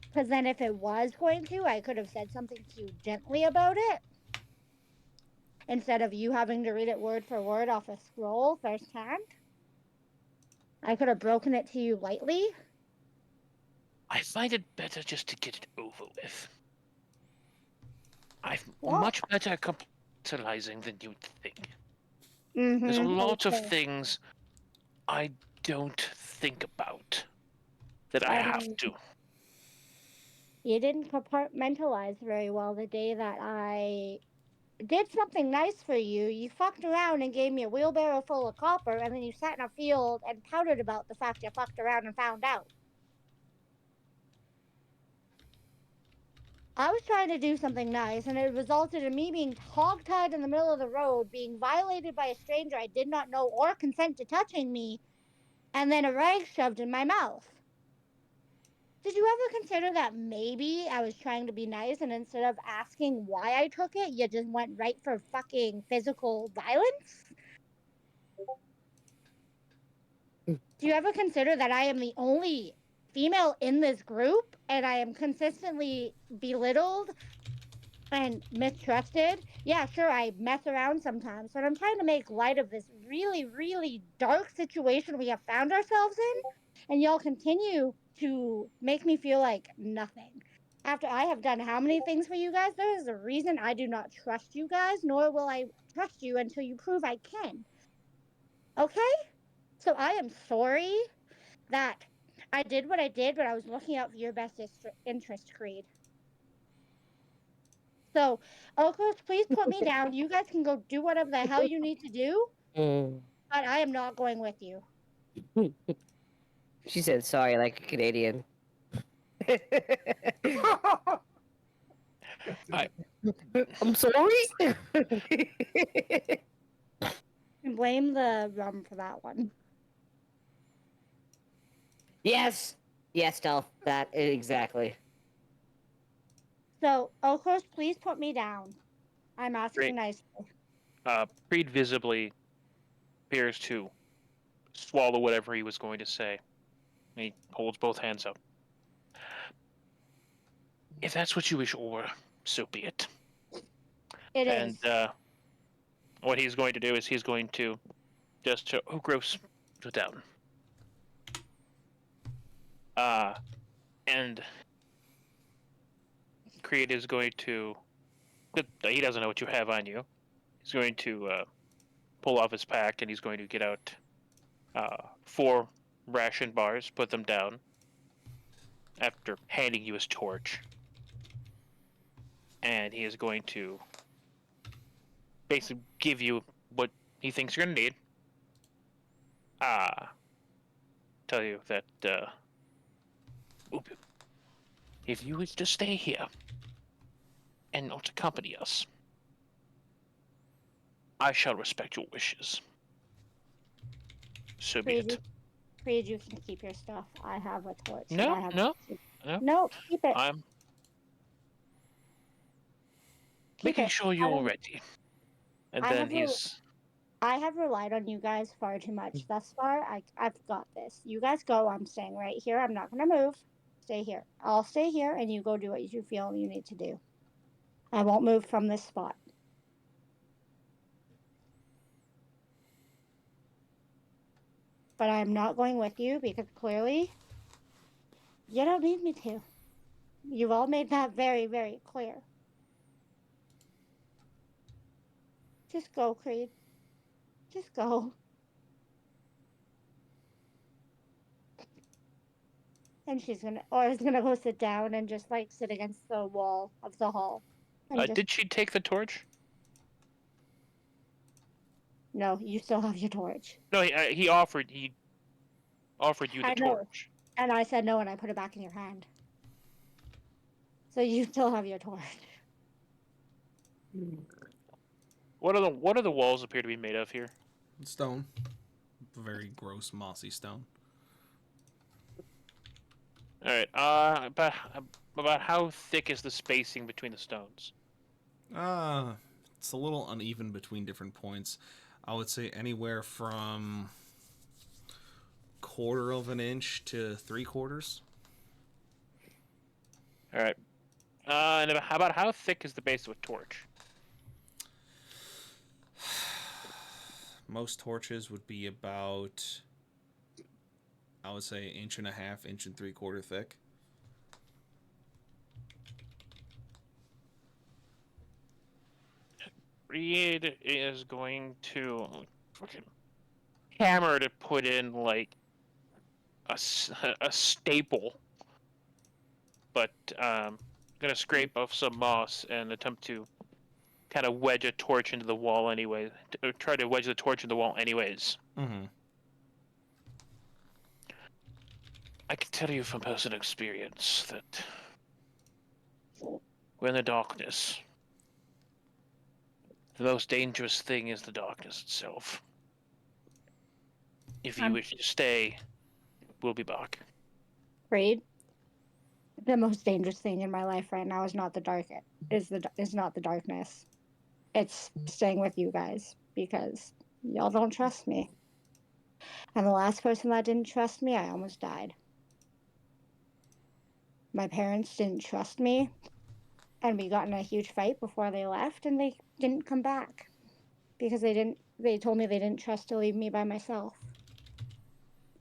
Because then if it was going to, I could have said something to you gently about it. Instead of you having to read it word for word off a scroll firsthand. I could have broken it to you lightly. I find it better just to get it over with. I'm Well, much better at compartmentalizing than you'd think. Mm-hmm, There's a lot of things I don't think about that I have to. You didn't compartmentalize very well the day that I did something nice for you. You fucked around and gave me a wheelbarrow full of copper, and then you sat in a field and pouted about the fact you fucked around and found out. I was trying to do something nice, and it resulted in me being hogtied in the middle of the road, being violated by a stranger I did not know or consent to touching me, and then a rag shoved in my mouth. Did you ever consider that maybe I was trying to be nice, and instead of asking why I took it, you just went right for fucking physical violence? Do you ever consider that I am the only female in this group, and I am consistently belittled and mistrusted? Yeah, sure, I mess around sometimes, but I'm trying to make light of this really, really dark situation we have found ourselves in, and y'all continue to make me feel like nothing. After I have done how many things for you guys, there is a reason I do not trust you guys, nor will I trust you until you prove I can. Okay? So I am sorry that I did what I did, but I was looking out for your best interest, Creed. So, Okos, please put me down. You guys can go do whatever the hell you need to do, but I am not going with you. She said sorry like a Canadian. I'm sorry. And blame the rum for that one. Yes. Yes, Dolph. That exactly. So, Okos, please put me down. I'm asking Great. nicely. Creed visibly appears to swallow whatever he was going to say. He holds both hands up. If that's what you wish, or so be it. It And is. what he's going to do is he's going to just show, oh, gross, put down. And Creed is going to, he doesn't know what you have on you. He's going to pull off his pack, and he's going to get out 4 ration bars, put them down, after handing you his torch. And he is going to basically give you what he thinks you're going to need. Tell you that if you wish to stay here and not accompany us, I shall respect your wishes. So be it. Creed, you can keep your stuff. I have a torch. No. No, keep it. I'm Keep making it. sure you're ready. And then I have relied on you guys far too much thus far. I've got this. You guys go. I'm staying right here. I'm not going to move. Stay here. I'll stay here, and you go do what you feel you need to do. I won't move from this spot. But I'm not going with you because clearly you don't need me to. You've all made that very, very clear. Just go, Creed. Just go. And she's gonna go sit down and just like sit against the wall of the hall. And did she take the torch? No, you still have your torch. No, he offered you the torch. And I said no, and I put it back in your hand. So you still have your torch. What do the walls appear to be made of here? Stone. Very gross, mossy stone. All right. About how thick is the spacing between the stones? It's a little uneven between different points. I would say anywhere from 1/4 of an inch to 3/4. All right. And about how thick is the base of a torch? Most torches would be about, I would say, 1.5 inches, 1 3/4 thick. Reed is going to fucking hammer to put in like a staple, but gonna scrape off some moss and attempt to kind of wedge a torch into the wall anyway. Try to wedge the torch in the wall anyways. Mm-hmm. I can tell you from personal experience that we're in the darkness. The most dangerous thing is the darkness itself. If you wish to stay, we'll be back. Creed, The most dangerous thing in my life right now is not the dark. Is not the darkness. It's staying with you guys because y'all don't trust me. And the last person that didn't trust me, I almost died. My parents didn't trust me, and we got in a huge fight before they left, and they didn't come back because they told me they didn't trust to leave me by myself.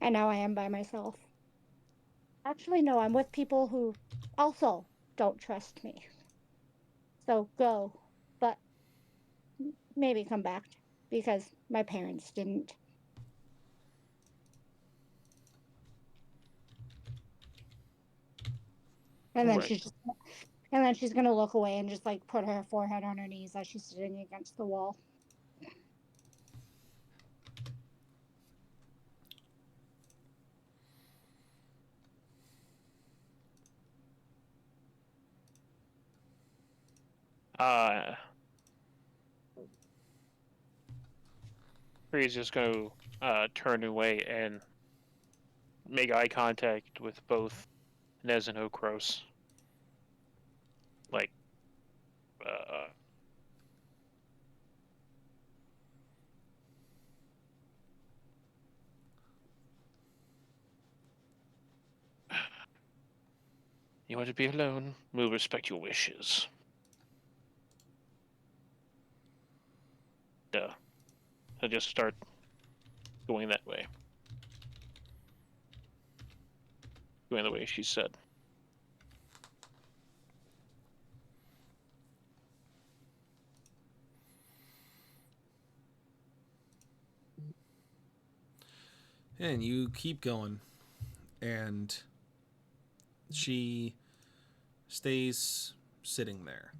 And now I am by myself. Actually, no, I'm with people who also don't trust me. So go, but maybe come back because my parents didn't. And then Right. she's gonna look away and just like put her forehead on her knees as she's sitting against the wall. Bree's just going to turn away and make eye contact with both Nez and Okros. Like, you want to be alone? We'll respect your wishes. Duh. He'll just start going that way. Going the way she said. And you keep going, and she stays sitting there.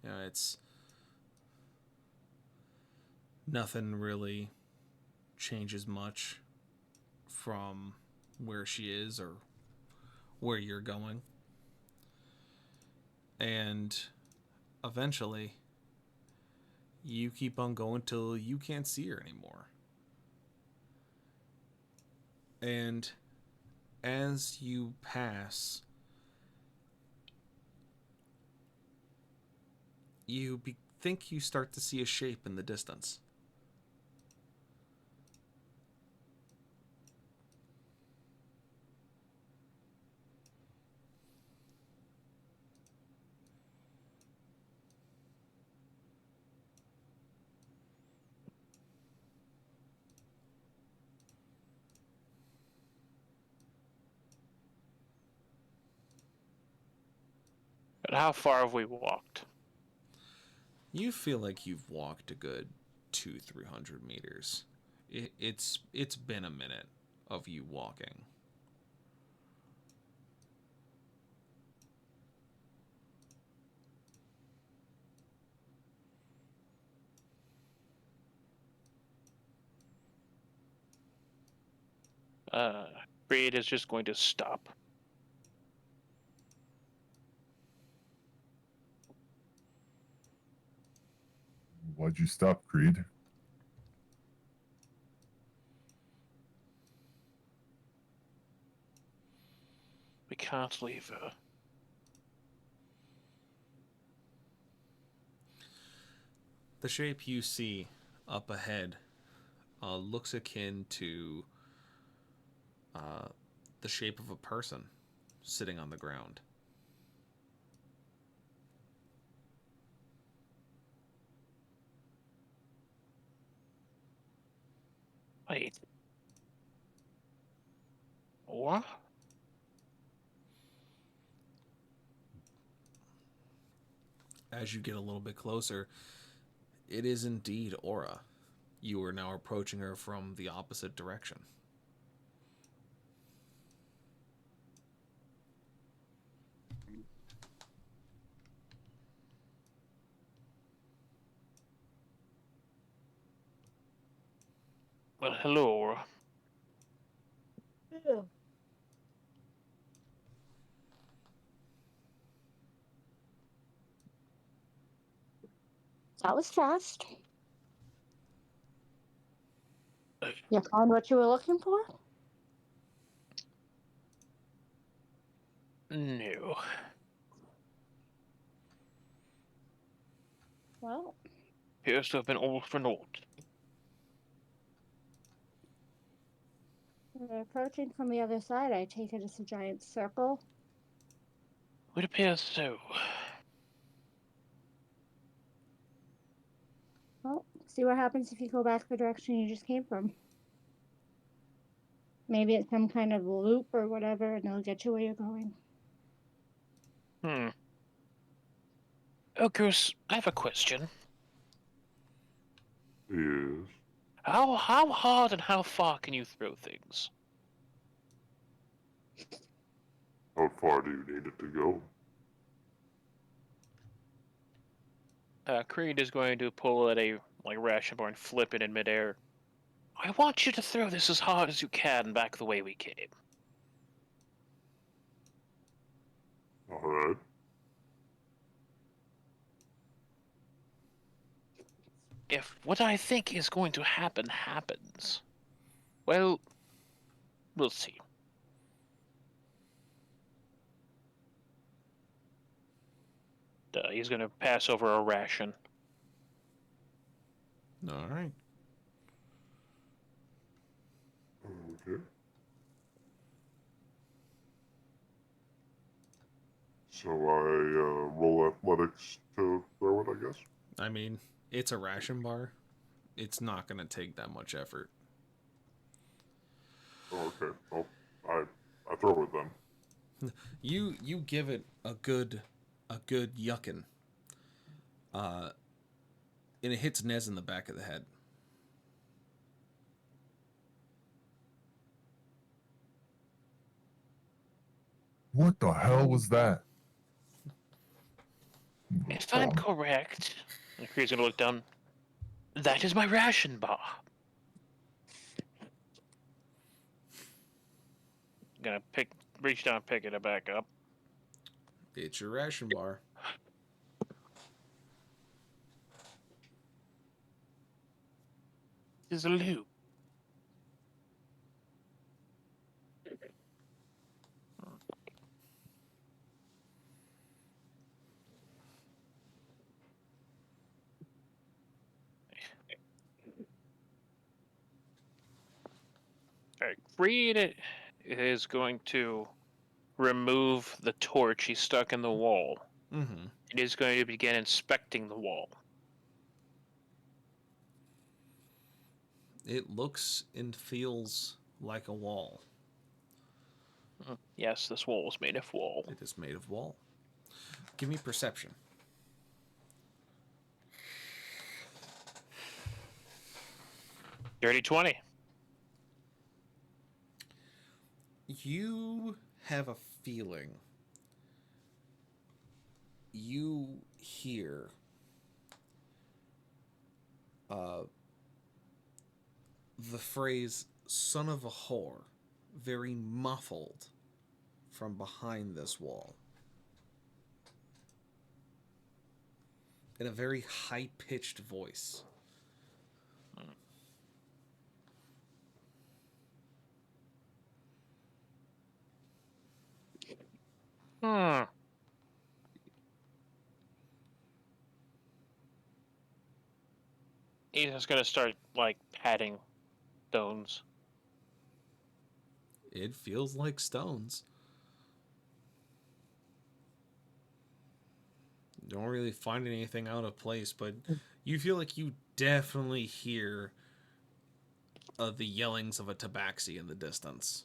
You know, it's nothing really changes much from where she is or where you're going. And eventually, you keep on going till you can't see her anymore. And as you pass, you think you start to see a shape in the distance. But how far have we walked? You feel like you've walked a good 200-300 meters. It's been a minute of you walking. Breed is just going to stop. Why'd you stop, Creed? We can't leave her. The shape you see up ahead looks akin to the shape of a person sitting on the ground. Wait. What? As you get a little bit closer, it is indeed Aura. You are now approaching her from the opposite direction. Well, hello, Aura. That was fast. You found what you were looking for? No. Well, Appears to have been all for naught. we're approaching from the other side. I take it as a giant circle. It appears so. Well, see what happens if you go back the direction you just came from. Maybe it's some kind of loop or whatever, and it'll get you where you're going. Oh, Goose, I have a question. Yes. How hard and how far can you throw things? How far do you need it to go? Creed is going to pull at a ration bar and flip it in midair. I want you to throw this as hard as you can back the way we came. Alright. If what I think is going to happen happens, well, we'll see. He's going to pass over a ration. All right. Okay. So I roll athletics to throw it, I guess. I mean, it's a ration bar. It's not going to take that much effort. Oh, okay. Well, I throw it then. You give it a good yuckin'. And it hits Nez in the back of the head. What the hell was that? If I'm correct, Creed's going to look down. That is my ration bar. Gonna reach down, pick it back up. It's your ration bar. There's a loop. Alright, Creed is going to remove the torch he stuck in the wall. Mm-hmm. It is going to begin inspecting the wall. It looks and feels like a wall. Yes, this wall is made of wall. It is made of wall. Give me perception. Dirty 20. You have a feeling. You hear the phrase "son of a whore" very muffled from behind this wall. In a very high-pitched voice. He's just gonna start, patting stones. It feels like stones. Don't really find anything out of place, but you feel like you definitely hear the yellings of a tabaxi in the distance.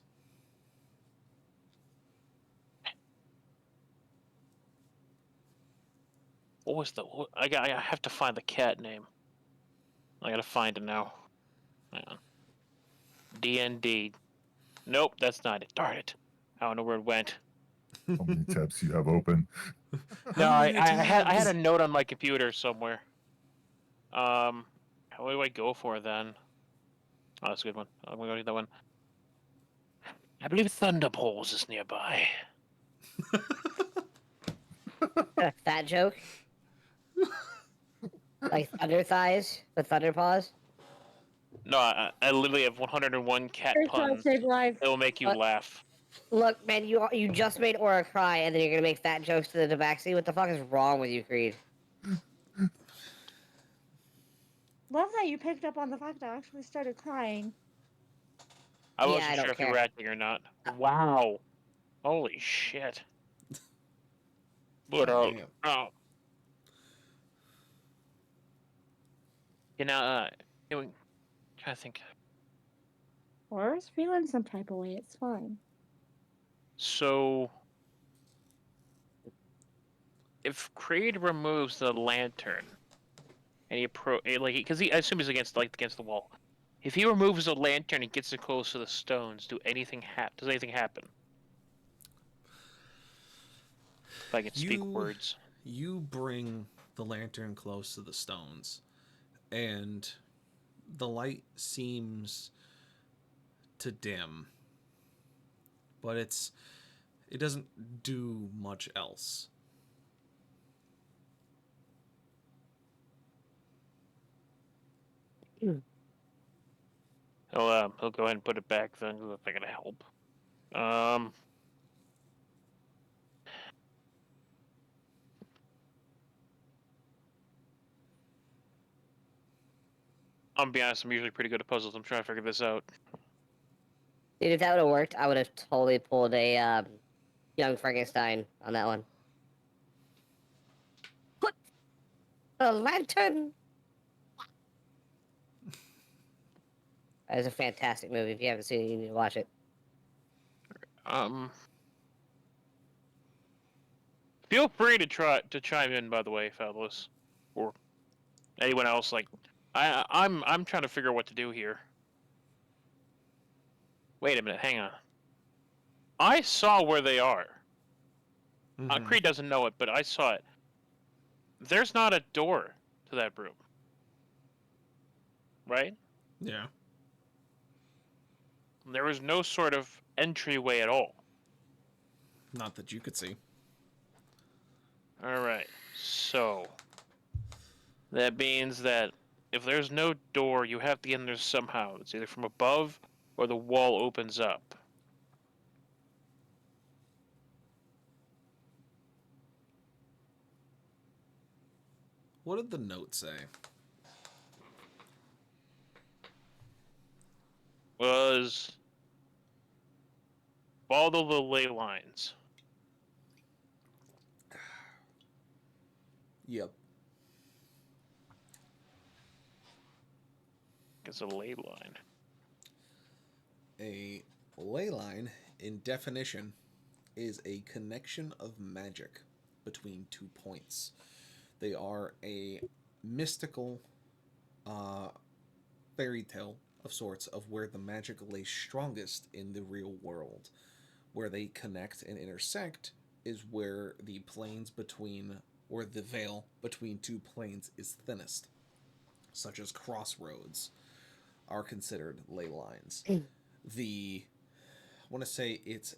What was I have to find the cat name. I gotta find it now. Hang on. DND. Nope, that's not it. Darn it. I don't know where it went. How many tabs you have open? No, I had a note on my computer somewhere. What do I go for then? Oh, that's a good one. I'm gonna go to that one. I believe Thunderballs is nearby. Fat joke? Like thunder thighs with thunder paws? No, I literally have 101 cat First puns save life. that will make you What? laugh. Look, man, you just made Aura cry, and then you're gonna make fat jokes to the Tabaxi. What the fuck is wrong with you, Creed? Love that you picked up on the fact that I actually started crying. I Yeah, wasn't I don't sure if you care. were acting or not. Wow. Holy shit. But, God damn. oh. You know, trying to think. Aura's feeling some type of way. It's fine. So, if Creed removes the lantern, and because I assume he's against the wall. If he removes the lantern and gets it close to the stones, does anything happen? If I can speak words. You bring the lantern close to the stones, and the light seems to dim, but it doesn't do much else. He'll go ahead and put it back then. If they're gonna help. I'm gonna be honest. I'm usually pretty good at puzzles. I'm trying to figure this out. Dude, if that would have worked, I would have totally pulled a young Frankenstein on that one. Put the lantern. That is a fantastic movie. If you haven't seen it, you need to watch it. Feel free to chime in. By the way, fellas, or anyone else. Like, I'm trying to figure out what to do here. Wait a minute. Hang on. I saw where they are. Mm-hmm. Creed doesn't know it, but I saw it. There's not a door to that room. Right? Yeah. There was no sort of entryway at all. Not that you could see. Alright, so that means that if there's no door, you have to get in there somehow. It's either from above or the wall opens up. What did the note say? Was follow the ley lines. Yep. It's a ley line. A ley line, in definition, is a connection of magic between 2 points. They are a mystical fairy tale of sorts of where the magic lays strongest in the real world. Where they connect and intersect is where the planes between, or the veil between 2 planes is thinnest, such as crossroads are considered ley lines. I want to say it's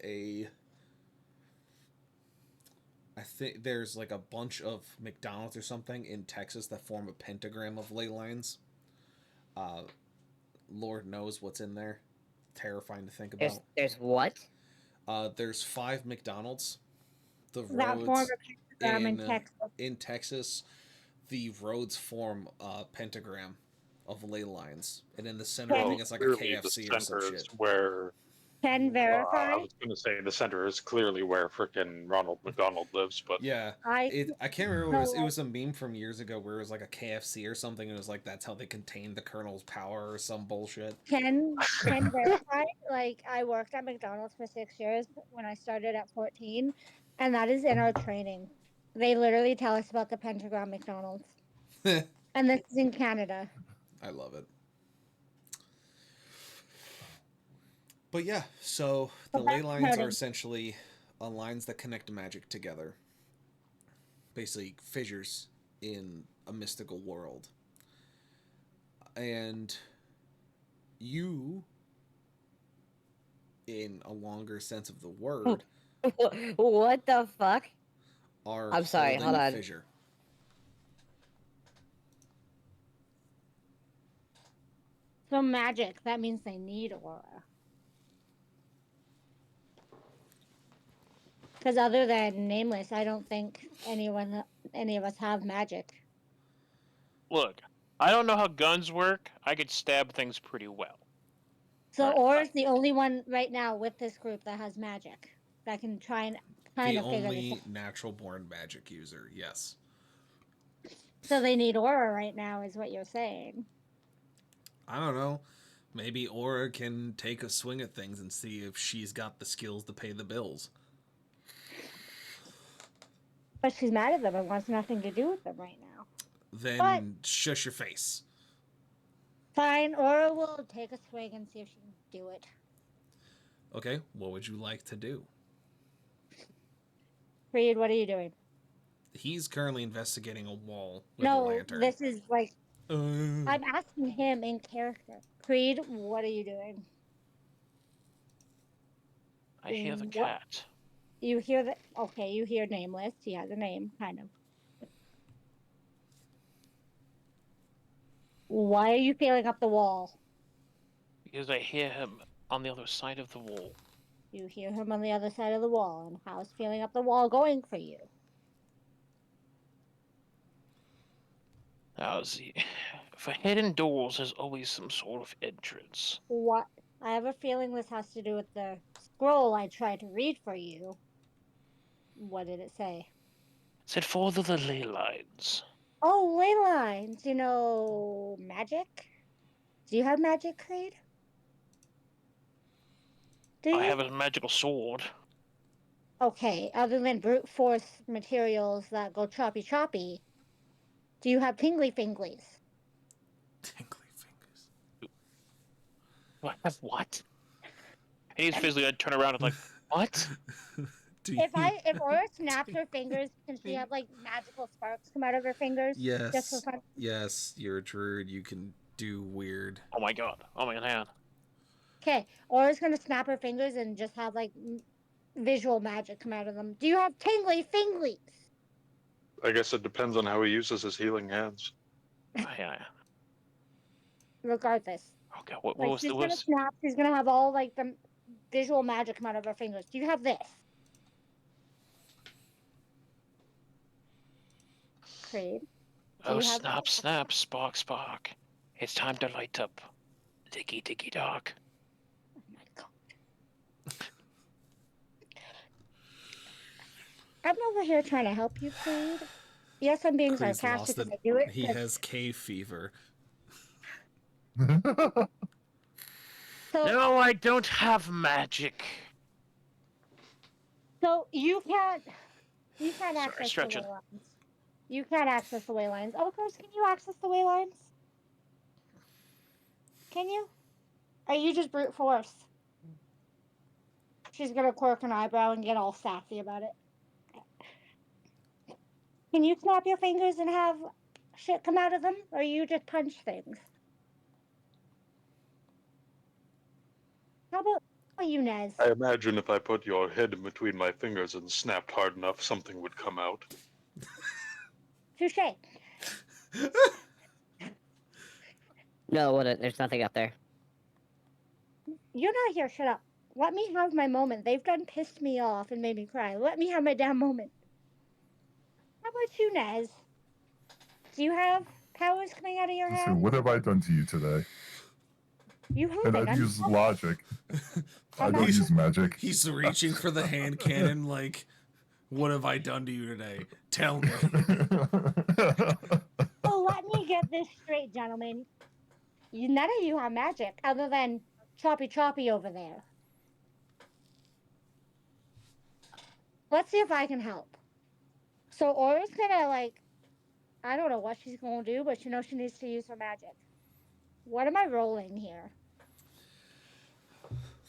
I think there's like a bunch of McDonald's or something in Texas that form a pentagram of ley lines. Lord knows what's in there. Terrifying to think about. There's what? There's 5 McDonald's. The That form roads of pentagram in Texas. in Texas, the roads form a pentagram of ley lines, and in the center, I think it's like a Clearly KFC the or some center is shit. where Can verify. I was going to say the center is clearly where frickin' Ronald McDonald lives, but Yeah, I can't remember. It no, was a meme from years ago where it was like a KFC or something, and it was like that's how they contained the Colonel's power or some bullshit. can verify. Like, I worked at McDonald's for 6 years when I started at 14, and that is in our training. They literally tell us about the pentagram McDonald's, and this is in Canada. I love it. But yeah, so the But ley that's lines are hurting. essentially lines that connect magic together. Basically, fissures in a mystical world. And you, in a longer sense of the word, What the fuck? are I'm sorry, holding hold on. fissure. So magic. That means they need aura. Because other than Nameless, I don't think any of us have magic. Look, I don't know how guns work. I could stab things pretty well. So Right. Aura's the only one right now with this group that has magic. That can try and kind The of figure this only out. natural-born magic user, yes. So they need Aura right now, is what you're saying. I don't know. Maybe Aura can take a swing at things and see if she's got the skills to pay the bills. But she's mad at them and wants nothing to do with them right now. Then shush your face. Fine, Aura will take a swing and see if she can do it. Okay, what would you like to do? Reed, what are you doing? He's currently investigating a wall with a No, lantern. this is like... I'm asking him in character. Creed, what are you doing? I hear the What? cat. You hear the... Okay, you hear Nameless. He has a name, kind of. Why are you feeling up the wall? Because I hear him on the other side of the wall. You hear him on the other side of the wall, and how's feeling up the wall going for you? For hidden doors, there's always some sort of entrance. What? I have a feeling this has to do with the scroll I tried to read for you. What did it say? It said follow the ley lines. Oh, ley lines. You know, magic? Do you have magic, Creed? Do you? I have a magical sword. Okay, other than brute force materials that go choppy choppy, do you have tingly finglies? Tingly fingers. Do I have what? And he's physically gonna turn around and like, what? If Aura snaps her fingers, can she have like magical sparks come out of her fingers? Just for Yes. fun? Yes, you're a druid. You can do weird. Oh my god. Oh my god. Okay, Aura's gonna snap her fingers and just have like visual magic come out of them. Do you have tingly finglies? I guess it depends on how he uses his healing hands. Yeah. Regardless. Okay, what Like was she's the gonna snap, she's gonna have all like the visual magic come out of her fingers. Do you have this? Creed? Oh, snap, snap, spark, spark. It's time to light up. Diggy, diggy, dark. Oh my god. I'm over here trying to help you, Creed. Yes, I'm being Creed's sarcastic lost as I do it. He has cave fever. So, No, I don't have magic. so you can't access the stretching. way lines. You can't access the way lines. Oh, Chris, can you access the way lines? Can you? Are you just brute force? She's gonna quirk an eyebrow and get all sassy about it. Can you snap your fingers and have shit come out of them? Or you just punch things? How about you, Nez? I imagine if I put your head in between my fingers and snapped hard enough, something would come out. Touche. No, there's nothing up there. You're not here. Shut up. Let me have my moment. They've done pissed me off and made me cry. Let me have my damn moment. How about you, Nez? Do you have powers coming out of your So head? what have I done to you today? You And haven't. I've used logic. I don't use magic. He's reaching for the hand cannon like, what have I done to you today? Tell me. Oh, let me get this straight, gentlemen. None of you have magic other than Choppy Choppy over there. Let's see if I can help. So Aura's gonna like, I don't know what she's gonna do, but she knows she needs to use her magic. What am I rolling here?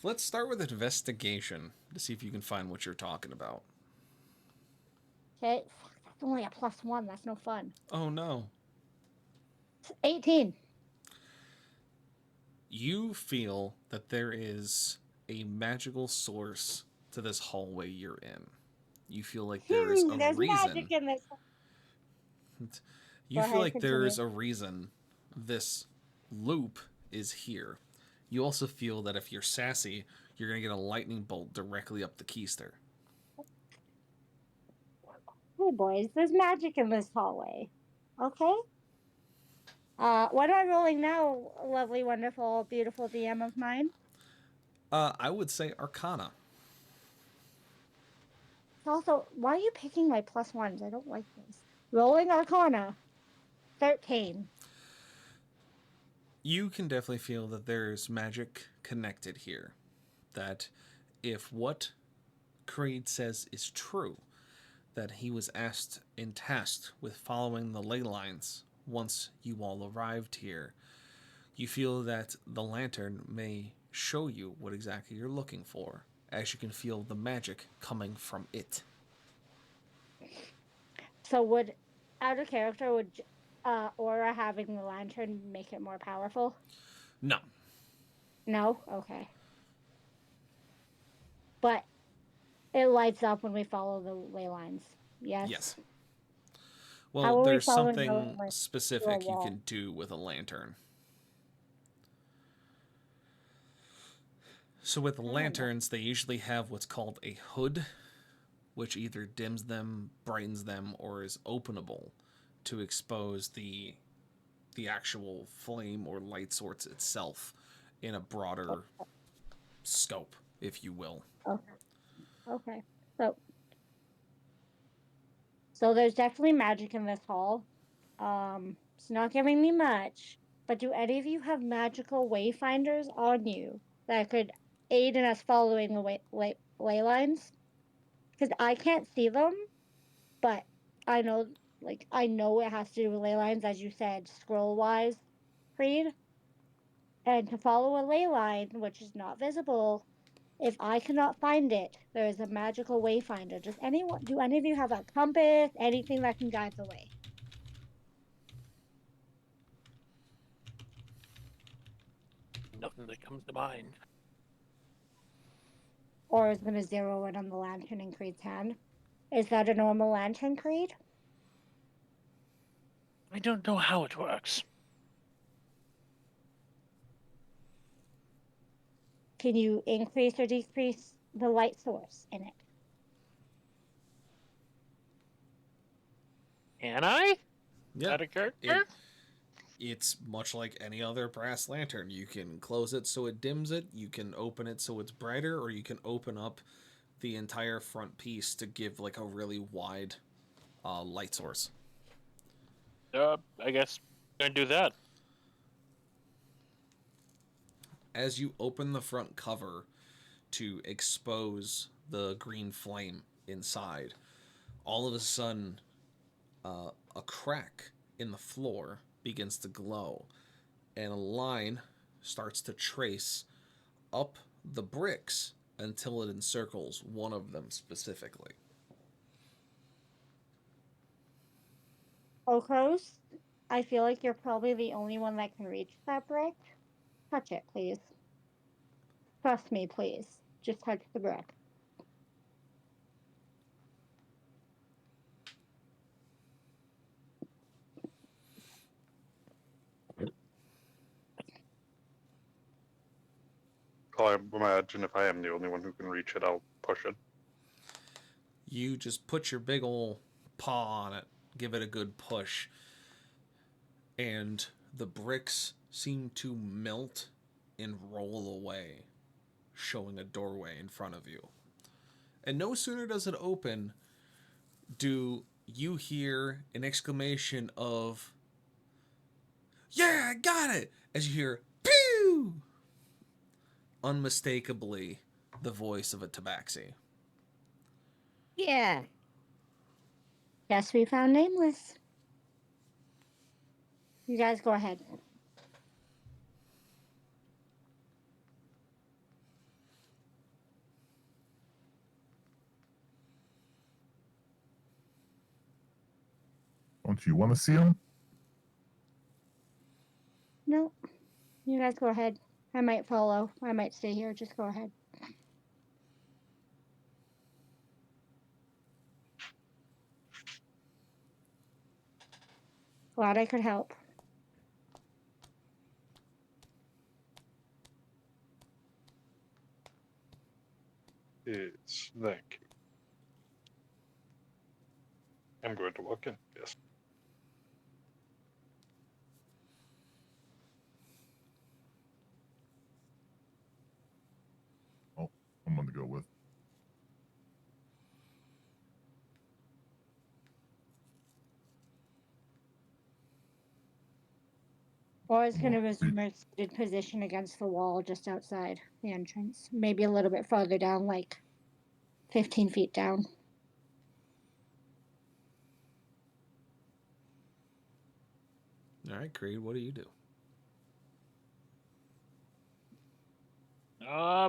Let's start with investigation to see if you can find what you're talking about. Okay, that's only a +1. That's no fun. Oh no. 18. You feel that there is a magical source to this hallway you're in. You feel like there is a There's reason. magic in this. You Go feel ahead, like there is continue. a reason this loop is here. You also feel that if you're sassy, you're going to get a lightning bolt directly up the keister. Okay, boys, there's magic in this hallway. Okay? What am I rolling now, lovely, wonderful, beautiful DM of mine? I would say Arcana. Also, why are you picking my +1s? I don't like this. Rolling Arcana. 13. You can definitely feel that there's magic connected here. That if what Creed says is true, that he was asked and tasked with following the ley lines once you all arrived here, you feel that the lantern may show you what exactly you're looking for, as you can feel the magic coming from it. So out of character, would Aura having the lantern make it more powerful? No. No? Okay. But it lights up when we follow the ley lines. Yes? Yes. How Well, are we there's following the something ley specific through a you wall? can do with a lantern. So with lanterns, they usually have what's called a hood, which either dims them, brightens them, or is openable to expose the actual flame or light source itself in a broader scope, if you will. Okay. Okay. So there's definitely magic in this hall. It's not giving me much, but do any of you have magical wayfinders on you that could aid in us following the ley lines? Because I can't see them, but I know, I know it has to do with ley lines, as you said, scroll-wise, Creed. And to follow a ley line, which is not visible, if I cannot find it, there is a magical wayfinder. Do any of you have a compass, anything that can guide the way? Nothing that comes to mind. Or is going to zero in on the lantern in Creed's hand? Is that a normal lantern, Creed? I don't know how it works. Can you increase or decrease the light source in it? Can I? Yeah. Out of character? It's much like any other brass lantern. You can close it so it dims it, you can open it so it's brighter, or you can open up the entire front piece to give like a really wide light source. I guess I'm gonna do that. As you open the front cover to expose the green flame inside, all of a sudden a crack in the floor begins to glow, and a line starts to trace up the bricks until it encircles one of them specifically. Okros, I feel like you're probably the only one that can reach that brick. Touch it, please. Trust me, please. Just touch the brick. I imagine if I am the only one who can reach it, I'll push it. You just put your big ol' paw on it, give it a good push, and the bricks seem to melt and roll away, showing a doorway in front of you. And no sooner does it open, do you hear an exclamation of, "Yeah, I got it!" as you hear, "Pew!" Unmistakably the voice of a tabaxi. Yeah. Guess we found Nameless. You guys go ahead. Don't you want to see him? No. You guys go ahead. I might follow. I might stay here. Just go ahead. Glad I could help. Thank you. I'm going to walk in. Yes. Oh, I'm going to go with. Or is Well, going to resume her seated position against the wall just outside the entrance. Maybe a little bit farther down, like 15 feet down. All right, Creed, what do you do? I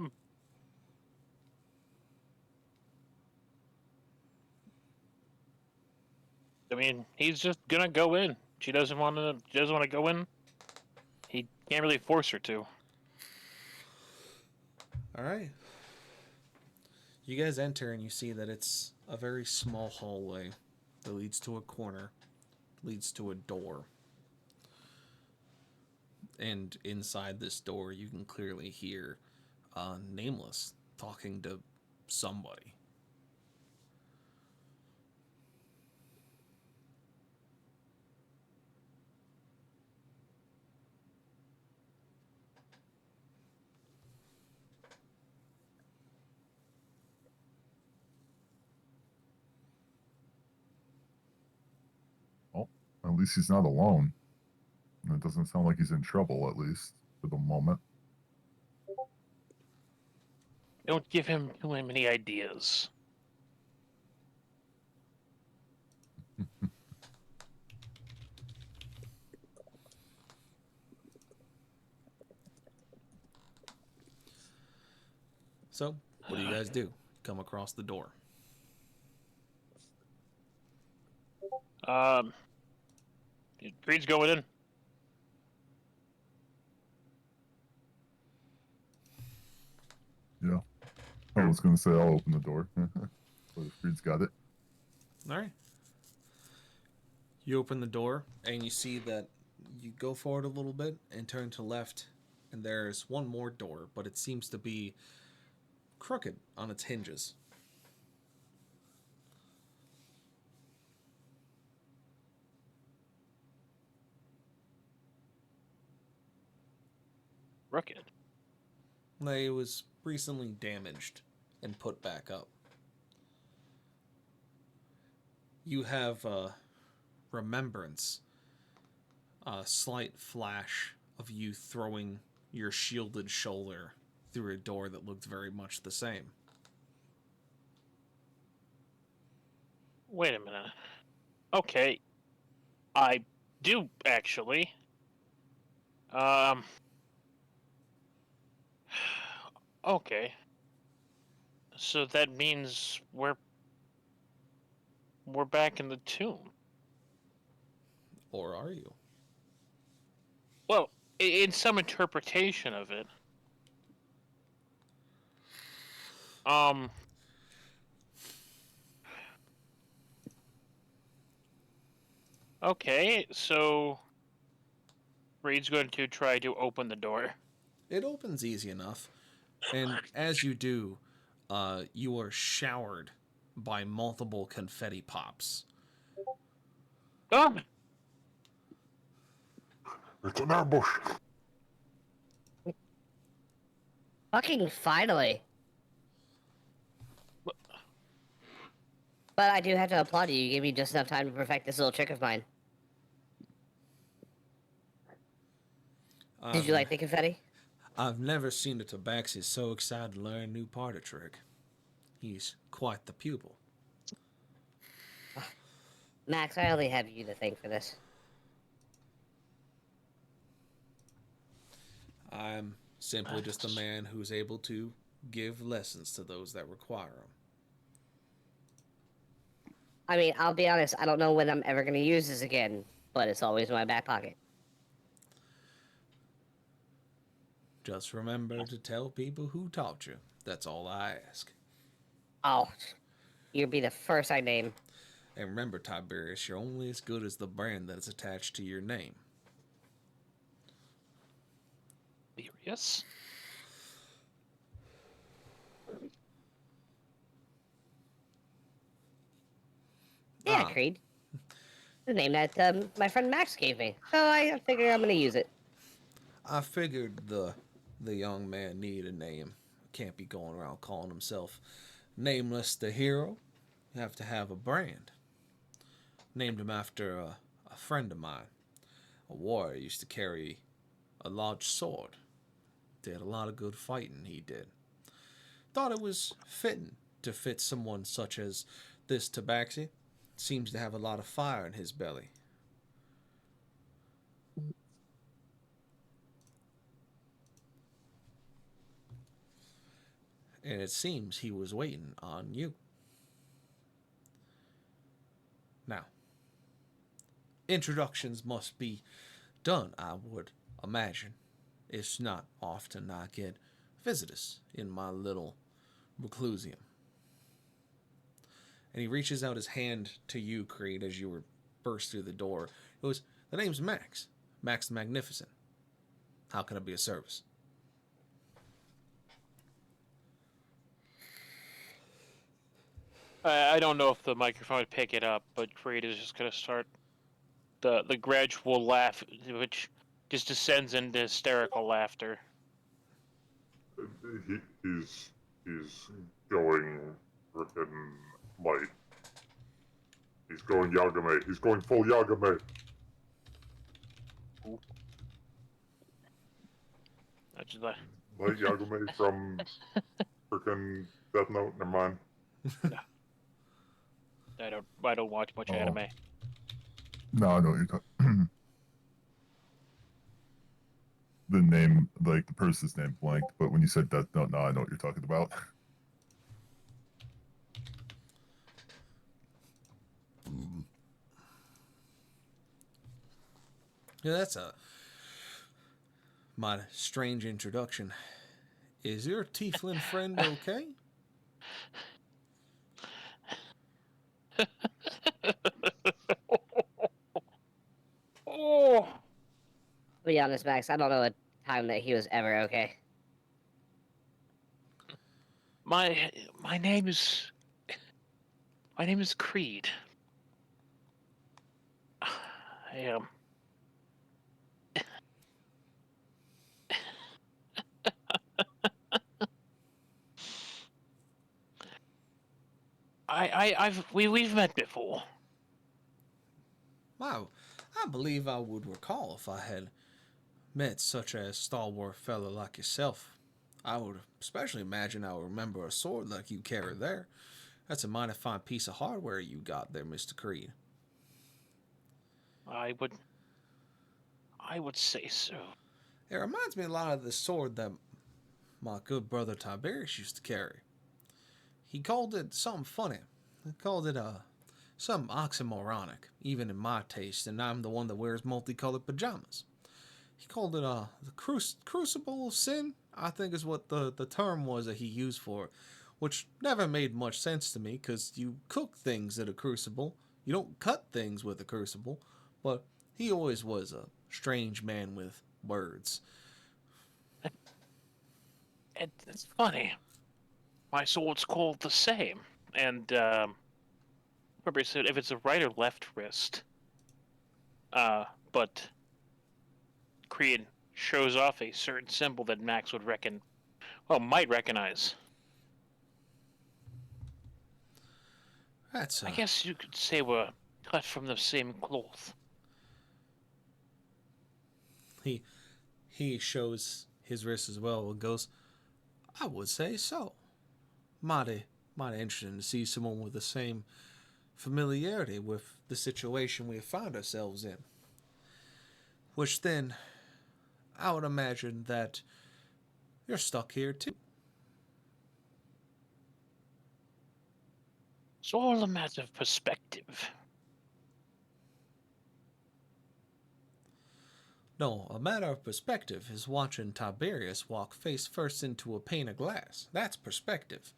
mean, he's just gonna go in. She doesn't want to. She doesn't want to go in. He can't really force her to. All right. You guys enter and you see that it's a very small hallway that leads to a corner, leads to a door. And inside this door, you can clearly hear Nameless talking to somebody. Oh, at least he's not alone. It doesn't sound like he's in trouble, at least for the moment. Don't give him too many ideas. So, what do you guys do? Come across the door. Creed's going in. Yeah. I was going to say I'll open the door. But if Creed's got it. All right. You open the door and you see that you go forward a little bit and turn to left, and there's one more door, but it seems to be crooked on its hinges. Crooked. It was recently damaged and put back up. You have remembrance, a slight flash of you throwing your shielded shoulder through a door that looked very much the same. Wait a minute. Okay. I do actually. Okay. So that means we're back in the tomb. Or are you? Well, in some interpretation of it. Okay, so Reed's going to try to open the door. It opens easy enough, and as you do, you are showered by multiple confetti pops. Ah! It's an ambush. Fucking finally. But I do have to applaud you. You gave me just enough time to perfect this little trick of mine. Did you like the confetti? I've never seen a tabaxi so excited to learn a new party trick. He's quite the pupil. Max, I only have you to thank for this. I'm simply just a man who's able to give lessons to those that require them. I mean, I'll be honest, I don't know when I'm ever going to use this again, but it's always in my back pocket. Just remember to tell people who taught you. That's all I ask. Oh, you'll be the first I name. And remember, Tiberius, you're only as good as the brand that is attached to your name. Serious? Yeah, Yeah, Ah. Creed. The name that my friend Max gave me. So I figure I'm gonna use it. I figured the young man needed a name. Can't be going around calling himself Nameless the Hero. You have to have a brand. Named him after a friend of mine. A warrior used to carry a large sword. Did a lot of good fighting, he did. Thought it was fitting to fit someone such as this Tabaxi. Seems to have a lot of fire in his belly. And it seems he was waiting on you. Now, introductions must be done, I would imagine. It's not often I get visitors in my little reclusium. And he reaches out his hand to you, Creed, as you were burst through the door. It was, the name's Max. Max the Magnificent. How can I be of service? I don't know if the microphone would pick it up, but Creed is just gonna start the gradual laugh, which just descends into hysterical laughter. He's going frickin' light. He's going Yagame. He's going full Yagame. That's just like, Light Yagame from frickin' Death Note. Never mind. I don't watch much anime. No, I know what you're talking. The name, like the person's name, blanked. But when you said Death Note, now I know what you're talking about. Yeah, that's a mighty strange introduction. Is your tiefling friend okay? Oh, To be honest, Max, I don't know a time that he was ever okay. my name is Creed. I am. We've met before. Wow, I believe I would recall if I had met such a stalwart fellow like yourself. I would especially imagine I would remember a sword like you carry there. That's a mighty fine piece of hardware you got there, Mr. Creed. I would say so. It reminds me a lot of the sword that my good brother Tiberius used to carry. He called it something funny. He called it something oxymoronic, even in my taste, and I'm the one that wears multicolored pajamas. He called it the crucible of sin, I think is what the term was that he used for it, which never made much sense to me because you cook things at a crucible. You don't cut things with a crucible, but he always was a strange man with words. It's funny. My sword's called the same, and remember, he said if it's a right or left wrist. But Creed shows off a certain symbol that Max would might recognize. That's I guess you could say we're cut from the same cloth. he shows his wrist as well and goes, I would say so. Mighty interesting to see someone with the same familiarity with the situation we have found ourselves in. Which then, I would imagine that you're stuck here too. It's all a matter of perspective. No, a matter of perspective is watching Tiberius walk face first into a pane of glass. That's perspective.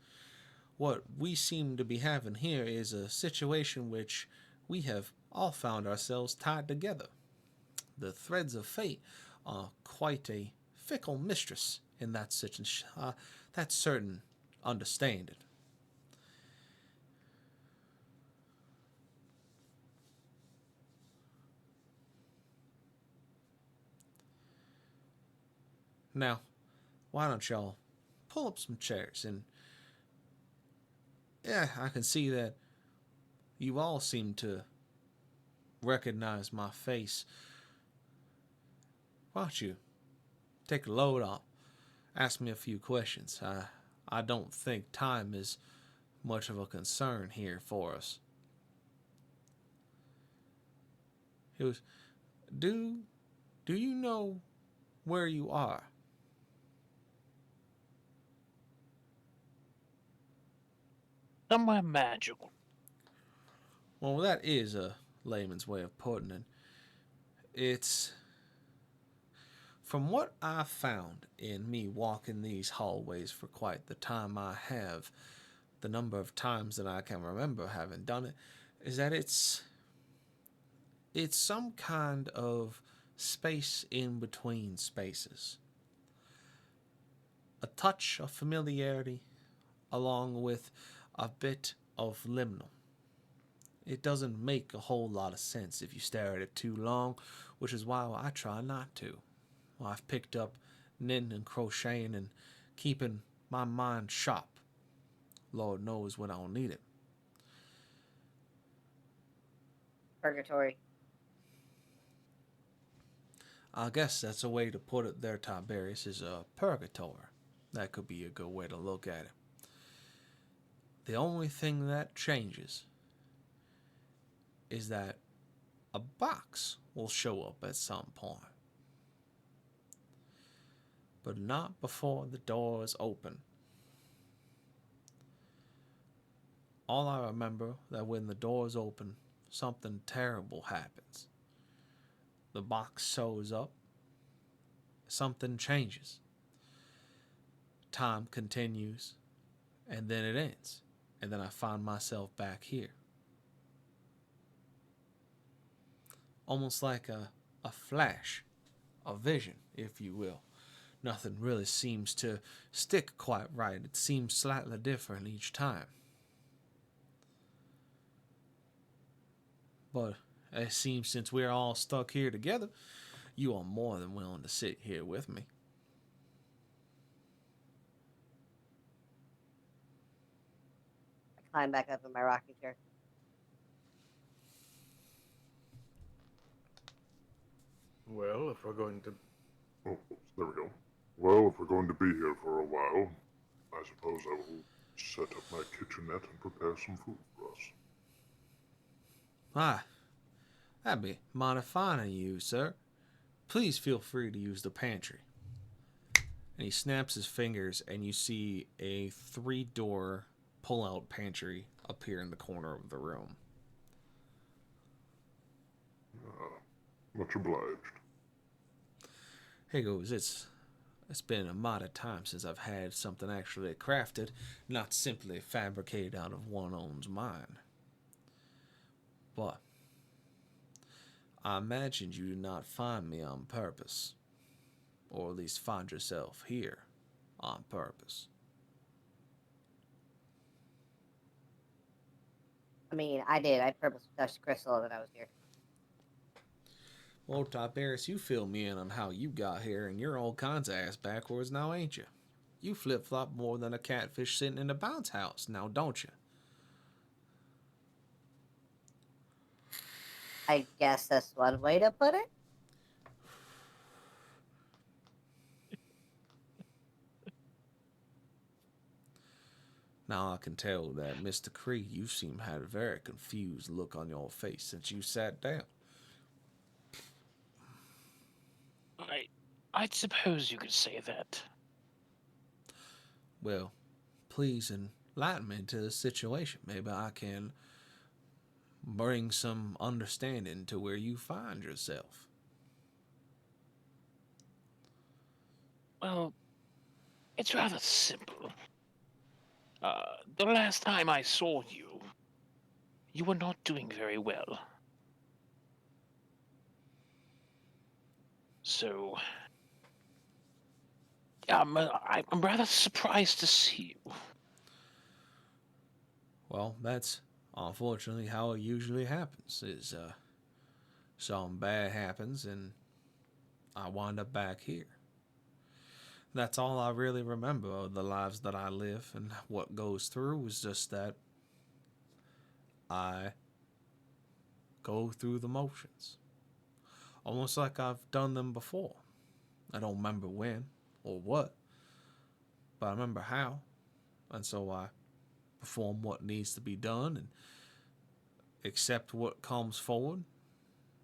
What we seem to be having here is a situation which we have all found ourselves tied together. The threads of fate are quite a fickle mistress in that that certain understanding. Now, why don't y'all pull up some chairs and yeah, I can see that you all seem to recognize my face. Why don't you take a load off? Ask me a few questions. I don't think time is much of a concern here for us. It was, do you know where you are? Somewhere magical. Well, that is a layman's way of putting it. It's from what I've found in me walking these hallways for quite the time I have, the number of times that I can remember having done it, is that it's some kind of space in between spaces. A touch of familiarity along with a bit of liminal. It doesn't make a whole lot of sense if you stare at it too long, which is why I try not to. I've picked up knitting and crocheting and keeping my mind sharp. Lord knows when I'll need it. Purgatory. I guess that's a way to put it there, Tiberius, is a purgatory. That could be a good way to look at it. The only thing that changes is that a box will show up at some point. But not before the doors open. All I remember that when the doors open, something terrible happens. The box shows up, something changes. Time continues, and then it ends. And then I find myself back here. Almost like a flash, a vision, if you will. Nothing really seems to stick quite right. It seems slightly different each time. But it seems since we're all stuck here together, you are more than willing to sit here with me. I climb back up in my rocking chair. Well, if we're going to... Oh, there we go. Well, if we're going to be here for a while, I suppose I will set up my kitchenette and prepare some food for us. Ah, that'd be mighty fine of you, sir. Please feel free to use the pantry. And he snaps his fingers, and you see a 3-door pull-out pantry appear in the corner of the room. Much obliged. He goes, it's been a mighty time since I've had something actually crafted, not simply fabricated out of one own's mind. But I imagined you did not find me on purpose, or at least find yourself here on purpose. I mean, I did. I purposely touched crystal that I was here. Well, Tiberius, you fill me in on how you got here, and you're all kinds of ass backwards now, ain't you? You flip-flop more than a catfish sitting in a bounce house now, don't you? I guess that's one way to put it. Now I can tell that, Mr. Creed, you seem to have a very confused look on your face since you sat down. I'd suppose you could say that. Well, please enlighten me to the situation. Maybe I can bring some understanding to where you find yourself. Well, it's rather simple. The last time I saw you, you were not doing very well. So, I'm rather surprised to see you. Well, that's unfortunately how it usually happens, is something bad happens and I wind up back here. That's all I really remember of the lives that I live, and what goes through is just that I go through the motions. Almost like I've done them before. I don't remember when or what, but I remember how. And so I perform what needs to be done and accept what comes forward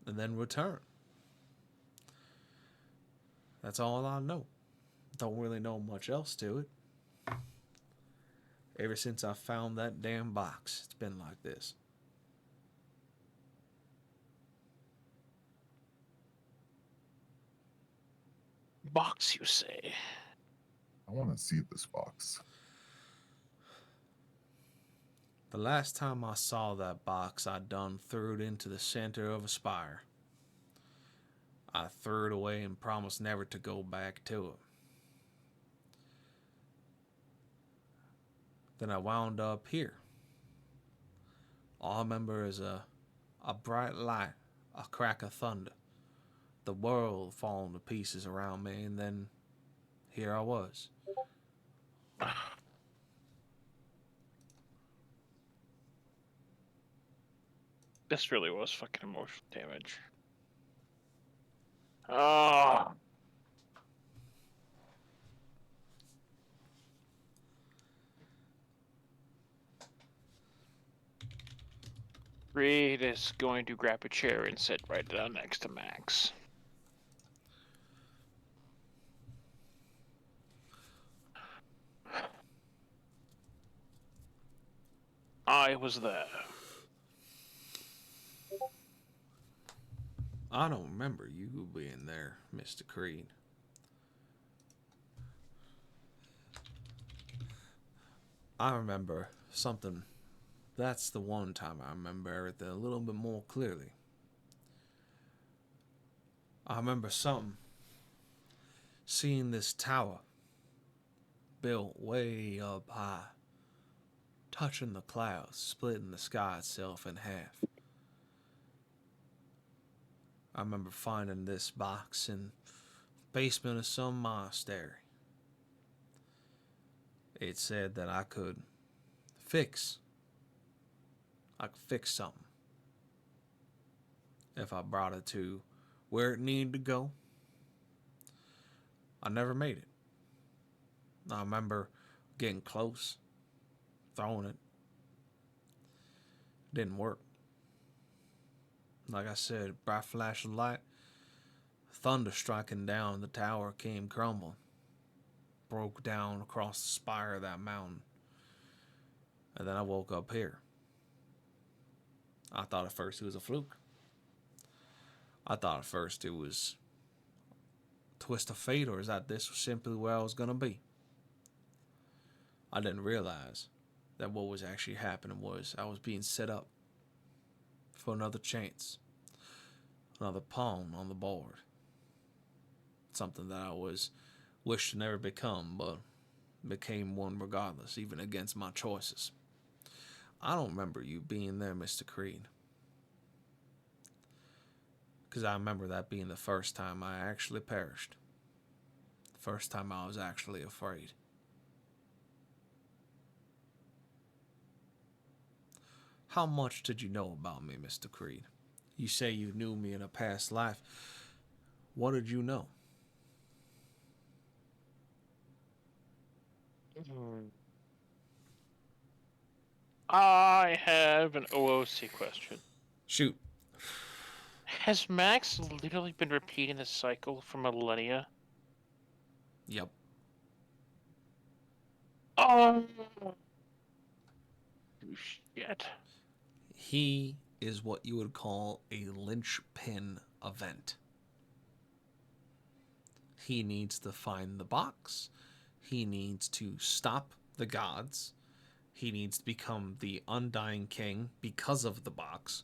and then return. That's all I know. Don't really know much else to it. Ever since I found that damn box, it's been like this. Box, you say? I want to see this box. The last time I saw that box, I done threw it into the center of a spire. I threw it away and promised never to go back to it. Then I wound up here. All I remember is a bright light, a crack of thunder, the world falling to pieces around me, and then here I was. This really was fucking emotional damage. Oh. Reed is going to grab a chair and sit right down next to Max. I was there. I don't remember you being there, Mr. Creed. I remember something. That's the one time I remember everything a little bit more clearly. I remember something. Seeing this tower built way up high, touching the clouds, splitting the sky itself in half. I remember finding this box in the basement of some monastery. It said that I could fix something if I brought it to where it needed to go. I never made it. I remember getting close, throwing it. Didn't work. Like I said, bright flash of light, thunder striking down, the tower came crumbling, broke down across the spire of that mountain. And then I woke up here. I thought at first it was a fluke. I thought at first it was a twist of fate, or is that this was simply where I was going to be. I didn't realize that what was actually happening was I was being set up for another chance, another pawn on the board. Something that I was wished to never become, but became one regardless, even against my choices. I don't remember you being there, Mr. Creed. Because I remember that being the first time I actually perished. The first time I was actually afraid. How much did you know about me, Mr. Creed? You say you knew me in a past life. What did you know? I have an OOC question. Shoot. Has Max literally been repeating this cycle for millennia? Yep. Oh, shit. He is what you would call a linchpin event. He needs to find the box. He needs to stop the gods. He needs to become the undying king because of the box.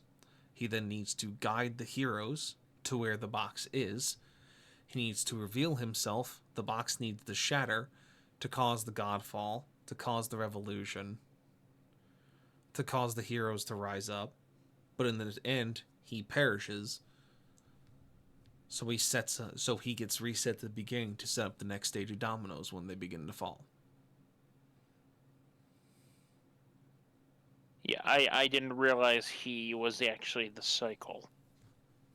He then needs to guide the heroes to where the box is. He needs to reveal himself. The box needs to shatter to cause the godfall, to cause the revolution, to cause the heroes to rise up. But in the end, he perishes So he gets reset at the beginning to set up the next stage of dominoes when they begin to fall. Yeah, I didn't realize he was actually the cycle.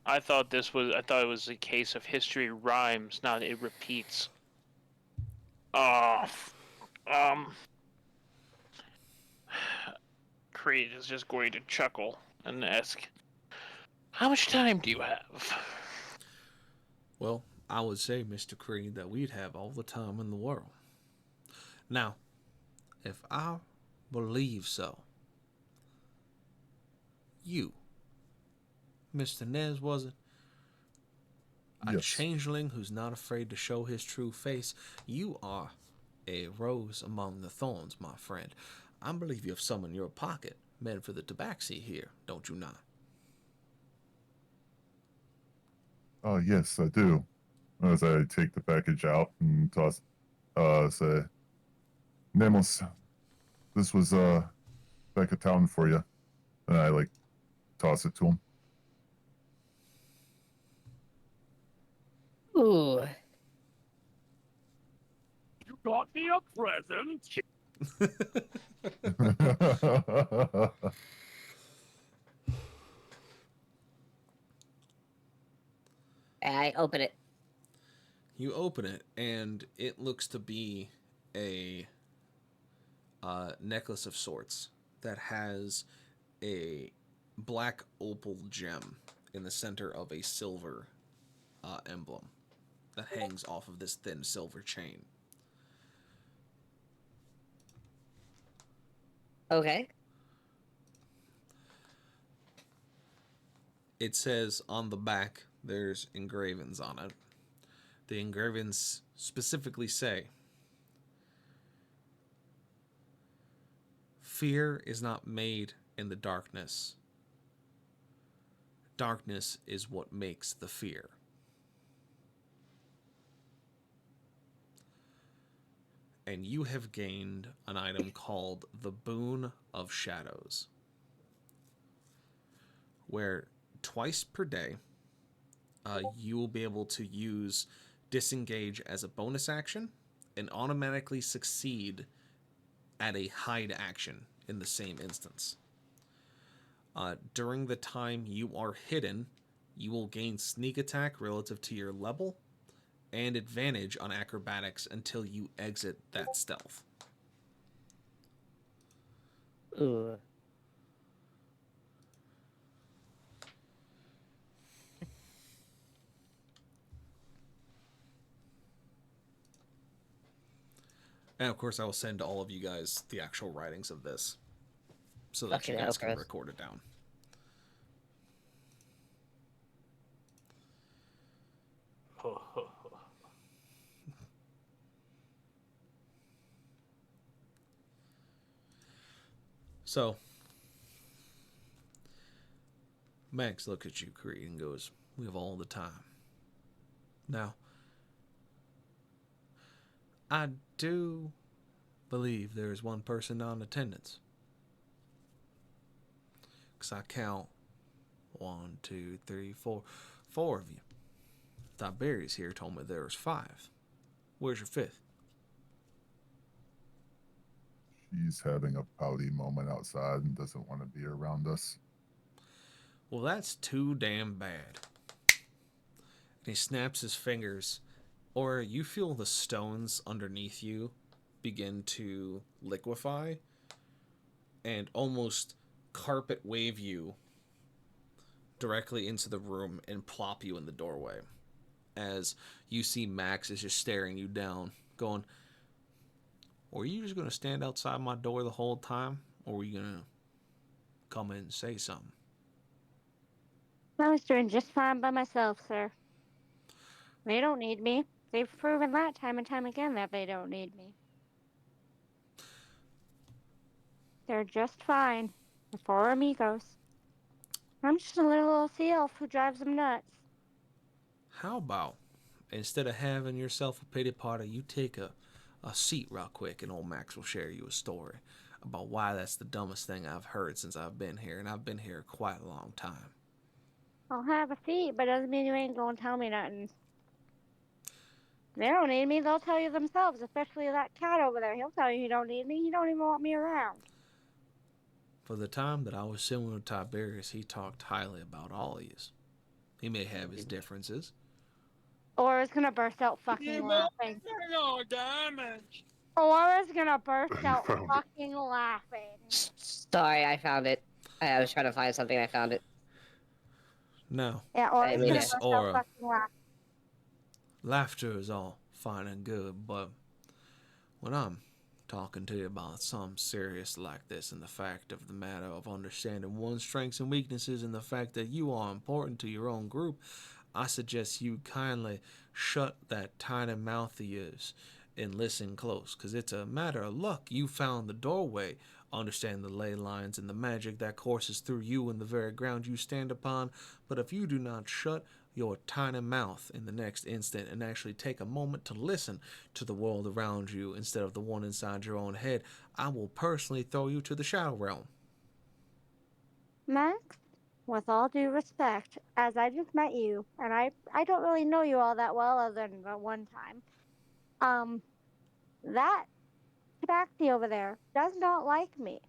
I thought it was a case of history rhymes, not it repeats. Creed is just going to chuckle and ask, "How much time do you have?" Well, I would say, Mr. Creed, that we'd have all the time in the world. Now, if I believe so, you, Mr. Nez, was it? A Yes. changeling who's not afraid to show his true face. You are a rose among the thorns, my friend. I believe you have some in your pocket meant for the tabaxi here, don't you not? Oh, yes, I do. As I take the package out and toss, say, Nemos, this was, back at town for you. And I, like, toss it to him. Ooh. You got me a present. I open it. You open it, and it looks to be a necklace of sorts that has a black opal gem in the center of a silver emblem that hangs off of this thin silver chain. Okay. It says on the back, there's engravings on it. The engravings specifically say, "Fear is not made in the darkness. Darkness is what makes the fear." And you have gained an item called the Boon of Shadows, where twice per day, you will be able to use disengage as a bonus action and automatically succeed at a hide action in the same instance. During the time you are hidden, you will gain sneak attack relative to your level and advantage on acrobatics until you exit that stealth. Ooh. And of course, I will send all of you guys the actual writings of this so that Fucking you hell, guys can Chris. record it down. So, Max looks at you, Creed, and goes, "We have all the time." Now, I do believe there is one person on attendance. Because I count 1, 2, 3, 4. 4 of you. Tiberius here told me there was 5. Where's your 5th? She's having a pouty moment outside and doesn't want to be around us. Well, that's too damn bad. And he snaps his fingers, or you feel the stones underneath you begin to liquefy and almost carpet wave you directly into the room and plop you in the doorway. As you see Max is just staring you down, going, "Were you just going to stand outside my door the whole time? Or were you going to come in and say something?" I was doing just fine by myself, sir. They don't need me. They've proven that time and time again that they don't need me. They're just fine. The four amigos. I'm just a little sea elf who drives them nuts. How about, instead of having yourself a pity party, you take a seat real quick and old Max will share you a story about why that's the dumbest thing I've heard since I've been here, and I've been here quite a long time. I'll have a seat, but doesn't mean you ain't gonna tell me nothing. They don't need me, they'll tell you themselves, especially that cat over there. He'll tell you he don't need me, he don't even want me around. For the time that I was sitting with Tiberius, he talked highly about all of you. He may have his differences. Aura's gonna burst out fucking laughing. Aura's gonna burst out fucking laughing. Sorry, I found it. I was trying to find something. I found it. Now, Yeah, Aura's gonna Miss burst Aura, out fucking laughing. laughter is all fine and good, but when I'm talking to you about something serious like this and the fact of the matter of understanding one's strengths and weaknesses and the fact that you are important to your own group, I suggest you kindly shut that tiny mouth of yours and listen close, because it's a matter of luck you found the doorway, understand the ley lines and the magic that courses through you and the very ground you stand upon. But if you do not shut your tiny mouth in the next instant and actually take a moment to listen to the world around you instead of the one inside your own head, I will personally throw you to the shadow realm. Max, with all due respect, as I just met you, and I don't really know you all that well other than the one time, that tabaxi over there does not like me.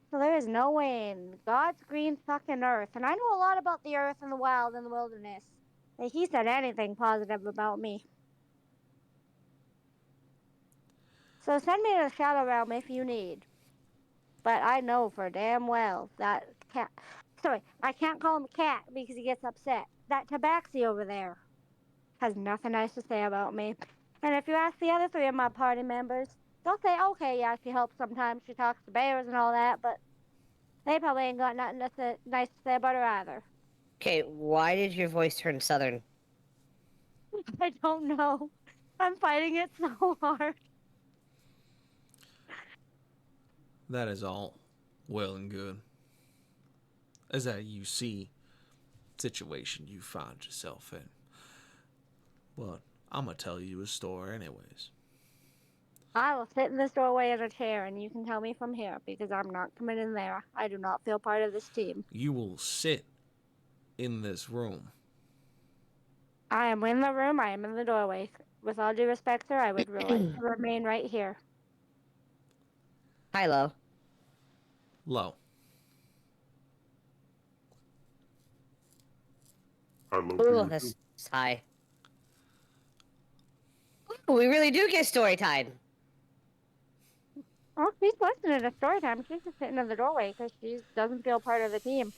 So there is no way in God's green fucking earth, and I know a lot about the earth and the wild and the wilderness, that he said anything positive about me. So send me to the Shadow Realm if you need. But I know for damn well that cat... Sorry, I can't call him a cat because he gets upset. That tabaxi over there has nothing nice to say about me. And if you ask the other 3 of my party members, they'll say, okay, yeah, she helps sometimes, she talks to bears and all that, but they probably ain't got nothing nice to say about her either. Okay, why did your voice turn southern? I don't know. I'm fighting it so hard. That is all well and good. As that you see situation you find yourself in. But I'm going to tell you a story anyways. I will sit in this doorway in a chair and you can tell me from here because I'm not coming in there. I do not feel part of this team. You will sit in this room. I am in the room. I am in the doorway. With all due respect, sir, I would like to remain right here. Hi, Lo. Low. I love Ooh, you. that's high. Ooh, we really do get story time. Oh, she's listening to story time. She's just sitting in the doorway because she doesn't feel part of the team.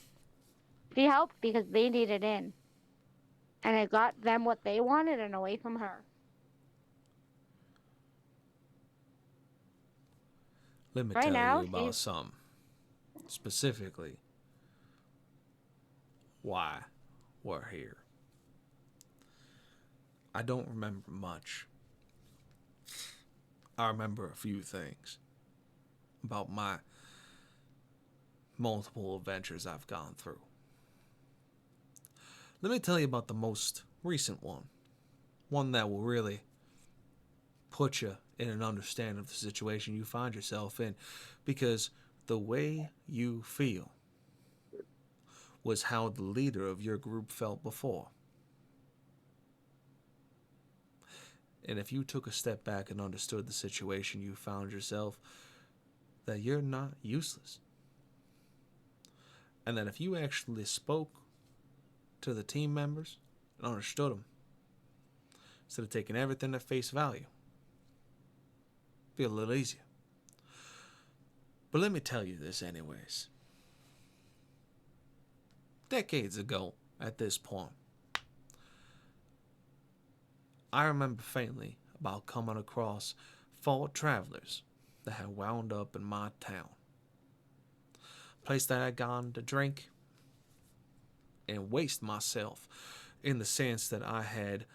She helped because they needed in. And it got them what they wanted and away from her. Let me Right tell now, you about she's... something. Specifically, why we're here. I don't remember much. I remember a few things about my multiple adventures I've gone through. Let me tell you about the most recent one. One that will really put you in an understanding of the situation you find yourself in. Because the way you feel was how the leader of your group felt before. And if you took a step back and understood the situation you found yourself, that you're not useless. And that if you actually spoke to the team members and understood them, instead of taking everything at face value, it'd be a little easier. But let me tell you this anyways. Decades ago, at this point, I remember faintly about coming across 4 travelers that had wound up in my town. Place that I'd gone to drink and waste myself in the sense that I had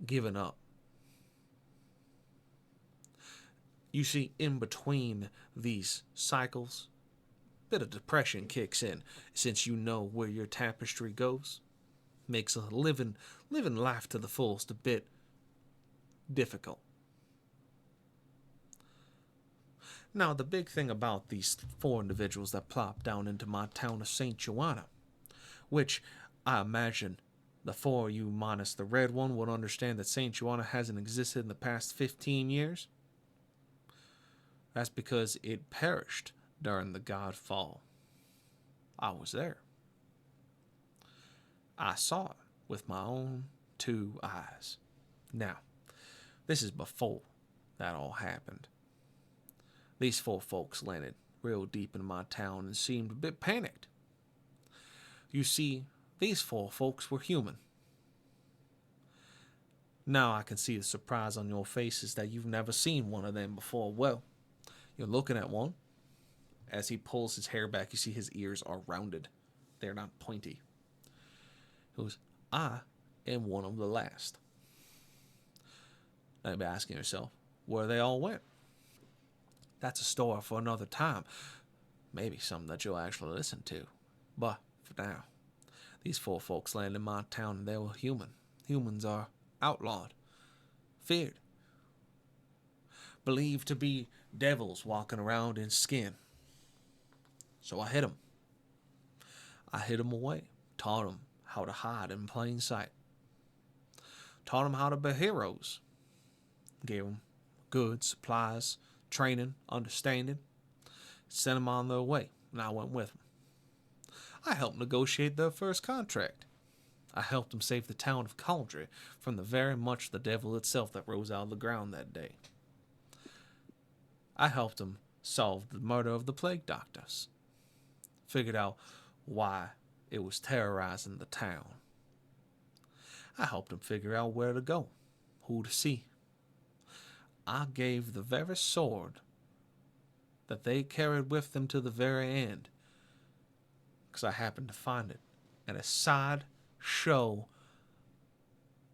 given up. You see, in between these cycles, a bit of depression kicks in since you know where your tapestry goes. Makes a living life to the fullest a bit difficult. Now, the big thing about these 4 individuals that plopped down into my town of St. Joanna, which I imagine the four of you minus the red one would understand that St. Joanna hasn't existed in the past 15 years. That's because it perished during the God fall. I was there. I saw it with my own 2 eyes. Now, this is before that all happened. These 4 folks landed real deep in my town and seemed a bit panicked. You see, these 4 folks were human. Now I can see the surprise on your faces that you've never seen one of them before. Well, you're looking at one. As he pulls his hair back, you see his ears are rounded. They're not pointy. He goes, I am one of the last. Now you'll be asking yourself, where they all went. That's a story for another time. Maybe something that you'll actually listen to. But for now, these 4 folks landed in my town and they were human. Humans are outlawed, feared, believed to be devils walking around in skin. So I hid them. I hid them away, taught them how to hide in plain sight, taught them how to be heroes, gave them goods, supplies, training, understanding, sent them on their way, and I went with them. I helped negotiate their first contract. I helped them save the town of Cauldry from the very much the devil itself that rose out of the ground that day. I helped them solve the murder of the plague doctors. Figured out why it was terrorizing the town. I helped them figure out where to go, who to see. I gave the very sword that they carried with them to the very end, because I happened to find it at a sideshow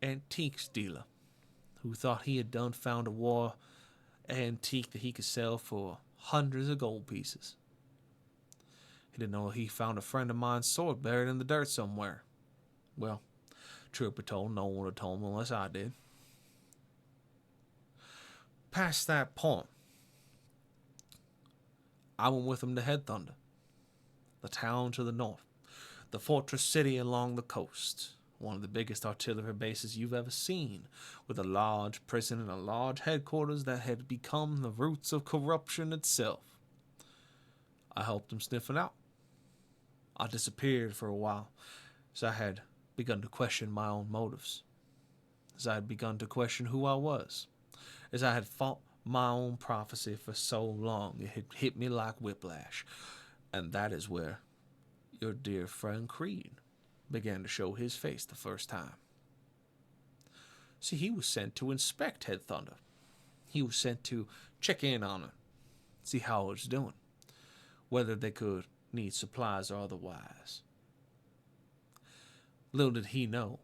antiques dealer who thought he had done found a war antique that he could sell for hundreds of gold pieces. He didn't know he found a friend of mine's sword buried in the dirt somewhere. Well, truth be told, no one would have told him unless I did. Past that point, I went with him to Head Thunder, the town to the north, the fortress city along the coast, one of the biggest artillery bases you've ever seen, with a large prison and a large headquarters that had become the roots of corruption itself. I helped him sniff it out. I disappeared for a while, as I had begun to question my own motives, as I had begun to question who I was, as I had fought my own prophecy for so long it had hit me like whiplash. And that is where your dear friend Creed began to show his face the first time. See, he was sent to inspect Head Thunder. He was sent to check in on it, see how it was doing, whether they could need supplies or otherwise. Little did he know,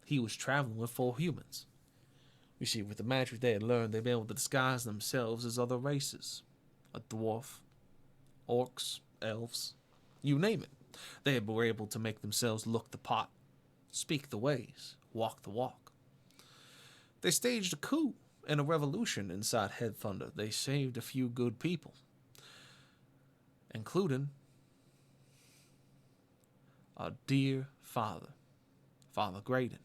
he was traveling with 4 humans. You see, with the magic they had learned, they'd been able to disguise themselves as other races. A dwarf, orcs, elves, you name it. They were able to make themselves look the part, speak the ways, walk the walk. They staged a coup and a revolution inside Head Thunder. They saved a few good people, including our dear father, Father Graydon,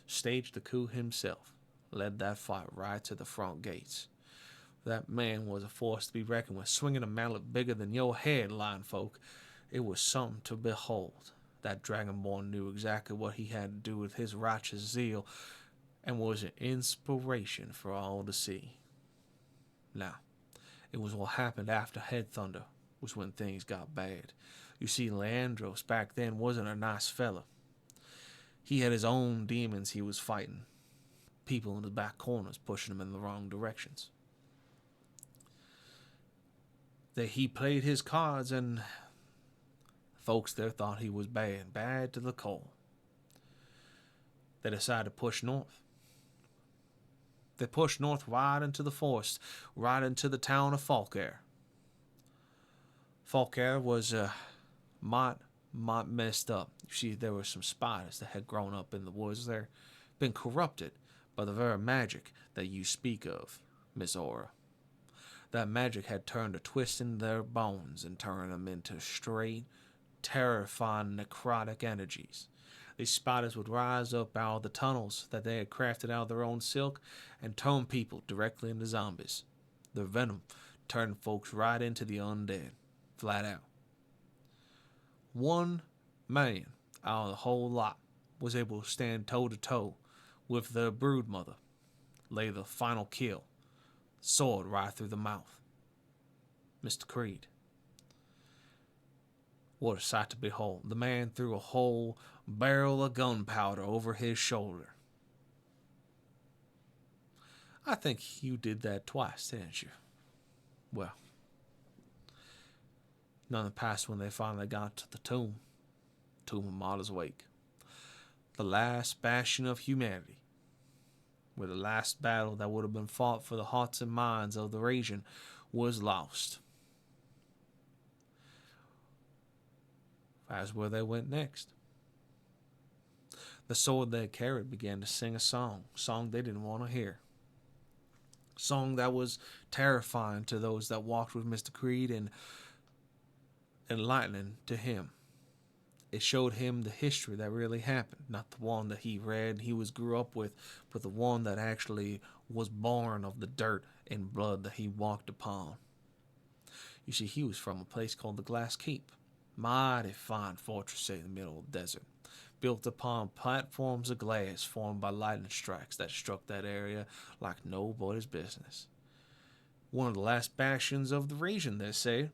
staged the coup himself, led that fight right to the front gates. That man was a force to be reckoned with, swinging a mallet bigger than your head, line folk. It was something to behold. That dragonborn knew exactly what he had to do with his righteous zeal, and was an inspiration for all to see. Now, it was what happened after Head Thunder was when things got bad. You see, Leandros back then wasn't a nice fella. He had his own demons he was fighting. People in the back corners pushing him in the wrong directions. He played his cards, and folks there thought he was bad to the core. They decided to push north. They pushed north right into the forest, right into the town of Falkair. Falkair was might messed up. You see, there were some spiders that had grown up in the woods there, been corrupted by the very magic that you speak of, Miss Aura. That magic had turned a twist in their bones and turned them into straight terrifying necrotic energies. These spiders would rise up out of the tunnels that they had crafted out of their own silk and turn people directly into zombies. Their venom turned folks right into the undead, flat out. One man out of the whole lot was able to stand toe to toe with the broodmother, lay the final kill, sword right through the mouth. Mr. Creed. What a sight to behold. The man threw a whole barrel of gunpowder over his shoulder. I think you did that twice, didn't you? Well, none of the past when they finally got to the tomb of Martyr's Wake. The last bastion of humanity, where the last battle that would have been fought for the hearts and minds of the region was lost. That's where they went next. The sword they carried began to sing a song they didn't want to hear. A song that was terrifying to those that walked with Mr. Creed and enlightening to him. It showed him the history that really happened, not the one that he read he grew up with, but the one that actually was born of the dirt and blood that he walked upon. You see, he was from a place called the Glass Keep. Mighty fine fortress in the middle of the desert, built upon platforms of glass formed by lightning strikes that struck that area like nobody's business. One of the last bastions of the region, they say,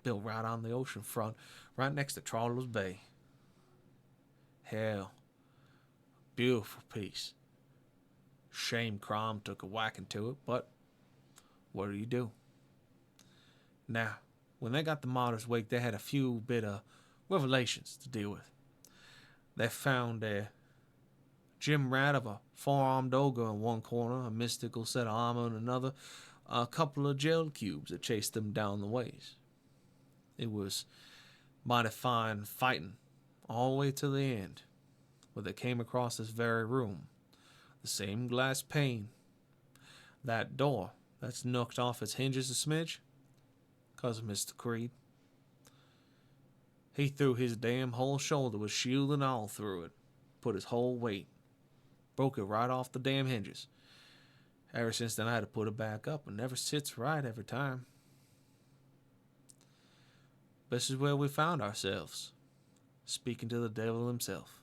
built right on the ocean front, right next to Trawler's Bay. Hell, beautiful piece. Shame crime took a whacking to it, but what do you do? Now, when they got the Martyr's Wake, they had a few bit of revelations to deal with. They found a gym rat of a four-armed ogre in one corner, a mystical set of armor in another, a couple of gel cubes that chased them down the ways. It was mighty fine fighting all the way to the end, where they came across this very room. The same glass pane. That door that's knocked off its hinges a smidge. 'Cause of Mr. Creed. He threw his damn whole shoulder with shield and all through it. Put his whole weight. Broke it right off the damn hinges. Ever since then I had to put it back up. It never sits right every time. This is where we found ourselves. Speaking to the devil himself.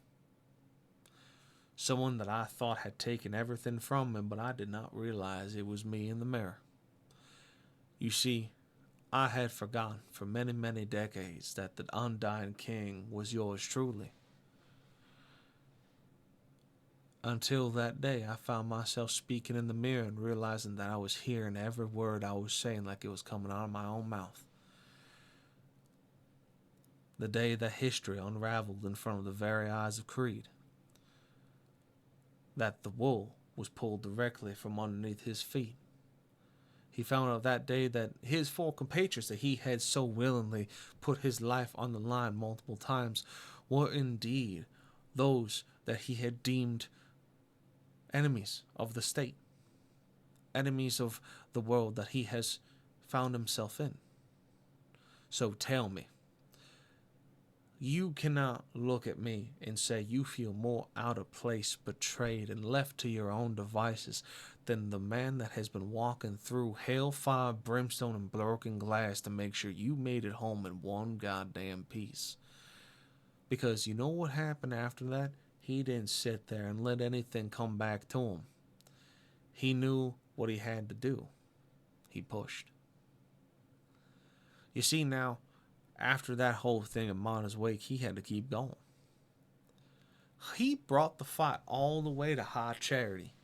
Someone that I thought had taken everything from me, but I did not realize it was me in the mirror. You see, I had forgotten for many, many decades that the undying king was yours truly. Until that day, I found myself speaking in the mirror and realizing that I was hearing every word I was saying like it was coming out of my own mouth. The day that history unraveled in front of the very eyes of Creed. That the wool was pulled directly from underneath his feet. He found out that day that his four compatriots that he had so willingly put his life on the line multiple times were indeed those that he had deemed enemies of the state, enemies of the world that he has found himself in. So tell me, you cannot look at me and say you feel more out of place, betrayed, and left to your own devices than the man that has been walking through hellfire, brimstone, and broken glass to make sure you made it home in one goddamn piece. Because you know what happened after that? He didn't sit there and let anything come back to him. He knew what he had to do. He pushed. You see now, after that whole thing at Martyr's Wake, he had to keep going. He brought the fight all the way to High Charity.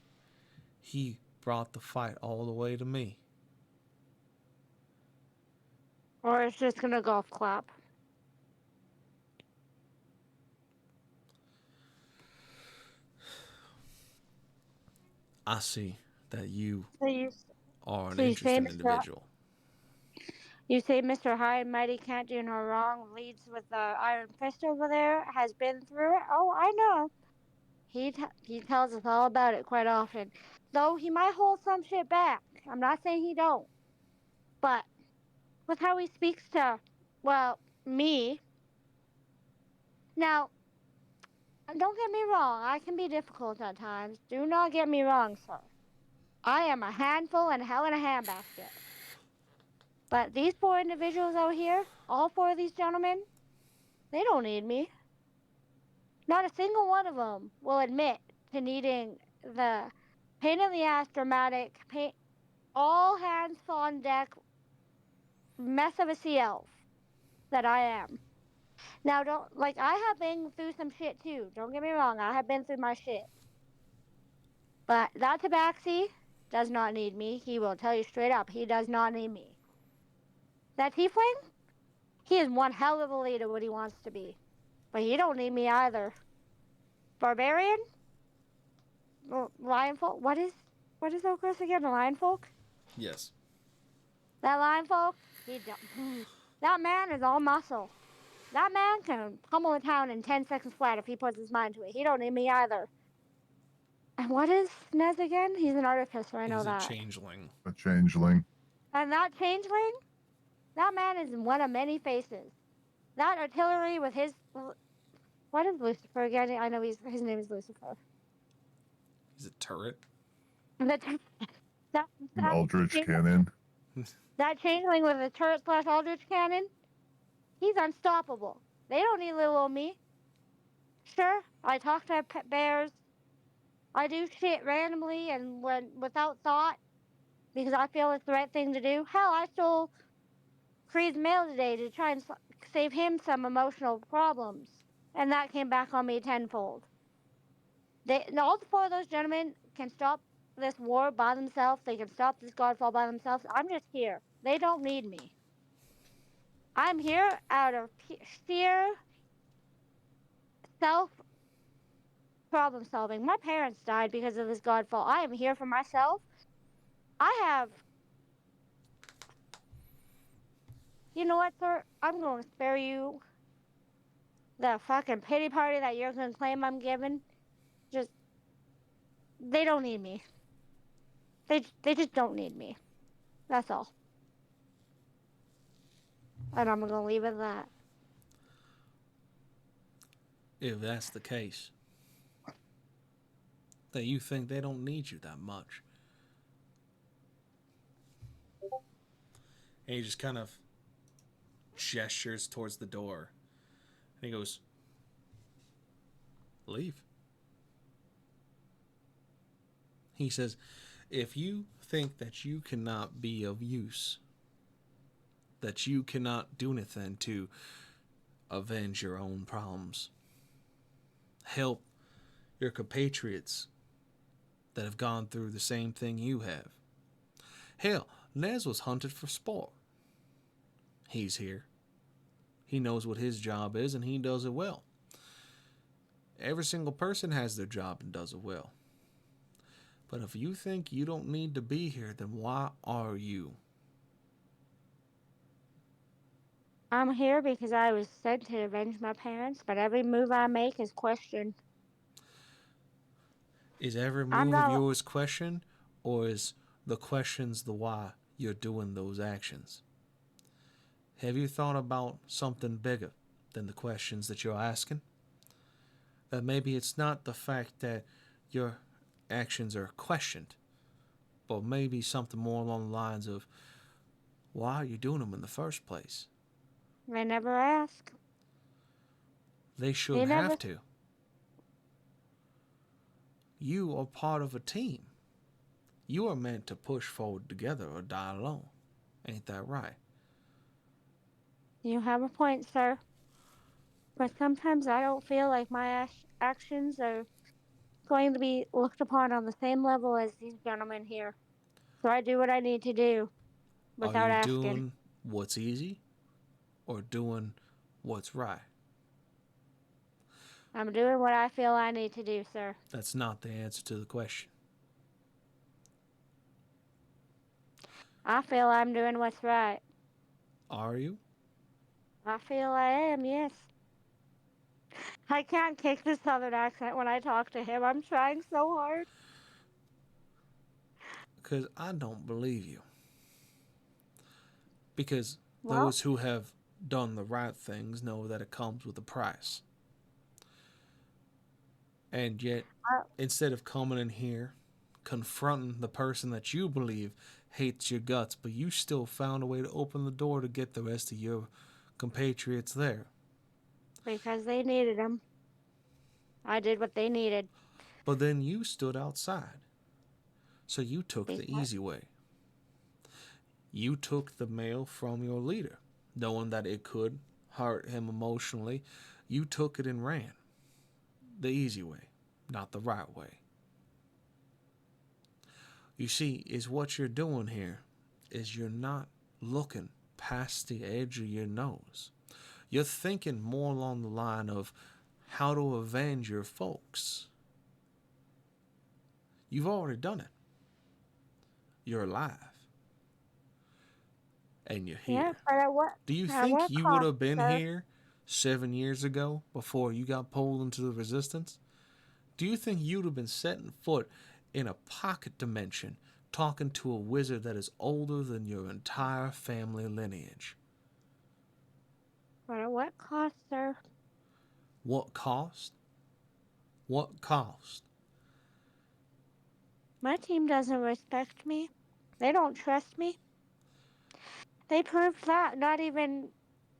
He brought the fight all the way to me. Or it's just gonna golf clap. I see that you So you, are an so you say interesting individual. You say Mr. High and Mighty can't do no wrong, leads with the Iron Fist over there, has been through it. Oh, I know. He tells us all about it quite often. Though he might hold some shit back. I'm not saying he don't. But with how he speaks to, well, me, Now, don't get me wrong, I can be difficult at times. Do not get me wrong, sir. I am a handful and hell in a handbasket. But these 4 individuals out here, all 4 of these gentlemen, they don't need me. Not a single one of them will admit to needing the pain in the ass, dramatic, pain, all hands on deck mess of a sea elf that I am. Now, I have been through some shit too. Don't get me wrong, I have been through my shit. But that tabaxi does not need me. He will tell you straight up, he does not need me. That tiefling, he is one hell of a leader what he wants to be. But he don't need me either. Barbarian? Lion folk? What is Oakhurst again? A lion folk? Yes. That lion folk? That man is all muscle. That man can pummel a town in 10 seconds flat if he puts his mind to it. He don't need me either. And what is Nez again? He's an artificer, I know that. He's a changeling. A changeling. And that changeling? That man is one of many faces. That artillery with his... What is Lucifer again? I know his name is Lucifer. He's a turret. That An Eldritch cannon. That changeling with a turret / Eldritch cannon, he's unstoppable. They don't need little old me. Sure, I talk to pet bears. I do shit randomly and without thought because I feel it's the right thing to do. Hell, I stole Creed's mail today to try and save him some emotional problems, and that came back on me tenfold. All 4 of those gentlemen can stop this war by themselves. They can stop this godfall by themselves. I'm just here. They don't need me. I'm here out of sheer self problem solving. My parents died because of this godfall. I am here for myself. I have... You know what, sir? I'm going to spare you the fucking pity party that you're going to claim I'm giving. Just... They don't need me. They just don't need me. That's all. And I'm going to leave it at that. If that's the case, that you think they don't need you that much. And he just kind of gestures towards the door. And he goes, leave. He says, if you think that you cannot be of use, that you cannot do anything to avenge your own problems, help your compatriots that have gone through the same thing you have. Hell, Nez was hunted for sport. He's here. He knows what his job is, and he does it well. Every single person has their job and does it well. But if you think you don't need to be here, then why are you? I'm here because I was sent to avenge my parents, but every move I make is questioned. Is every move of yours questioned, or is the questions the why you're doing those actions? Have you thought about something bigger than the questions that you're asking? That maybe it's not the fact that your actions are questioned, but maybe something more along the lines of, why are you doing them in the first place? They never ask. They shouldn't have to. You are part of a team. You are meant to push forward together or die alone. Ain't that right? You have a point, sir. But sometimes I don't feel like my actions are going to be looked upon on the same level as these gentlemen here. So I do what I need to do without asking. Are you doing what's easy or doing what's right? I'm doing what I feel I need to do, sir. That's not the answer to the question. I feel I'm doing what's right. Are you? I feel I am, yes. I can't kick the southern accent when I talk to him. I'm trying so hard. Because I don't believe you. Because those who have done the right things know that it comes with a price. And yet, instead of coming in here, confronting the person that you believe hates your guts, but you still found a way to open the door to get the rest of your compatriots there. Because they needed them. I did what they needed. But then you stood outside. So you took the easy way. You took the mail from your leader, knowing that it could hurt him emotionally. You took it and ran. The easy way, not the right way. You see, is what you're doing here is you're not looking past the edge of your nose. You're thinking more along the line of how to avenge your folks. You've already done it. You're alive. And you're here. Yeah, but at what? Do you think you would have been here 7 years ago before you got pulled into the resistance? Do you think you'd have been setting foot in a pocket dimension talking to a wizard that is older than your entire family lineage? But at what cost, sir? What cost? What cost? My team doesn't respect me. They don't trust me. They proved that not even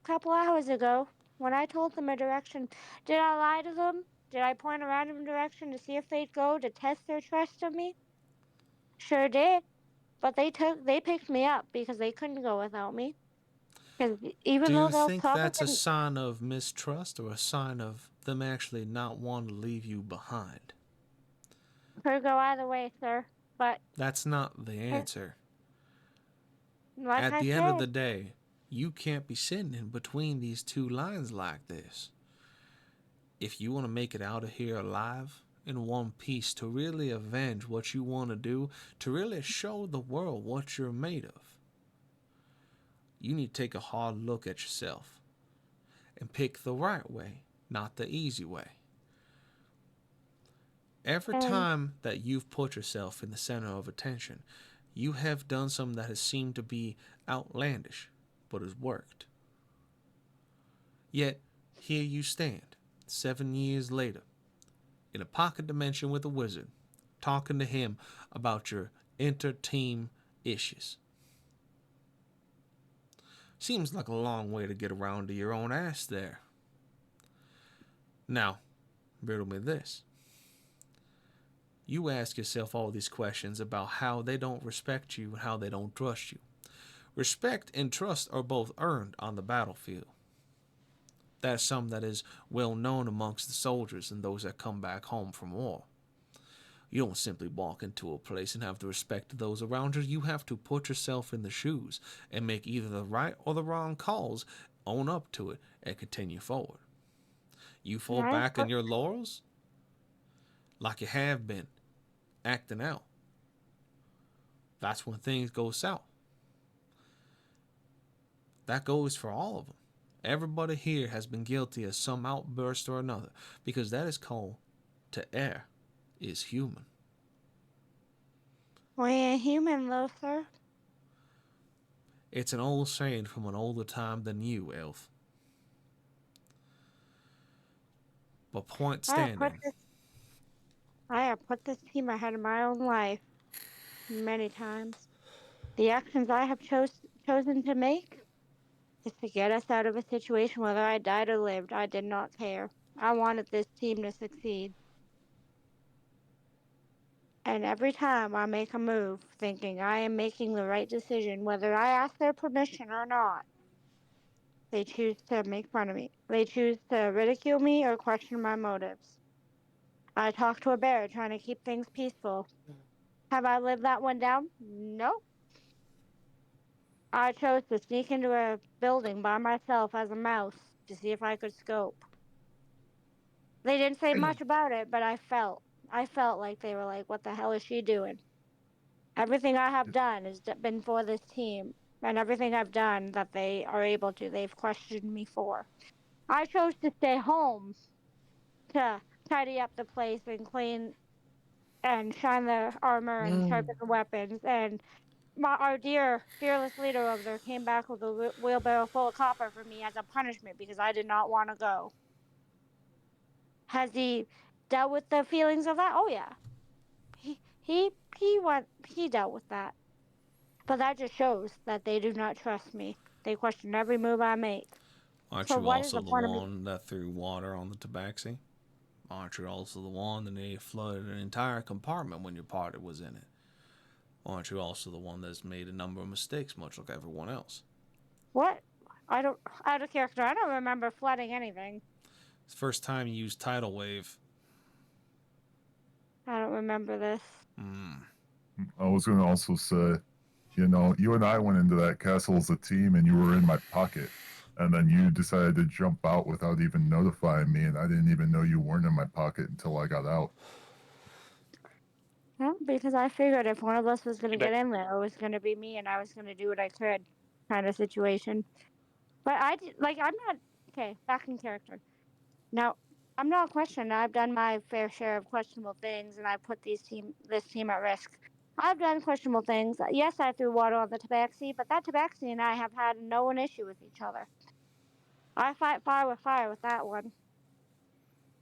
a couple hours ago when I told them a direction. Did I lie to them? Did I point a random direction to see if they'd go to test their trust of me? Sure did. But they picked me up because they couldn't go without me. Because even Do though you they'll think probably that's a sign of mistrust or a sign of them actually not wanting to leave you behind? could go either way, sir. But That's not the answer. like At I the said, end of the day, you can't be sitting in between these two lines like this. If you want to make it out of here alive, in one piece, to really avenge what you want to do, to really show the world what you're made of, you need to take a hard look at yourself and pick the right way, not the easy way. Every time that you've put yourself in the center of attention, you have done something that has seemed to be outlandish, but has worked. Yet, here you stand, 7 years later, in a pocket dimension with a wizard, talking to him about your inter-team issues. Seems like a long way to get around to your own ass there. Now, riddle me this. You ask yourself all these questions about how they don't respect you and how they don't trust you. Respect and trust are both earned on the battlefield. That's something that is well known amongst the soldiers and those that come back home from war. You don't simply walk into a place and have the respect of those around you. You have to put yourself in the shoes and make either the right or the wrong calls, own up to it, and continue forward. You fall back on your laurels like you have been, acting out. That's when things go south. That goes for all of them. Everybody here has been guilty of some outburst or another, because that is called to err is human. We ain't human though, sir. It's an old saying from an older time than you, Elf. But point standing. I have put this team ahead of my own life many times. The actions I have chosen to make is to get us out of a situation, whether I died or lived. I did not care. I wanted this team to succeed. And every time I make a move thinking I am making the right decision, whether I ask their permission or not, they choose to make fun of me. They choose to ridicule me or question my motives. I talked to a bear trying to keep things peaceful. Have I lived that one down? Nope. I chose to sneak into a building by myself as a mouse to see if I could scope. They didn't say much about it, but I felt like they were like, what the hell is she doing? Everything I have done has been for this team, and everything I've done that they are able to, they've questioned me for. I chose to stay home to tidy up the place and clean and shine the armor and sharpen the weapons. And our dear, fearless leader over there came back with a wheelbarrow full of copper for me as a punishment because I did not want to go. Has he dealt with the feelings of that. Oh yeah, he dealt with that. But that just shows that they do not trust me. They question every move I make. Aren't So you what is also the the point of me? one that threw water on the tabaxi? Aren't you also the one that nearly flooded an entire compartment when your party was in it? Aren't you also the one that's made a number of mistakes, much like everyone else? What? I don't. Out of character. I don't remember flooding anything. It's the first time you used tidal wave. I don't remember this. I was going to also say, you know, you and I went into that castle as a team, and you were in my pocket, and then you decided to jump out without even notifying me, and I didn't even know you weren't in my pocket until I got out. Well, because I figured if one of us was going to get in there, it was going to be me, and I was going to do what I could, kind of situation. But I'm not okay. Back in character. Now, I'm not questioned. I've done my fair share of questionable things, and I put this team at risk. I've done questionable things. Yes, I threw water on the tabaxi, but that tabaxi and I have had no an issue with each other. I fight fire with that one.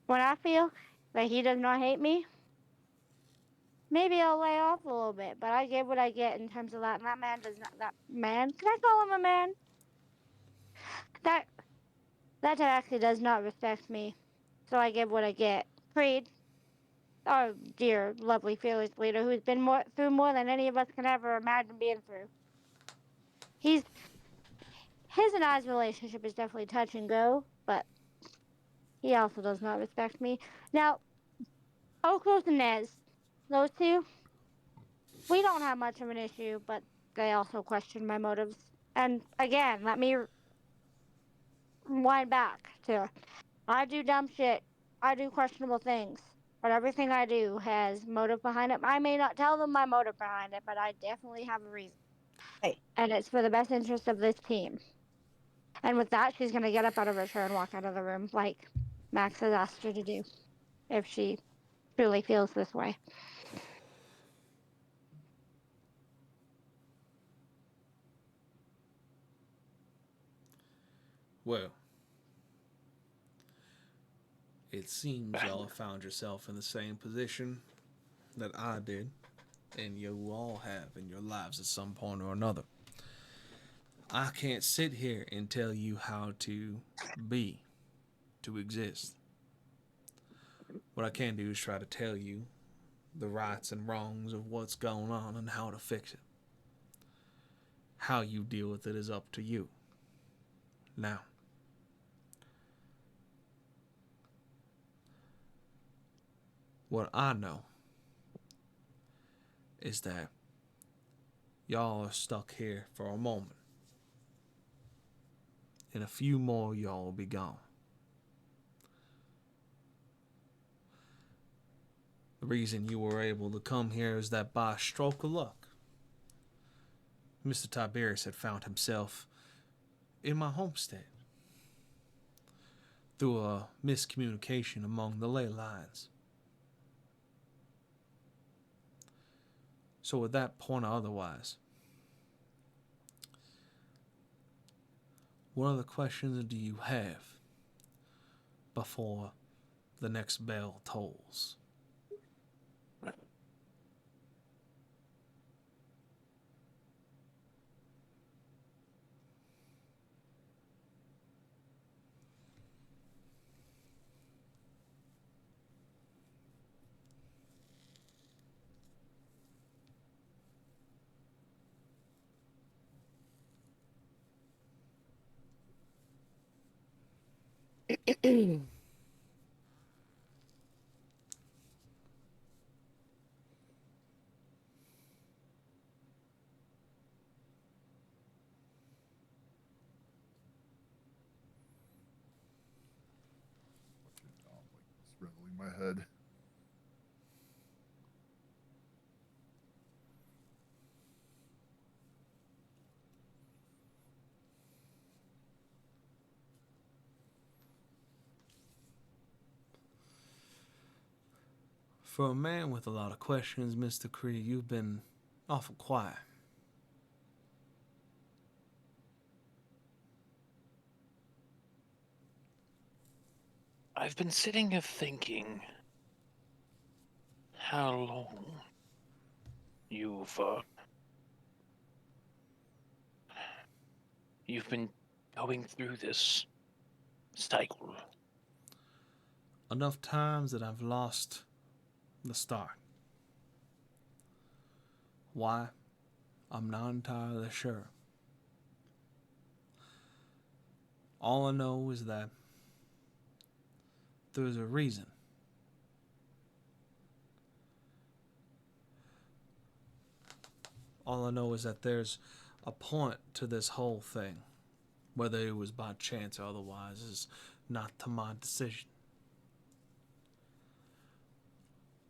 When I feel that he does not hate me, maybe I'll lay off a little bit. But I get what I get in terms of that. And that man does not. That man, can I call him a man? That tabaxi does not respect me. So I get what I get. Creed, our dear, lovely, fearless leader, who's been through more than any of us can ever imagine being through. His and I's relationship is definitely touch and go, but he also does not respect me. Now, Okros and Nez, those two, we don't have much of an issue, but they also question my motives. And again, let me wind back to I do dumb shit, I do questionable things, but everything I do has motive behind it. I may not tell them my motive behind it, but I definitely have a reason. Hey. And it's for the best interest of this team. And with that, she's going to get up out of her chair and walk out of the room like Max has asked her to do if she truly feels this way. Well, it seems y'all have found yourself in the same position that I did, and you all have in your lives at some point or another. I can't sit here and tell you how to be, to exist. What I can do is try to tell you the rights and wrongs of what's going on and how to fix it. How you deal with it is up to you. Now, what I know is that y'all are stuck here for a moment. In a few more, y'all will be gone. The reason you were able to come here is that by a stroke of luck, Mr. Tiberius had found himself in my homestead through a miscommunication among the ley lines. So at that point or otherwise, what other questions do you have before the next bell tolls? It's rattling my head. For a man with a lot of questions, Mr. Creed, you've been awful quiet. I've been sitting here thinking, How long you've been going through this cycle? Enough times that I've lost the start. Why? I'm not entirely sure. All I know is that there's a reason. All I know is that there's a point to this whole thing. Whether it was by chance or otherwise is not to my decision.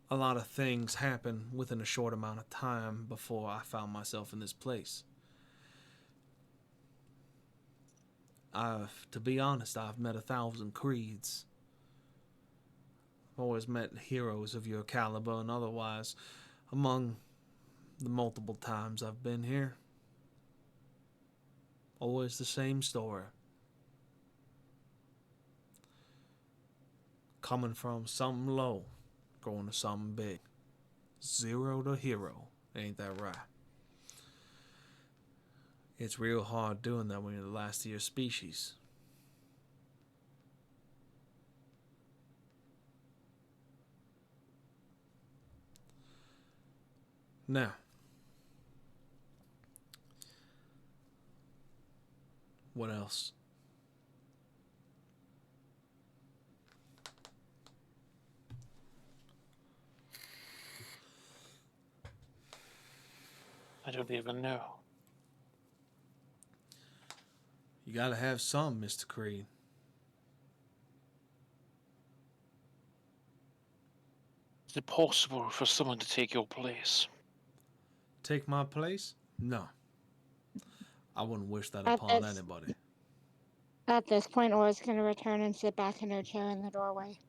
A lot of things happened within a short amount of time before I found myself in this place. To be honest, I've met 1,000 creeds. I've always met heroes of your caliber and otherwise among the multiple times I've been here. Always the same story. Coming from something low, going to something big. 0 to hero. Ain't that right? It's real hard doing that when you're the last of your species. Now, what else? I don't even know. You gotta have some, Mr. Creed. Is it possible for someone to take your place? Take my place? No. I wouldn't wish that At upon this, anybody. at this point, Aura's gonna return and sit back in her chair in the doorway.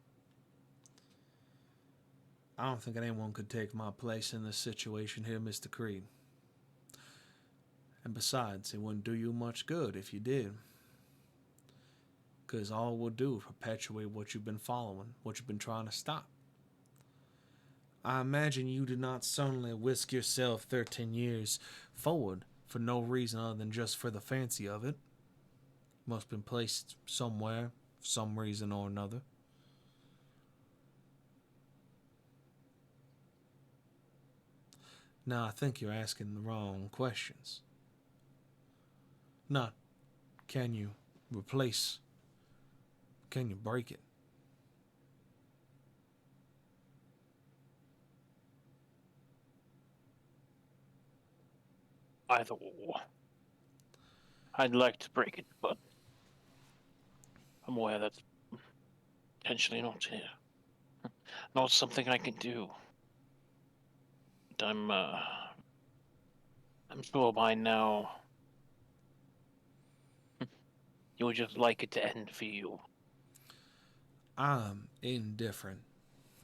I don't think anyone could take my place in this situation here, Mr. Creed. And besides, it wouldn't do you much good if you did. Because all it would do is perpetuate what you've been following, what you've been trying to stop. I imagine you did not suddenly whisk yourself 13 years forward for no reason other than just for the fancy of it. Must have been placed somewhere, for some reason or another. Now, I think you're asking the wrong questions. Not, can you replace, can you break it? Either or. I'd like to break it, but I'm aware that's potentially not here. Not something I can do. But I'm sure by now you would just like it to end for you. I'm indifferent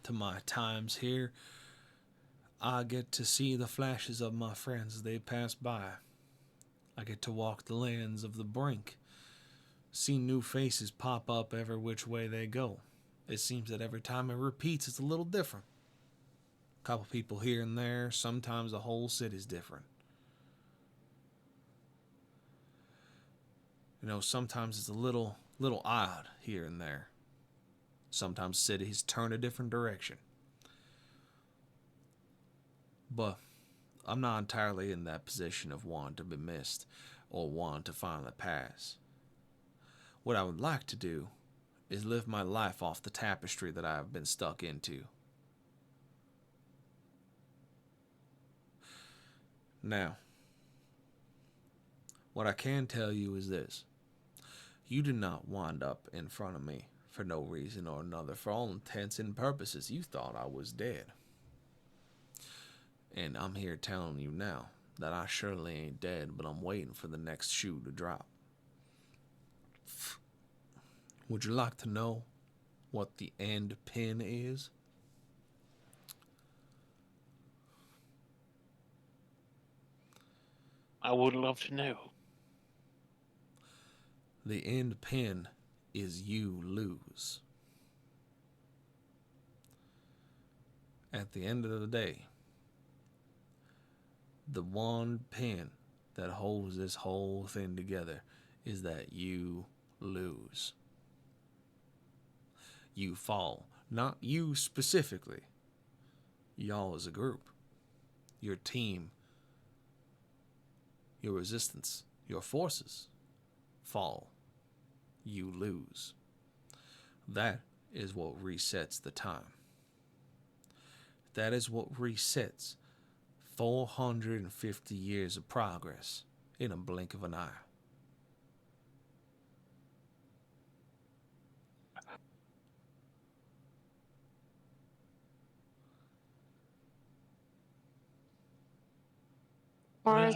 to my times here. I get to see the flashes of my friends as they pass by. I get to walk the lands of the brink, see new faces pop up every which way they go. It seems that every time it repeats, it's a little different. A couple people here and there, sometimes the whole city's different. You know, sometimes it's a little odd here and there. Sometimes cities turn a different direction. But I'm not entirely in that position of wanting to be missed or wanting to finally pass. What I would like to do is live my life off the tapestry that I have been stuck into. Now, what I can tell you is this. You did not wind up in front of me for no reason or another. For all intents and purposes, you thought I was dead. And I'm here telling you now that I surely ain't dead, but I'm waiting for the next shoe to drop. Would you like to know what the end pin is? I would love to know. The end pin is you lose. At the end of the day, the one pin that holds this whole thing together is that you lose. You fall. Not you specifically. Y'all as a group. Your team. Your resistance. Your forces fall. You lose. That is what resets the time. That is what resets 450 years of progress in a blink of an eye. Aura's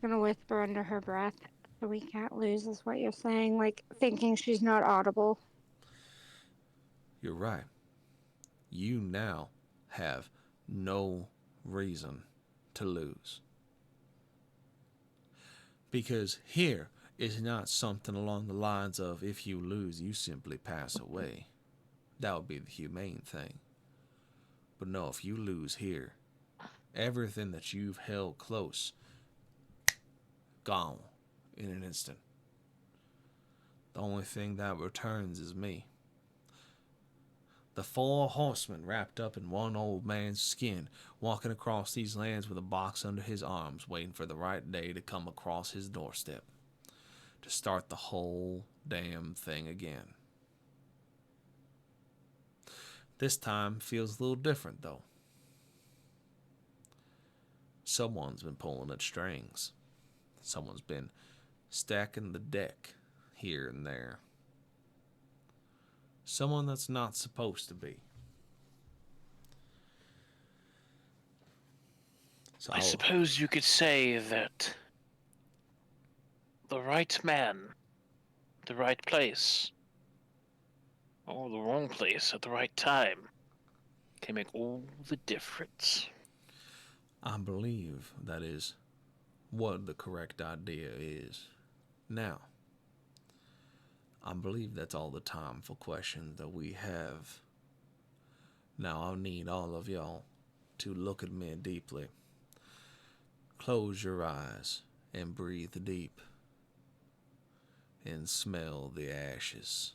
gonna whisper under her breath, so we can't lose, is what you're saying, like thinking she's not audible. You're right. You now have no reason to lose. Because here is not something along the lines of if you lose, you simply pass away. That would be the humane thing. But no, if you lose here, everything that you've held close, gone in an instant. The only thing that returns is me. The 4 horsemen wrapped up in one old man's skin, walking across these lands with a box under his arms, waiting for the right day to come across his doorstep, to start the whole damn thing again. This time feels a little different, though. Someone's been pulling at strings. Someone's been stacking the deck here and there. Someone that's not supposed to be. So I suppose you could say that the right man, the right place, or the wrong place at the right time can make all the difference. I believe that is what the correct idea is. Now, I believe that's all the time for questions that we have. Now I'll need all of y'all to look at me deeply. Close your eyes and breathe deep. And smell the ashes.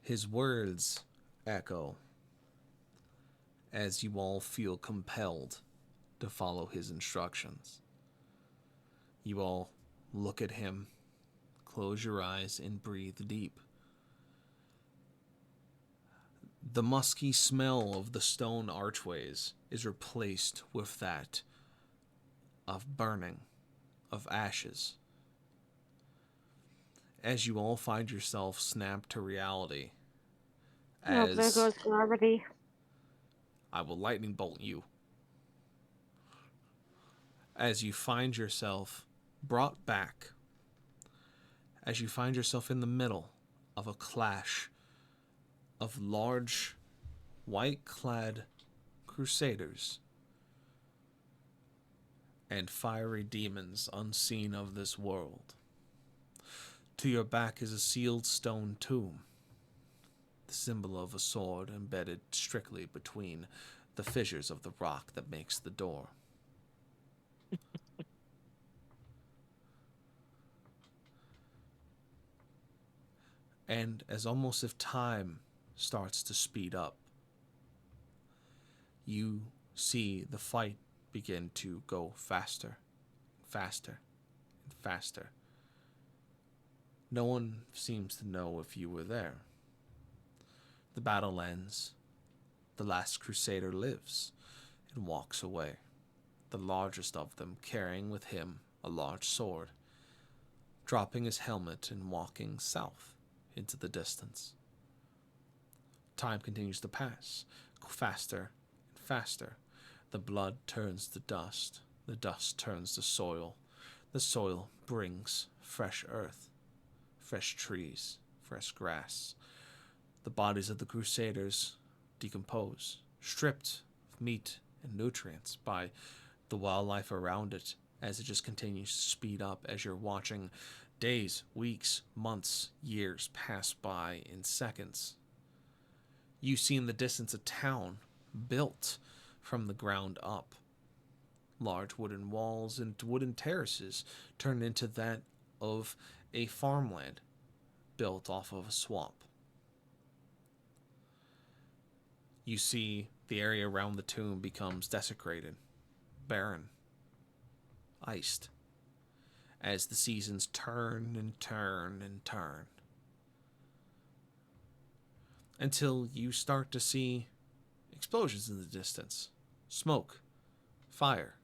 His words echo as you all feel compelled to follow his instructions. You all look at him. Close your eyes and breathe deep. The musky smell of the stone archways is replaced with that of burning, of ashes. As you all find yourself snapped to reality. Oh, there goes gravity. I will lightning bolt you. As you find yourself brought back. As you find yourself in the middle of a clash of large, white-clad crusaders and fiery demons unseen of this world. To your back is a sealed stone tomb, the symbol of a sword embedded strictly between the fissures of the rock that makes the door. And as almost if time starts to speed up, you see the fight begin to go faster, faster, and faster. No one seems to know if you were there. The battle ends. The last crusader lives and walks away, the largest of them carrying with him a large sword, dropping his helmet and walking south into the distance. Time continues to pass, faster and faster. The blood turns to dust. The dust turns to soil. The soil brings fresh earth, fresh trees, fresh grass. The bodies of the crusaders decompose, stripped of meat and nutrients by the wildlife around it, as it just continues to speed up as you're watching days, weeks, months, years pass by in seconds. You see in the distance a town built from the ground up. Large wooden walls and wooden terraces turned into that of a farmland built off of a swamp. You see the area around the tomb becomes desecrated, barren, iced, as the seasons turn and turn and turn. Until you start to see explosions in the distance, smoke, fire.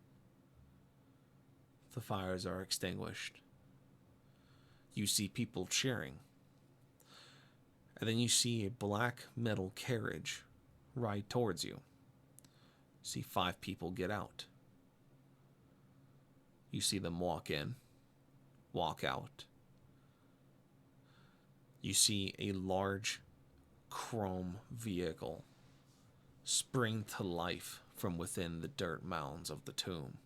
The fires are extinguished. You see people cheering. And then you see a black metal carriage ride towards you. See 5 people get out. You see them walk in, walk out. You see a large chrome vehicle spring to life from within the dirt mounds of the tomb.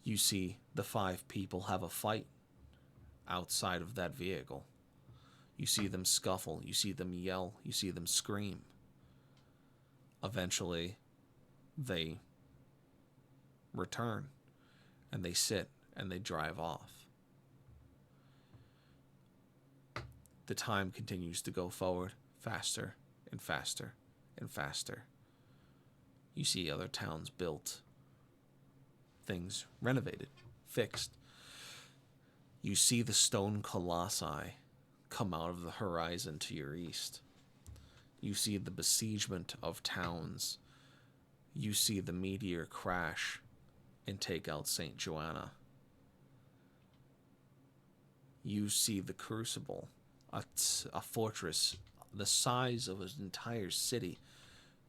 You see the 5 people have a fight outside of that vehicle. You see them scuffle, you see them yell, you see them scream. Eventually, they return, and they sit, and they drive off. The time continues to go forward, faster and faster and faster. You see other towns built, things renovated, fixed. You see the stone colossi come out of the horizon to your east. You see the besiegement of towns. You see the meteor crash and take out St. Joanna. You see the Crucible, a fortress the size of an entire city,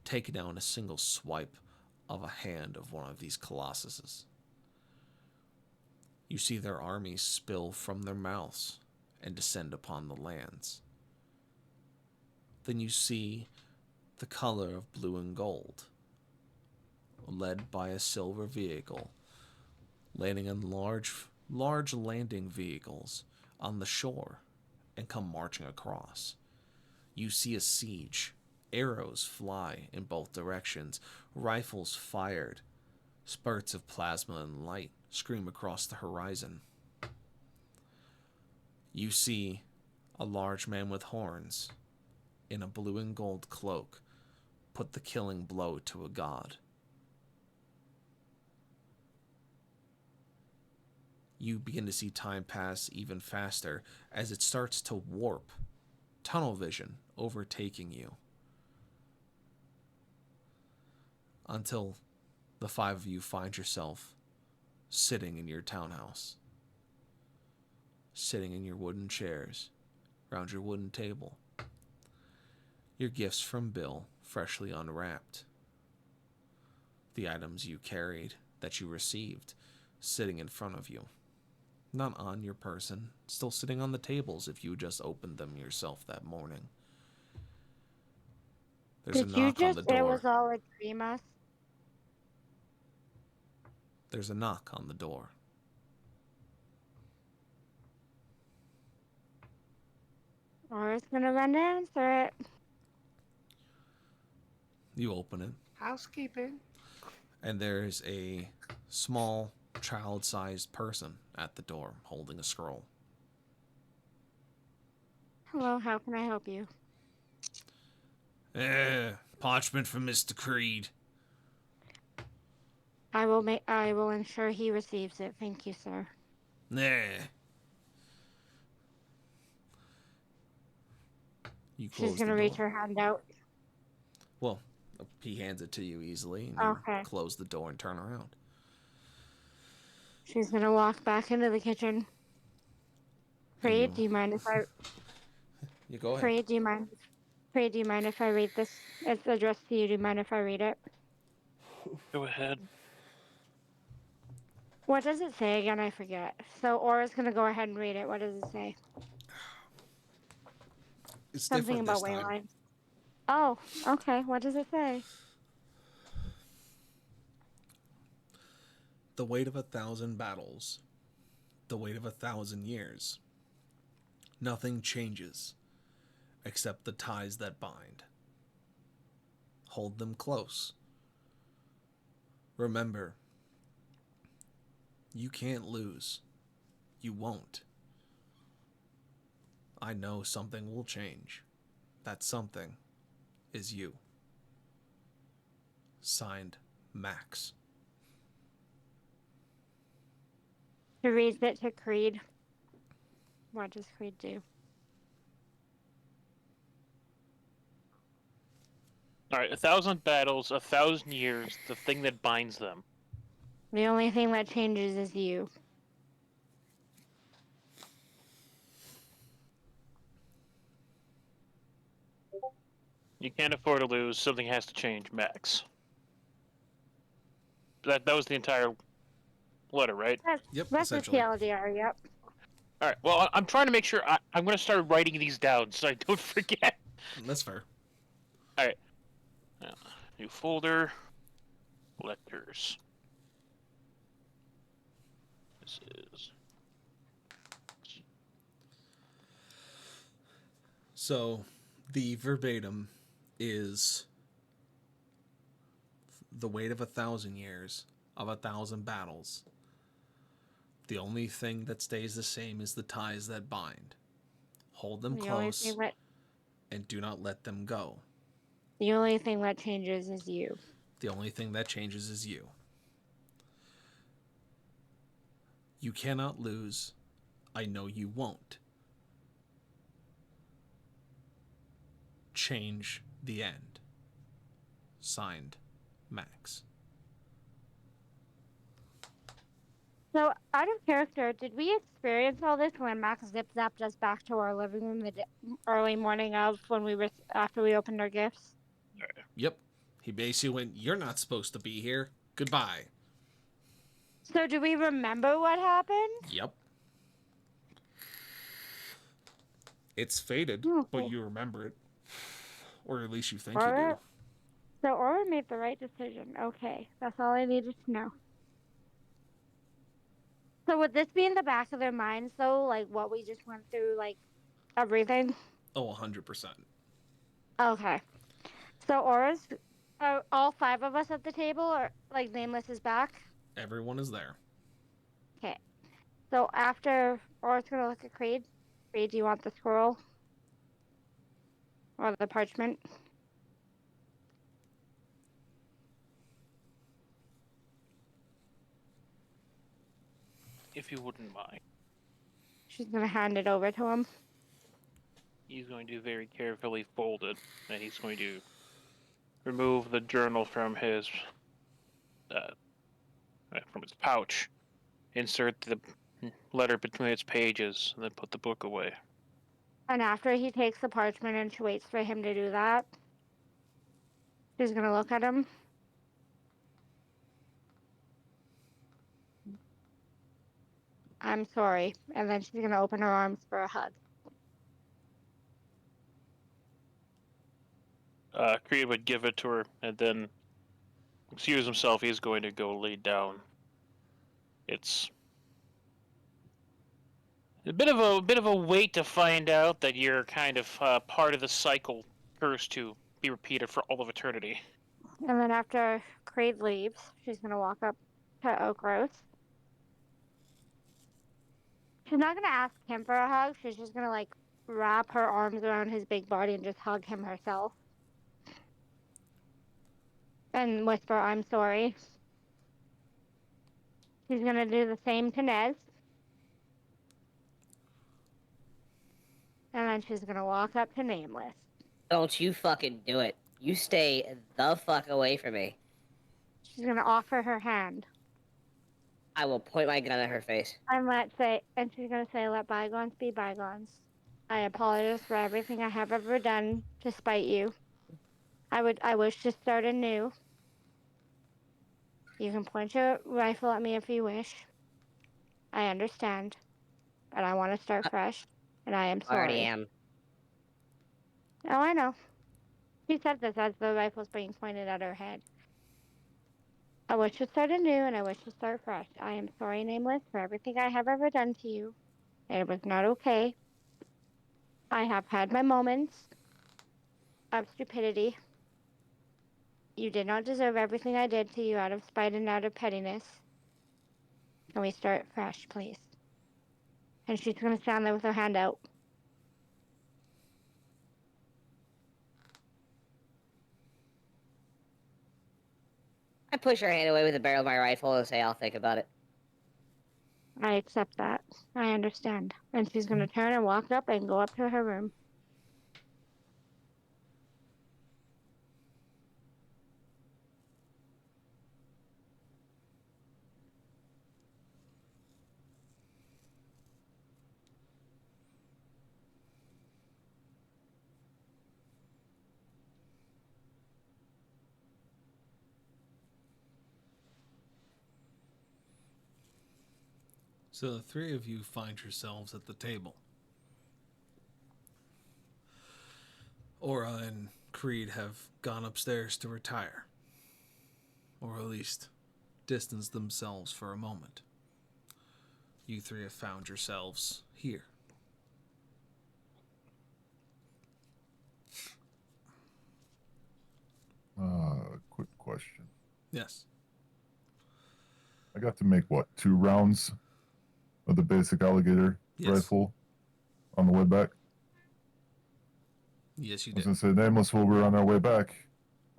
take down a single swipe of a hand of one of these colossuses. You see their armies spill from their mouths and descend upon the lands. Then you see the color of blue and gold, led by a silver vehicle, landing in large landing vehicles on the shore and come marching across. You see a siege. Arrows fly in both directions, rifles fired, spurts of plasma and light scream across the horizon. You see a large man with horns in a blue and gold cloak put the killing blow to a god. You begin to see time pass even faster as it starts to warp, tunnel vision overtaking you, until the 5 of you find yourself sitting in your townhouse, sitting in your wooden chairs around your wooden table, your gifts from Bill freshly unwrapped, the items you carried that you received sitting in front of you, not on your person, still sitting on the tables if you just opened them yourself that morning. There's a knock on the door. It was all a dream us? There's a knock on the door. Or it's gonna run to answer it. You open it, Housekeeping. and there's a small, child-sized person at the door holding a scroll. Hello, how can I help you? Parchment from Mr. Creed. I will ensure he receives it. Thank you, sir. You close She's gonna the reach door. her hand out. Well, he hands it to you easily, and you Okay. close the door and turn around. She's gonna walk back into the kitchen. Creed, do you mind if I? You go ahead. Creed, do you mind? Creed, do you mind if I read this? It's addressed to you. Do you mind if I read it? Go ahead. What does it say again? I forget. So Aura's gonna go ahead and read it. What does it say? It's Something different about this time. Wayline. Oh, okay. What does it say? The weight of 1,000 battles. The weight of 1,000 years. Nothing changes. except the ties that bind. Hold them close. Remember, you can't lose. You won't. I know something will change. That something is you. Signed, Max. He reads it to Creed. What does Creed do? All right, 1,000 battles, 1,000 years, the thing that binds them. The only thing that changes is you. You can't afford to lose. Something has to change, Max. That was the entire letter, right? Yep, That's the essentially. TLDR, yep. All right. Well, I'm trying to make sure. I'm going to start writing these down so I don't forget. That's fair. All right. New folder. Letters. This is. So, the verbatim is the weight of 1,000 years, of 1,000 battles. The only thing that stays the same is the ties that bind. Hold them close and do not let them go. The only thing that changes is you. The only thing that changes is you. You cannot lose. I know you won't. Change the end. Signed, Max. So, out of character, did we experience all this when Max zip-zapped us back to our living room the early morning of after we opened our gifts? Yep. He basically went, "You're not supposed to be here. Goodbye." So, do we remember what happened? Yep. It's faded, but you remember it. Or at least you think you do. So, Aura made the right decision. Okay, that's all I needed to know. So, would this be in the back of their minds, though? Like, what we just went through, like, everything? Oh, 100%. Okay. So, Aura's... Are all 5 of us at the table, or, like, Nameless is back? Everyone is there. Okay. So, after Aura's gonna look at Creed. Creed, do you want the scroll? Or the parchment? If you wouldn't mind. She's gonna hand it over to him. He's going to very carefully fold it, and he's going to remove the journal from his pouch, insert the letter between its pages, and then put the book away. And after he takes the parchment and she waits for him to do that, she's gonna look at him. I'm sorry. And then she's gonna open her arms for a hug. Creed would give it to her, and then excuse himself. He's going to go lay down. It's a bit of a wait to find out that you're kind of part of the cycle, cursed to be repeated for all of eternity. And then after Creed leaves, she's gonna walk up to Oak Rose. She's not gonna ask him for a hug. She's just gonna, like, wrap her arms around his big body and just hug him herself. And whisper, "I'm sorry." She's gonna do the same to Nez. And then she's gonna walk up to Nameless. Don't you fucking do it. You stay the fuck away from me. She's gonna offer her hand. I will point my gun at her face. And she's gonna say, "Let bygones be bygones. I apologize for everything I have ever done to spite you. I wish to start anew. You can point your rifle at me if you wish. I understand. But I want to start fresh. And I am sorry." I already am. Oh, I know. She said this as the rifle's being pointed at her head. "I wish to start anew, and I wish to start fresh. I am sorry, Nameless, for everything I have ever done to you. It was not okay. I have had my moments, of stupidity. You did not deserve everything I did to you out of spite and out of pettiness. Can we start fresh, please? And she's gonna stand there with her hand out. I push her hand away with the barrel of my rifle and say, I'll think about it. I accept that. I understand. And she's gonna turn and walk up and go up to her room. So the three of you find yourselves at the table. Aura and Creed have gone upstairs to retire, or at least distance themselves for a moment. You three have found yourselves here. Quick question. Yes. I got to make what, 2 rounds of the basic alligator Yes. rifle on the way back? Yes, you I was did. gonna say, nameless, while we're on our way back,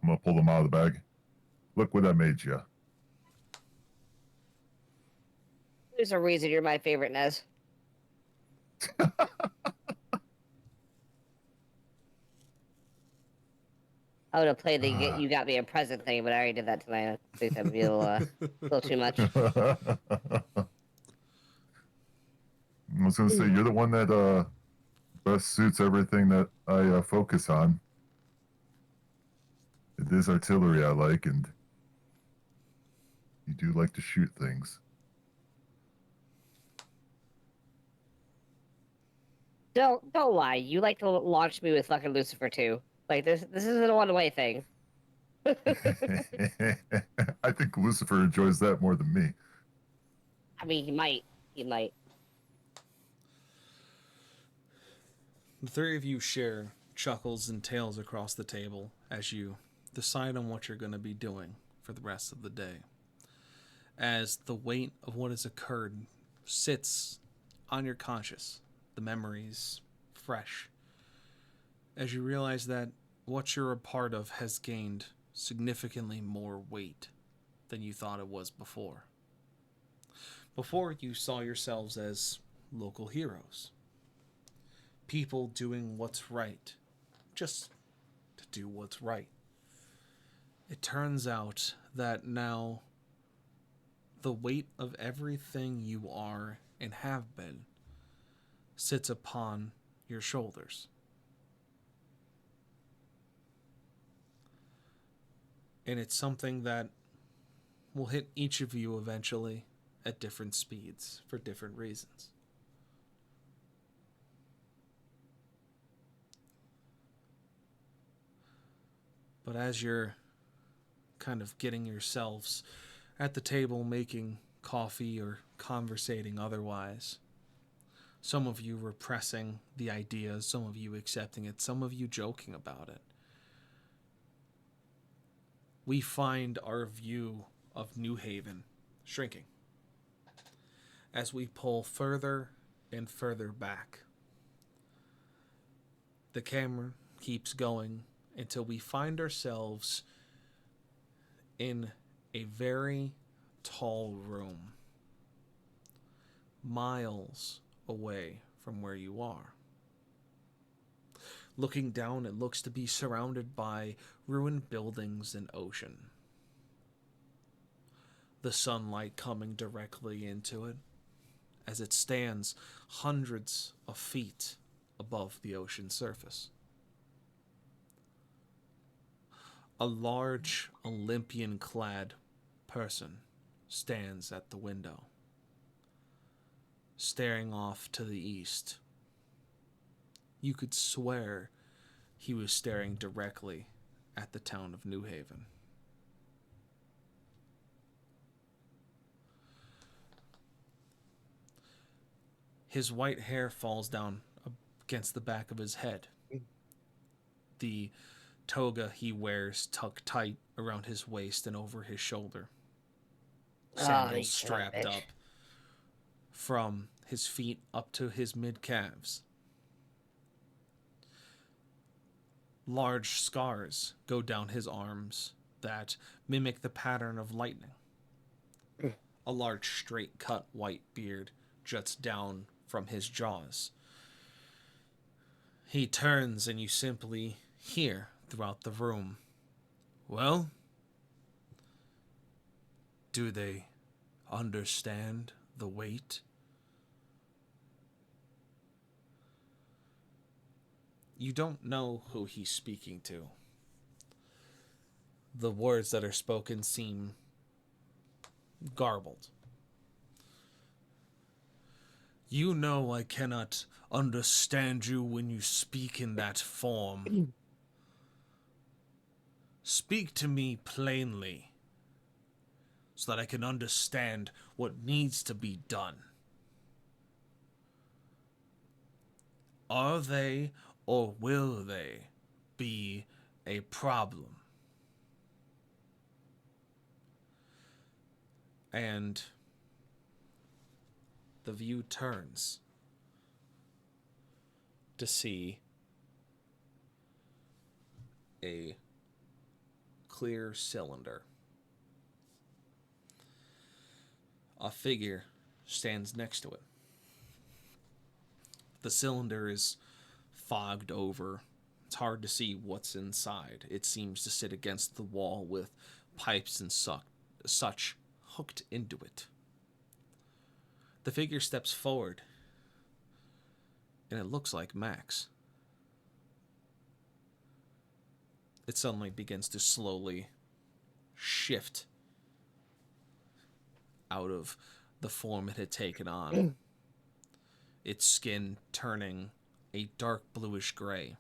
I'm gonna pull them out of the bag. Look what I made you. There's a reason you're my favorite, Nez. I would have played the you got me a present thing, but I already did that tonight. I think that would be a little too much. I was gonna say, you're the one that best suits everything that I focus on. It is artillery I like, and you do like to shoot things. Don't lie. You like to launch me with fucking Lucifer too. Like this isn't a one-way thing. I think Lucifer enjoys that more than me. I mean, he might. The three of you share chuckles and tales across the table as you decide on what you're going to be doing for the rest of the day. As the weight of what has occurred sits on your conscious, the memories fresh, as you realize that what you're a part of has gained significantly more weight than you thought it was before. Before, you saw yourselves as local heroes. People doing what's right, just to do what's right. It turns out that now the weight of everything you are and have been sits upon your shoulders. And it's something that will hit each of you eventually at different speeds for different reasons. But as you're kind of getting yourselves at the table making coffee or conversating otherwise, some of you repressing the idea, some of you accepting it, some of you joking about it, we find our view of New Haven shrinking as we pull further and further back. The camera keeps going until we find ourselves in a very tall room, miles away from where you are. Looking down, it looks to be surrounded by ruined buildings and ocean. The sunlight coming directly into it as it stands hundreds of feet above the ocean surface. A large Olympian-clad person stands at the window, staring off to the east. You could swear he was staring directly at the town of New Haven. His white hair falls down against the back of his head. The toga he wears tucked tight around his waist and over his shoulder. Oh, you Sandals son of a strapped bitch. up from his feet up to his mid-calves. Large scars go down his arms that mimic the pattern of lightning. A large straight-cut white beard juts down from his jaws. He turns and you simply hear throughout the room, "Well, do they understand the weight?" You don't know who he's speaking to. The words that are spoken seem garbled. "You know I cannot understand you when you speak in that form. Speak to me plainly, so that I can understand what needs to be done. Are they or will they be a problem?" And the view turns to see a clear cylinder. A figure stands next to it. The cylinder is fogged over. It's hard to see what's inside. It seems to sit against the wall with pipes and such hooked into it. The figure steps forward, and it looks like Max. It suddenly begins to slowly shift out of the form it had taken on. Its skin turning a dark bluish gray.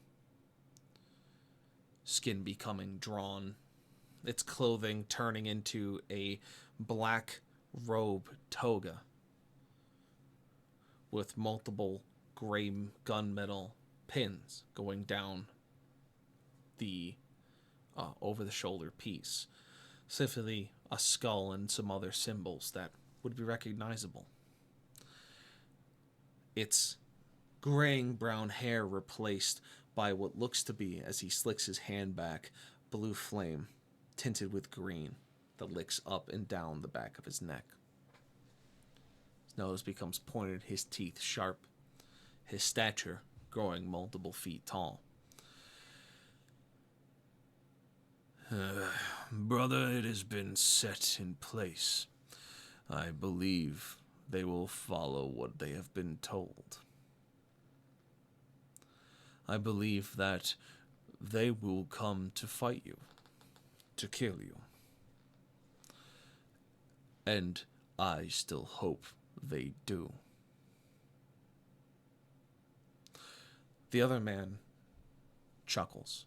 Skin becoming drawn. Its clothing turning into a black robe toga with multiple gray gunmetal pins going down the over-the-shoulder piece. Specifically, a skull and some other symbols that would be recognizable. Its graying brown hair replaced by what looks to be, as he slicks his hand back, blue flame tinted with green that licks up and down the back of his neck. His nose becomes pointed, his teeth sharp, his stature growing multiple feet tall. "Brother, it has been set in place. I believe they will follow what they have been told. I believe that they will come to fight you, to kill you. And I still hope they do." The other man chuckles.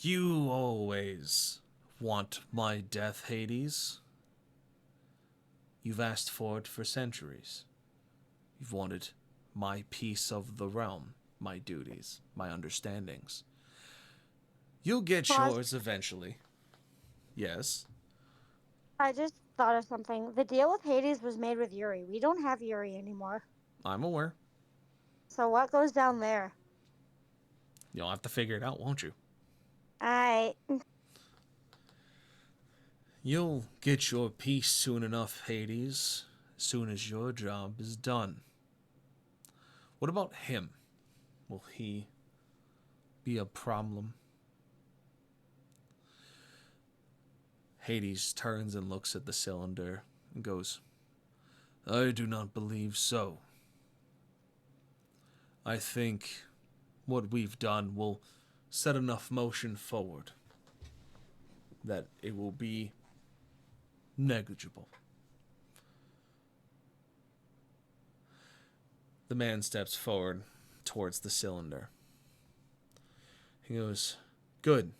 "You always want my death, Hades. You've asked for it for centuries. You've wanted my piece of the realm, my duties, my understandings. You'll get Pause. yours eventually." Yes? I just thought of something. The deal with Hades was made with Yuri. We don't have Yuri anymore. I'm aware. So what goes down there? You'll have to figure it out, won't you? I You'll get your piece soon enough, Hades, as soon as your job is done. What about him? Will he be a problem? Hades turns and looks at the cylinder and goes, "I do not believe so. I think what we've done will set enough motion forward that it will be negligible." The man steps forward towards the cylinder. He goes, "Good.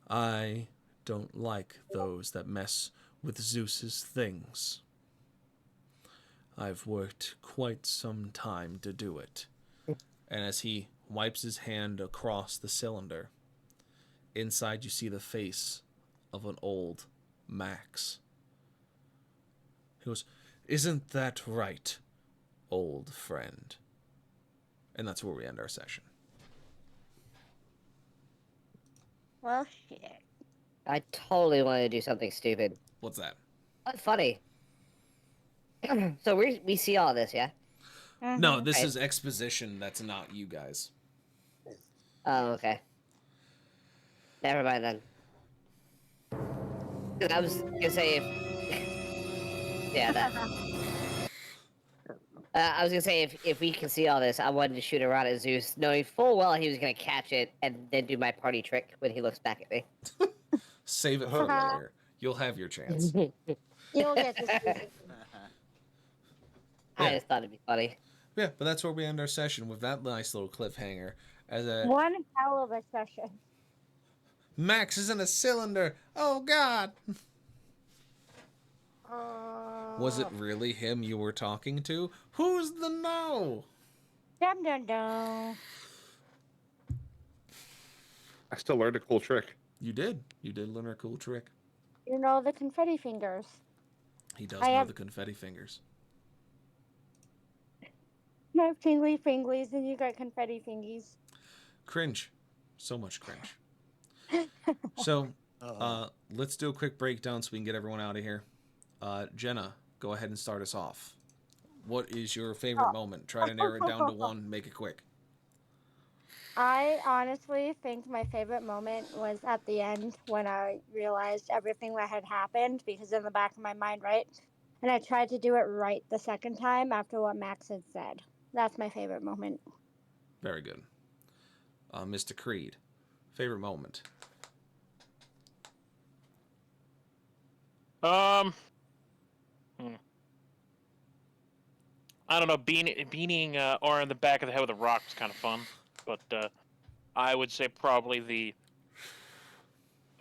I don't like those that mess with Zeus's things. I've worked quite some time to do it, And as he wipes his hand across the cylinder, inside you see the face of an old Max. He goes, "Isn't that right, old friend?" And that's where we end our session. Well, shit. I totally want to do something stupid. What's that? But funny. So we see all this, yeah? No, this Right. is exposition. That's not you guys. Oh, okay. Never mind then. 'Cause I was gonna say if... yeah, that... I was gonna say if we can see all this, I wanted to shoot a rod at Zeus, knowing full well he was gonna catch it and then do my party trick when he looks back at me. Save it for later. You'll have your chance. You'll get to see it. I Yeah. just thought it'd be funny. Yeah, but that's where we end our session with that nice little cliffhanger. As a One hell of a session. Max is in a cylinder. Oh God! Was it really him you were talking to? Who's the no? Dum dum dum. I still learned a cool trick. You did. You did learn a cool trick. You know the confetti fingers. He does I know have- the confetti fingers. You have tingly finglies and you got confetti fingies. Cringe. So much cringe. So, let's do a quick breakdown so we can get everyone out of here. Jenna, go ahead and start us off. What is your favorite moment? Try to narrow it down to one. Make it quick. I honestly think my favorite moment was at the end when I realized everything that had happened, because in the back of my mind, right? And I tried to do it right the second time after what Max had said. That's my favorite moment. Very good. Mr. Creed, favorite moment? I don't know. Beating Aura in the back of the head with a rock was kind of fun, but I would say probably the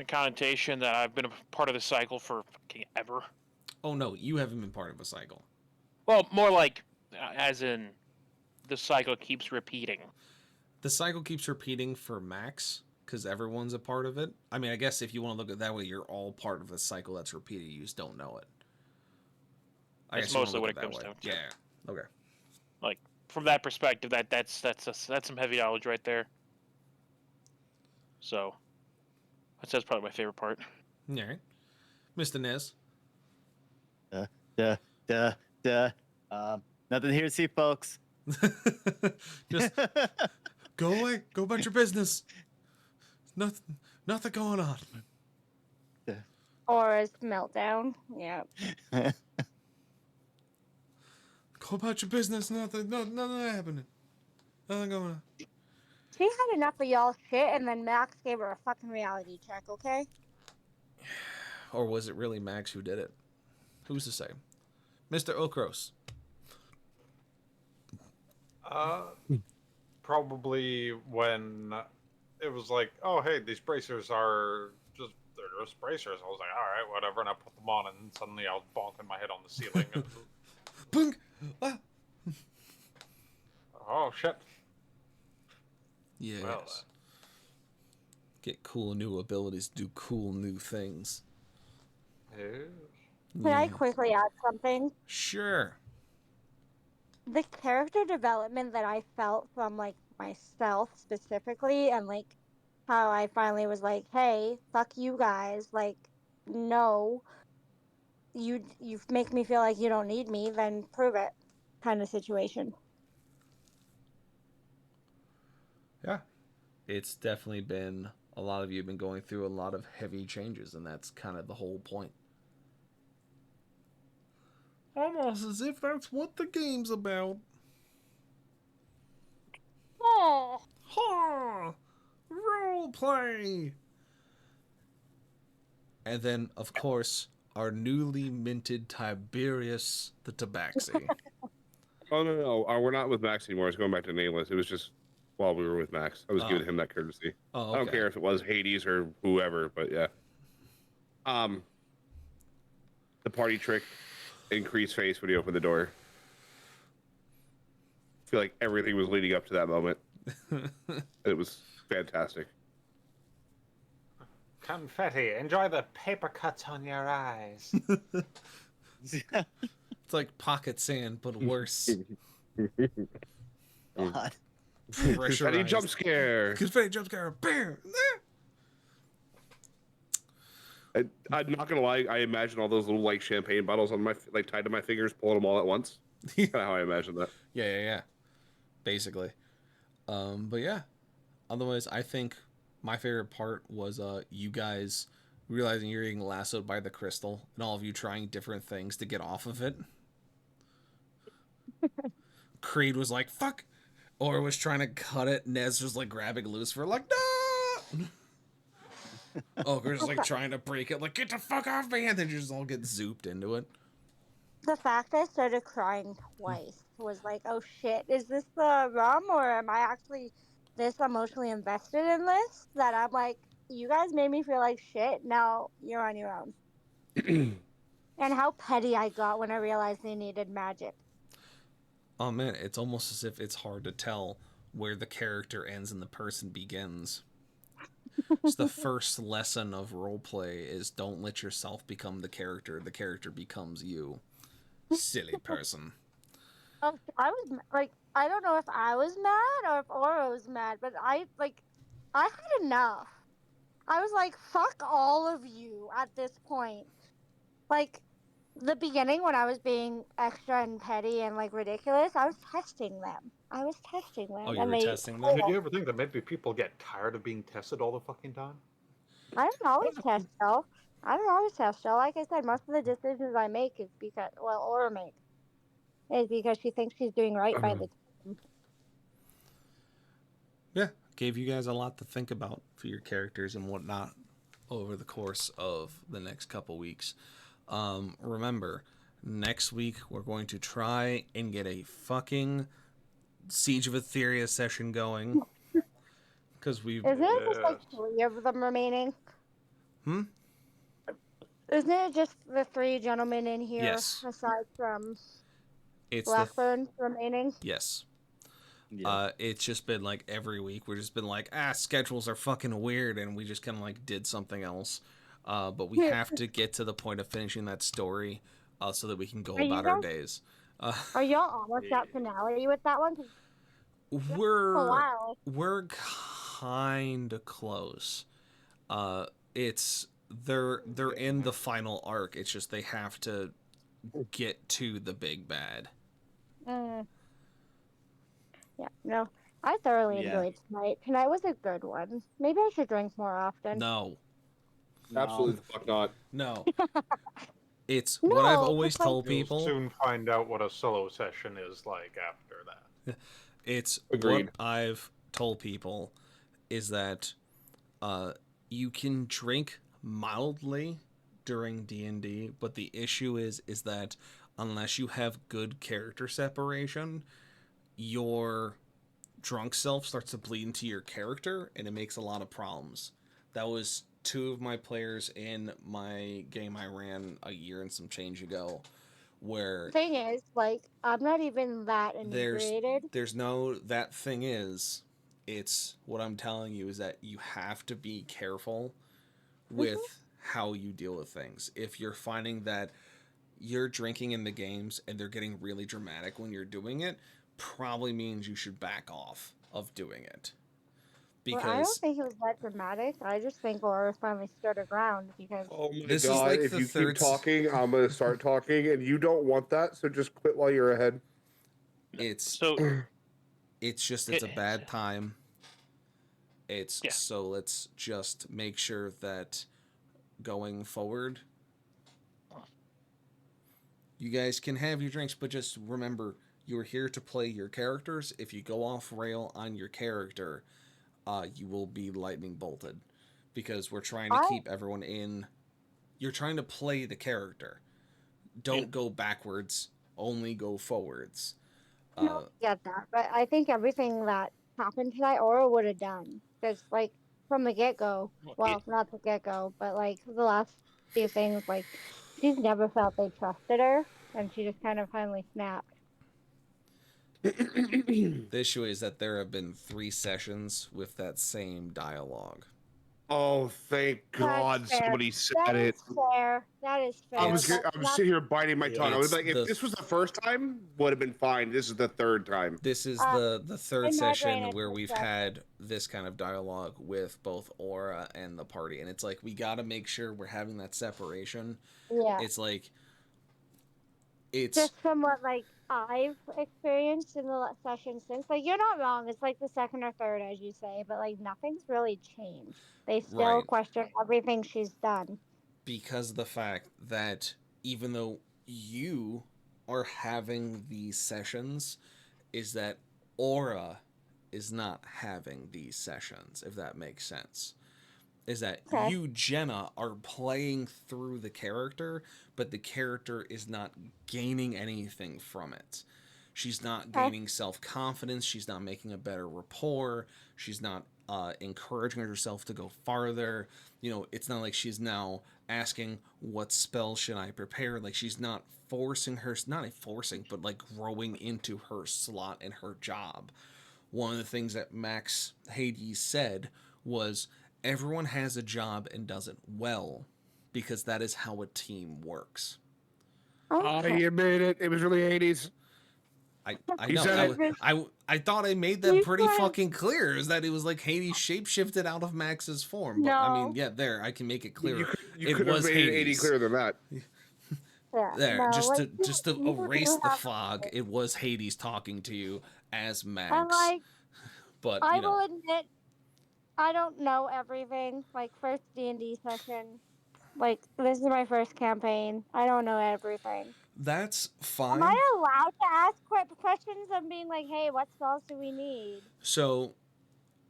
connotation that I've been a part of the cycle for fucking ever. Oh no, you haven't been part of a cycle. Well, more like as in the cycle keeps repeating. The cycle keeps repeating for Max because everyone's a part of it. I mean, I guess if you want to look at it that way, you're all part of the cycle that's repeated. You just don't know it. That's mostly what it comes down to. Yeah. Okay. Like from that perspective, that's some heavy knowledge right there. So that's probably my favorite part. All right. Mr. Nez. Nothing here to see, folks. Just go away. Go about your business. Nothing going on. Aura's meltdown. Yeah. Go about your business. Nothing happening. Nothing going on. She had enough of y'all shit, and then Max gave her a fucking reality check, okay? Or was it really Max who did it? Who's to say? Mr. Okros. Probably when it was like, oh, hey, these bracers are they're just bracers. I was like, all right, whatever. And I put them on, and suddenly I was bonking my head on the ceiling. And, Boom! Ah. oh, shit. Yes. Well, Get cool new abilities, do cool new things. Can I quickly add something? Sure. The character development that I felt from, like, myself specifically, and, like, how I finally was like, hey, fuck you guys, like, no, you make me feel like you don't need me, then prove it, kind of situation. Yeah. It's definitely been, a lot of you have been going through a lot of heavy changes, and that's kind of the whole point. Almost as if that's what the game's about. Oh, Ha! Role play! And then, of course, our newly minted Tiberius the Tabaxi. Oh no, we're not with Max anymore. It's going back to Nameless. It was just while we were with Max. I was giving him that courtesy. Oh, okay. I don't care if it was Hades or whoever, but yeah. The party trick, increase face when you open the door. feel like everything was leading up to that moment. It was fantastic. Confetti, enjoy the paper cuts on your eyes. It's like pocket sand, but worse. God. Confetti jump scare. Confetti jump scare. Bam! I'm not gonna lie. I imagine all those little like champagne bottles on my like tied to my fingers, pulling them all at once. Kind of how I imagine that. Yeah. Basically. But yeah. Otherwise, I think my favorite part was you guys realizing you're getting lassoed by the crystal and all of you trying different things to get off of it. Creed was like, fuck! Or was trying to cut it. Nez was like grabbing Lucifer, like, no! Ogre's like trying to break it, like, get the fuck off me! And then you just all get zooped into it. The fact I started crying twice was like, oh shit, is this the rum or am I actually this emotionally invested in this? That I'm like, you guys made me feel like shit, now you're on your own. And how petty I got when I realized they needed magic. Oh man, it's almost as if it's hard to tell where the character ends and the person begins. It's the first lesson of roleplay is don't let yourself become the character becomes you. Silly person. I was like, I don't know if I was mad or if Aura was mad, but I had enough. I was like, fuck all of you at this point. Like, the beginning when I was being extra and petty and like ridiculous, I was testing them. Oh, you and were they testing them? Did you ever think that maybe people get tired of being tested all the fucking time? I don't always test Joe. Like I said, most of the decisions I make is because, well, Aura makes, is because she thinks she's doing right by the team. Yeah, gave you guys a lot to think about for your characters and whatnot over the course of the next couple weeks. Remember, next week we're going to try and get a fucking Siege of Etheria session going. Because we... Isn't it just like 3 of them remaining? Isn't it just the 3 gentlemen in here, Yes. aside from It's Blackburn remaining? Yes. Yeah. It's just been like every week we've just been like, schedules are fucking weird, and we just kind of like did something else. But we have to get to the point of finishing that story so that we can go about our days. Are y'all almost at finale with that one? We're kind of close. They're in the final arc. It's just they have to get to the big bad. Yeah, no. I thoroughly enjoyed tonight. Tonight was a good one. Maybe I should drink more often. No. Absolutely the fuck not. No. It's what I've always told people. You'll soon find out what a solo session is like after that. It's Agreed. what I've told people is that you can drink mildly during D&D, but the issue is that unless you have good character separation, your drunk self starts to bleed into your character, and it makes a lot of problems. That was 2 of my players in my game I ran a year and some change ago, where The thing is, like, I'm not even that inebriated. that thing is, it's what I'm telling you is that you have to be careful with how you deal with things. If you're finding that you're drinking in the games and they're getting really dramatic when you're doing it, probably means you should back off of doing it. Because I don't think it was that dramatic. I just think Aura finally stood her ground because. Oh my This god! is like if the you third keep talking, I'm gonna start talking, and you don't want that, so just quit while you're ahead. It's just a bad time. So let's just make sure that going forward, you guys can have your drinks, but just remember you're here to play your characters. If you go off rail on your character, you will be lightning bolted, because we're trying to keep everyone in. You're trying to play the character. Don't go backwards, only go forwards. I get that, but I think everything that happened tonight, Aura would have done. Because, like, from the get-go, well, not the get-go, but, like, the last few things, like, she's never felt they trusted her, and she just kind of finally snapped. The issue is that there have been 3 sessions with that same dialogue. Oh, thank God fair. somebody said That it. is fair. That is fair. I was but not- sitting here biting my tongue. I was It's like, if this was the first time, would have been fine. This is the third time. This is Uh, the third in my brain, session it's where the we've second. had this kind of dialogue with both Aura and the party, and it's like we got to make sure we're having that separation. Yeah. It's like it's Just from what like I've experienced in the session since, like you're not wrong. It's like the second or third, as you say, but like nothing's really changed. They still Right. question everything she's done. because of the fact that even though you are having these sessions, is that Aura is not having these sessions, if that makes sense. Is that Okay. you, Jenna, are playing through the character, but the character is not gaining anything from it. She's not gaining self-confidence. She's not making a better rapport. She's not encouraging herself to go farther. You know, it's not like she's now asking, what spell should I prepare? Like, she's not forcing her, not forcing, but like growing into her slot in her job. One of the things that Max Hades said was, everyone has a job and does it well, because that is how a team works. I admit it. It was really 80s. I He know. said I thought I made that pretty fucking clear. Is that it was like Hades shapeshifted out of Max's form. But I mean, No. yeah, there I can make it clearer. You It could have was made it 80 Hades. clearer than that. Yeah. There, no, just like, to you erase the have- fog. It was Hades talking to you as And Max. like But I you know, will admit, I don't know everything. Like first D&D session, like this is my first campaign. I don't know everything. that's Am fine. I allowed to ask questions of being like, hey, what spells do we need? So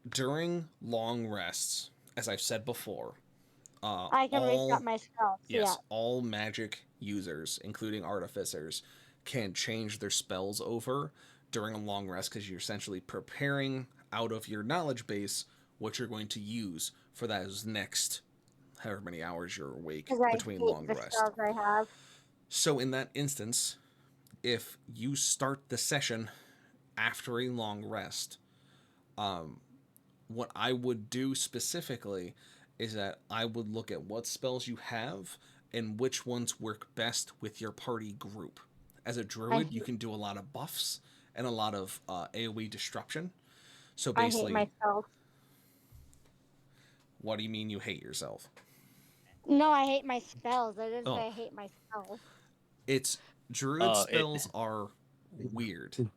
during long rests, as I've said before, I can reset my spells. yes, all magic users, including artificers, can change their spells over during a long rest because you're essentially preparing out of your knowledge base what you're going to use for those next however many hours you're awake between long the rest. spells I have. So in that instance, if you start the session after a long rest, what I would do specifically is that I would look at what spells you have and which ones work best with your party group. As a druid, you can do a lot of buffs and a lot of AoE disruption. So basically, I hate myself. What do you mean you hate yourself? No, I hate my spells. I didn't Oh. say I hate myself. It's druid spells are weird.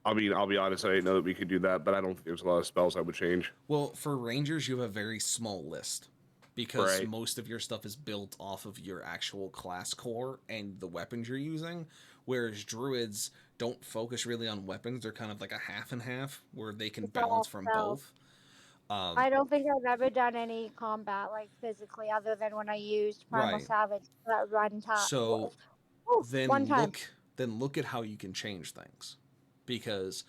I mean, I'll be honest, I didn't know that we could do that, but I don't think there's a lot of spells I would change. Well, for rangers, you have a very small list because Right. most of your stuff is built off of your actual class core and the weapons you're using, whereas druids don't focus really on weapons. They're kind of like a half and half where they can It's all balance from spells. both. I don't think I've ever done any combat like physically other than when I used Primal Right. Savage that run time. So then one time. look at how you can change things, because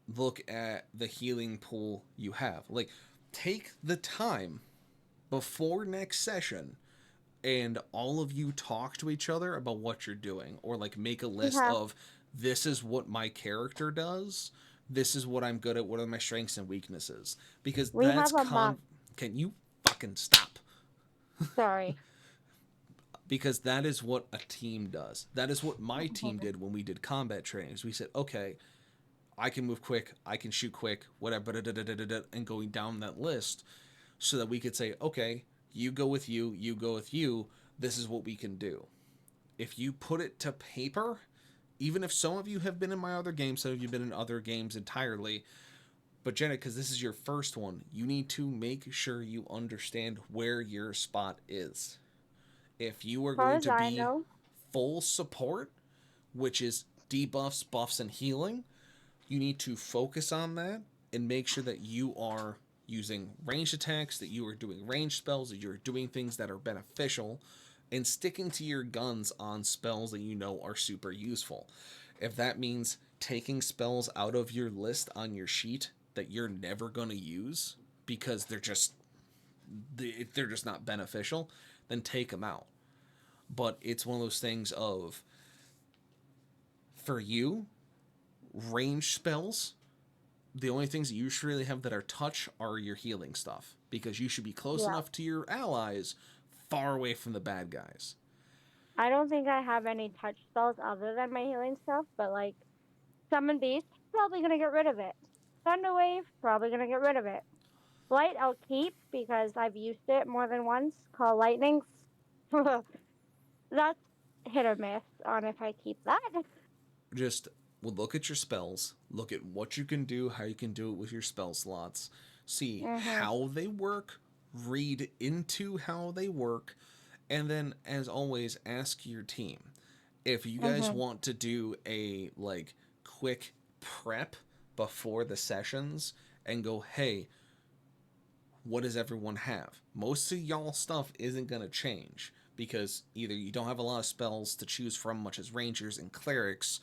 look at the healing pool you have. Like, take the time before next session and all of you talk to each other about what you're doing, or like make a list of, this is what my character does, this is what I'm good at, what are my strengths and weaknesses, because We that's have a month. Can you fucking stop? Sorry. Because that is what a team does. That is what my team did when we did combat trainings. We said, okay, I can move quick, I can shoot quick, whatever, and going down that list so that we could say, okay, you go with you go with you, this is what we can do. If you put it to paper, even if some of you have been in my other games, some of you have been in other games entirely, but Jenna, because this is your first one, you need to make sure you understand where your spot is. If you are going to be full support, which is debuffs, buffs, and healing, you need to focus on that and make sure that you are using ranged attacks, that you are doing ranged spells, that you're doing things that are beneficial, and sticking to your guns on spells that you know are super useful. If that means taking spells out of your list on your sheet that you're never going to use because they're just not beneficial, then take them out. But it's one of those things of For you, range spells, the only things that you should really have that are touch are your healing stuff, because you should be close enough to your allies, far away from the bad guys. I don't think I have any touch spells other than my healing stuff, but like Summon Beast, probably gonna get rid of it. Thunder Wave, probably gonna get rid of it. Light, I'll keep because I've used it more than once. Call Lightning, that's hit or miss on if I keep that. Just look at your spells, look at what you can do, how you can do it with your spell slots, see how they work, read into how they work, and then, as always, ask your team. If you guys want to do a like quick prep before the sessions and go, hey, what does everyone have? Most of y'all stuff isn't going to change because either you don't have a lot of spells to choose from, much as rangers and clerics,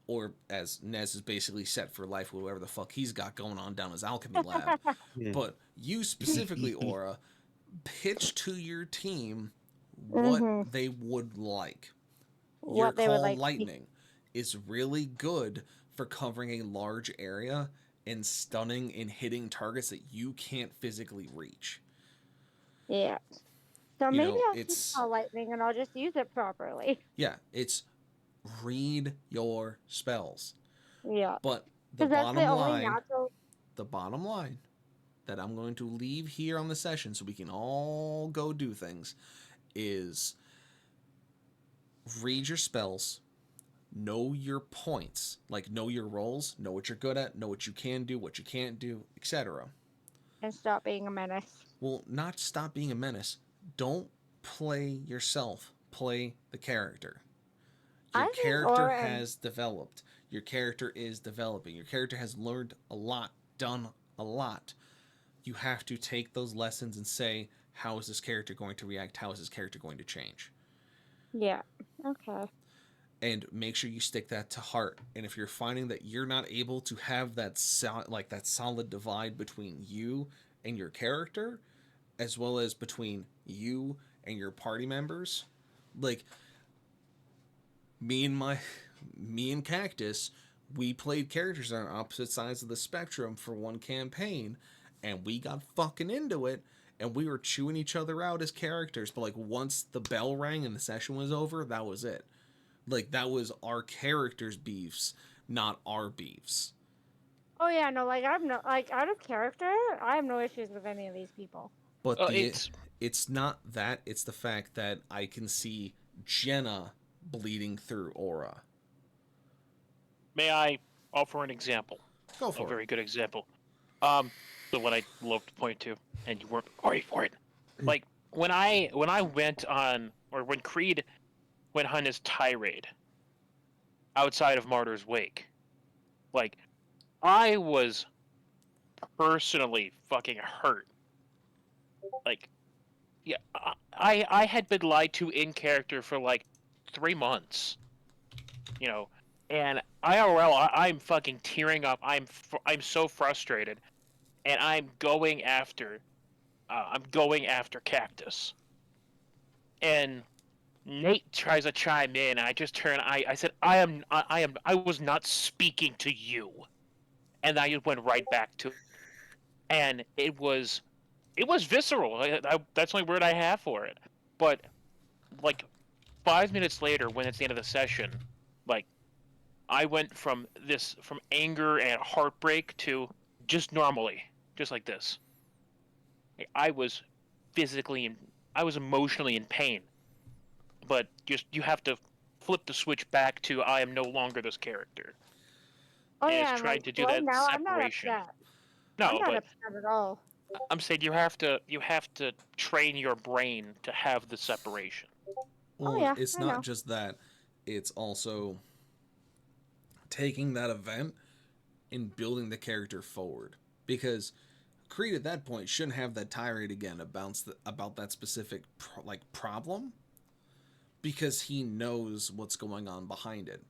or as Nez is basically set for life with whatever the fuck he's got going on down his alchemy lab. But you specifically, Aura, pitch to your team what they would like. Your call Lightning is really good for covering a large area and stunning and hitting targets that you can't physically reach. Yeah. So maybe I'll keep Call Lightning and I'll just use it properly. Yeah, it's read your spells. Yeah. But the bottom line that I'm going to leave here on the session so we can all go do things is read your spells, know your points, like know your roles, know what you're good at, know what you can do, what you can't do, etc. And stop being a menace. Well, not stop being a menace. Don't play yourself. Play the character. Your character has developed. Your character is developing. Your character has learned a lot, done a lot. You have to take those lessons and say, how is this character going to react? How is this character going to change? Yeah. Okay. And make sure you stick that to heart. And if you're finding that you're not able to have that solid divide between you and your character, as well as between you and your party members, like me and Cactus, we played characters on opposite sides of the spectrum for one campaign, and we got fucking into it, and we were chewing each other out as characters. But like once the bell rang and the session was over, that was it. Like that was our characters' beefs, not our beefs. Oh yeah, no, like I'm no like out of character, I have no issues with any of these people. But it's not that, it's the fact that I can see Jenna bleeding through Aura. May I offer an example? Go for it. A very good example. The one I love to point to, and you weren't ready for it. Like when I went on, or when Creed went on his tirade outside of Martyr's Wake, like I was personally fucking hurt. Like, yeah, I had been lied to in character for like 3 months, you know, and IRL I'm fucking tearing up. I'm so frustrated, and I'm going after Cactus, and Nate tries to chime in, and I just turn. I said I was not speaking to you, and I just went right back to it, and it was visceral. That's the only word I have for it. But like 5 minutes later, when it's the end of the session, like I went from anger and heartbreak to just normally, just like this. I was emotionally in pain. But you have to flip the switch back to I am no longer this character. Oh and yeah, it's trying to do that now, separation. I'm not upset. No, I'm not but upset at all. I'm saying you have to train your brain to have the separation. Well, it's not just that. It's also taking that event and building the character forward. Because Creed at that point shouldn't have that tirade again about that specific problem, because he knows what's going on behind it.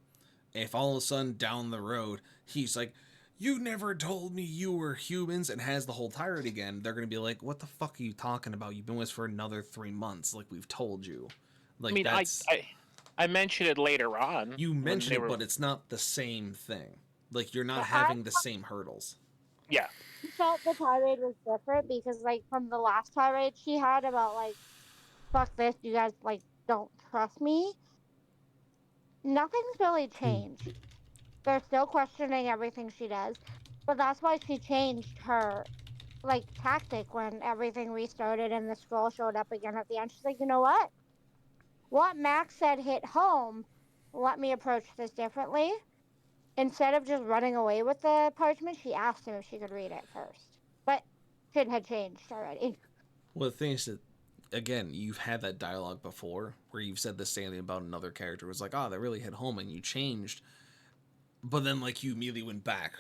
If all of a sudden down the road he's like, you never told me you were humans, and has the whole tirade again, they're going to be like, what the fuck are you talking about? You've been with us for another 3 months, like we've told you. Like, I mean, I mentioned it later on. You when mentioned they it, were- but it's not the same thing. Like, you're not But having the same hurdles. Yeah. I felt the tirade was different because, like, from the last tirade she had about, like, fuck this, you guys, like, don't trust me. Nothing's really changed. They're still questioning everything she does, but that's why she changed her, like, tactic when everything restarted and the scroll showed up again at the end. She's like, you know what? What Max said hit home. Let me approach this differently. Instead of just running away with the parchment, she asked him if she could read it first. But shit had changed already. Well, the thing is that, again, you've had that dialogue before where you've said the same thing about another character. It was like, oh, that really hit home, and you changed. But then, like, you immediately went back.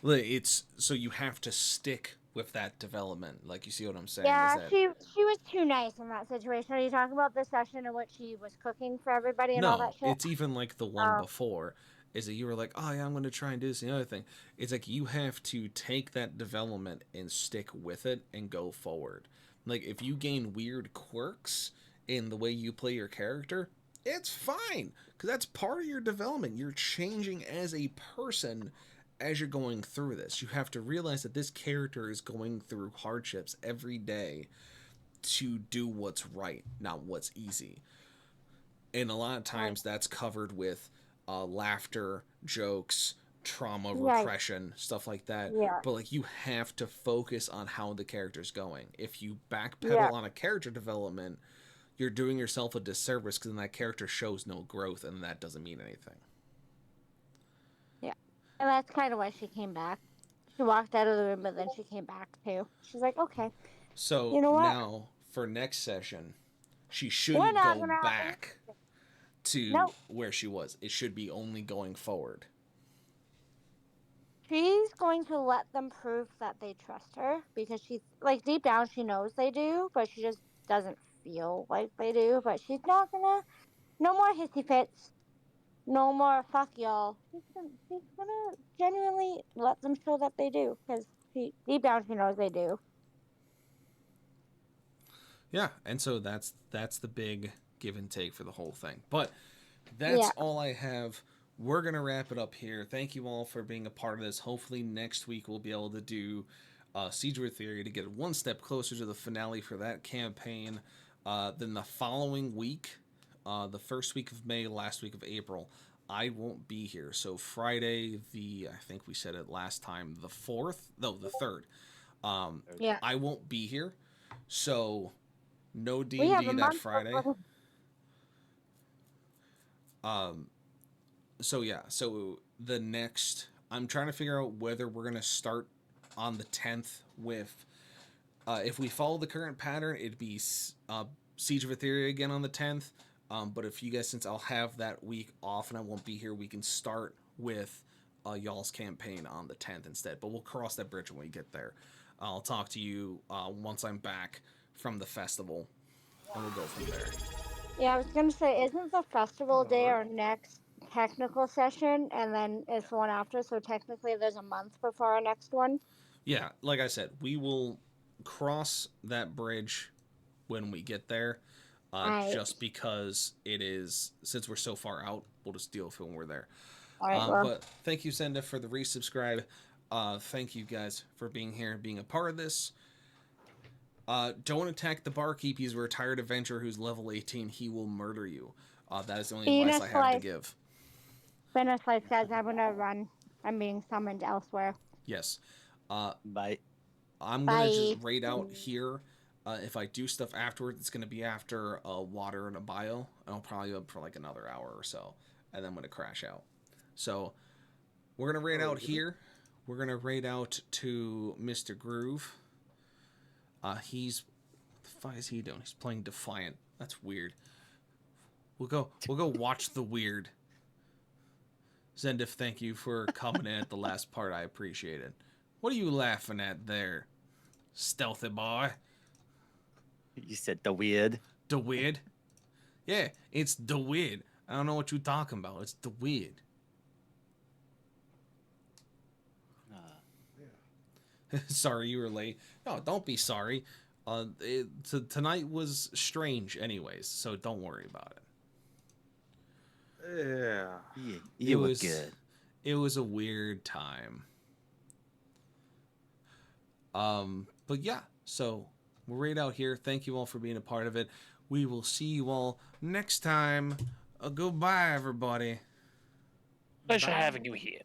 It's so you have to stick with that development. Like, you see what I'm saying? Yeah, Is that she was too nice in that situation. Are you talking about the session in which she was cooking for everybody and all that no, shit? it's even like the one before. Is that you were like, oh yeah, I'm going to try and do this and the other thing. It's like you have to take that development and stick with it and go forward. Like, if you gain weird quirks in the way you play your character, it's fine, because that's part of your development. You're changing as a person as you're going through this. You have to realize that this character is going through hardships every day to do what's right, not what's easy. And a lot of times that's covered with laughter, jokes, trauma, Right. repression, stuff like that. Yeah. But like, you have to focus on how the character's going. If you backpedal Yeah. on a character development, you're doing yourself a disservice, because then that character shows no growth, and that doesn't mean anything. Yeah. And that's kind of why she came back. She walked out of the room, but then she came back too. She's like, okay, So you know what? now for next session, she We're shouldn't not go gonna- back to Nope. where she was. It should be only going forward. She's going to let them prove that they trust her because she's like deep down she knows they do, but she just doesn't feel like they do. But she's not gonna. No more hissy fits. No more fuck y'all. She's gonna genuinely let them show that they do because she deep down she knows they do. Yeah, and so that's the big give and take for the whole thing. But that's Yeah. all I have. We're gonna wrap it up here. Thank you all for being a part of this. Hopefully next week we'll be able to do Siege of Etheria to get one step closer to the finale for that campaign. Then the following week, the first week of May, last week of April, I won't be here. So Friday, I think we said it last time, the 4th, no, the 3rd. Yeah. I won't be here. So no We have D&D a that month Friday. before- So yeah, so the next, I'm trying to figure out whether we're gonna start on the 10th with, if we follow the current pattern, it'd be Siege of Etheria again on the 10th. But if you guys, since I'll have that week off and I won't be here, we can start with y'all's campaign on the 10th instead. But we'll cross that bridge when we get there. I'll talk to you once I'm back from the festival, and we'll go from there. Yeah, I was gonna say, isn't the festival day our next technical session, and then it's the one after? So technically, there's a month before our next one. Yeah, like I said, we will cross that bridge when we get there. Alright. Just because it is, since we're so far out, we'll just deal with it when we're there. All right. Well, But thank you, Zenda, for the resubscribe. Thank you guys for being here and being a part of this. Don't attack the barkeep. He's a retired adventurer who's level 18. He will murder you. That is the only Venus advice I have to life. give. finish life, guys. I'm gonna run. I'm being summoned elsewhere. Yes. Bye. I'm going to just Bye. raid out here. If I do stuff afterwards, it's going to be after water and a bio. And I'll probably be up for like another hour or so. And then I'm going to crash out. So we're going to raid out here. We're going to raid out to Mr. Groove. What the fuck is he doing? He's playing Defiant. That's weird. We'll go watch the weird. Zendif, thank you for coming in at the last part. I appreciate it. What are you laughing at there, stealthy boy? You said the weird. The weird? Yeah, it's the weird. I don't know what you're talking about. It's the weird. Sorry you were late. No, don't be sorry. Tonight was strange anyways, so don't worry about it. Yeah. You were good. It was a weird time. But yeah, so we're right out here. Thank you all for being a part of it. We will see you all next time. Goodbye, everybody. Pleasure having you here.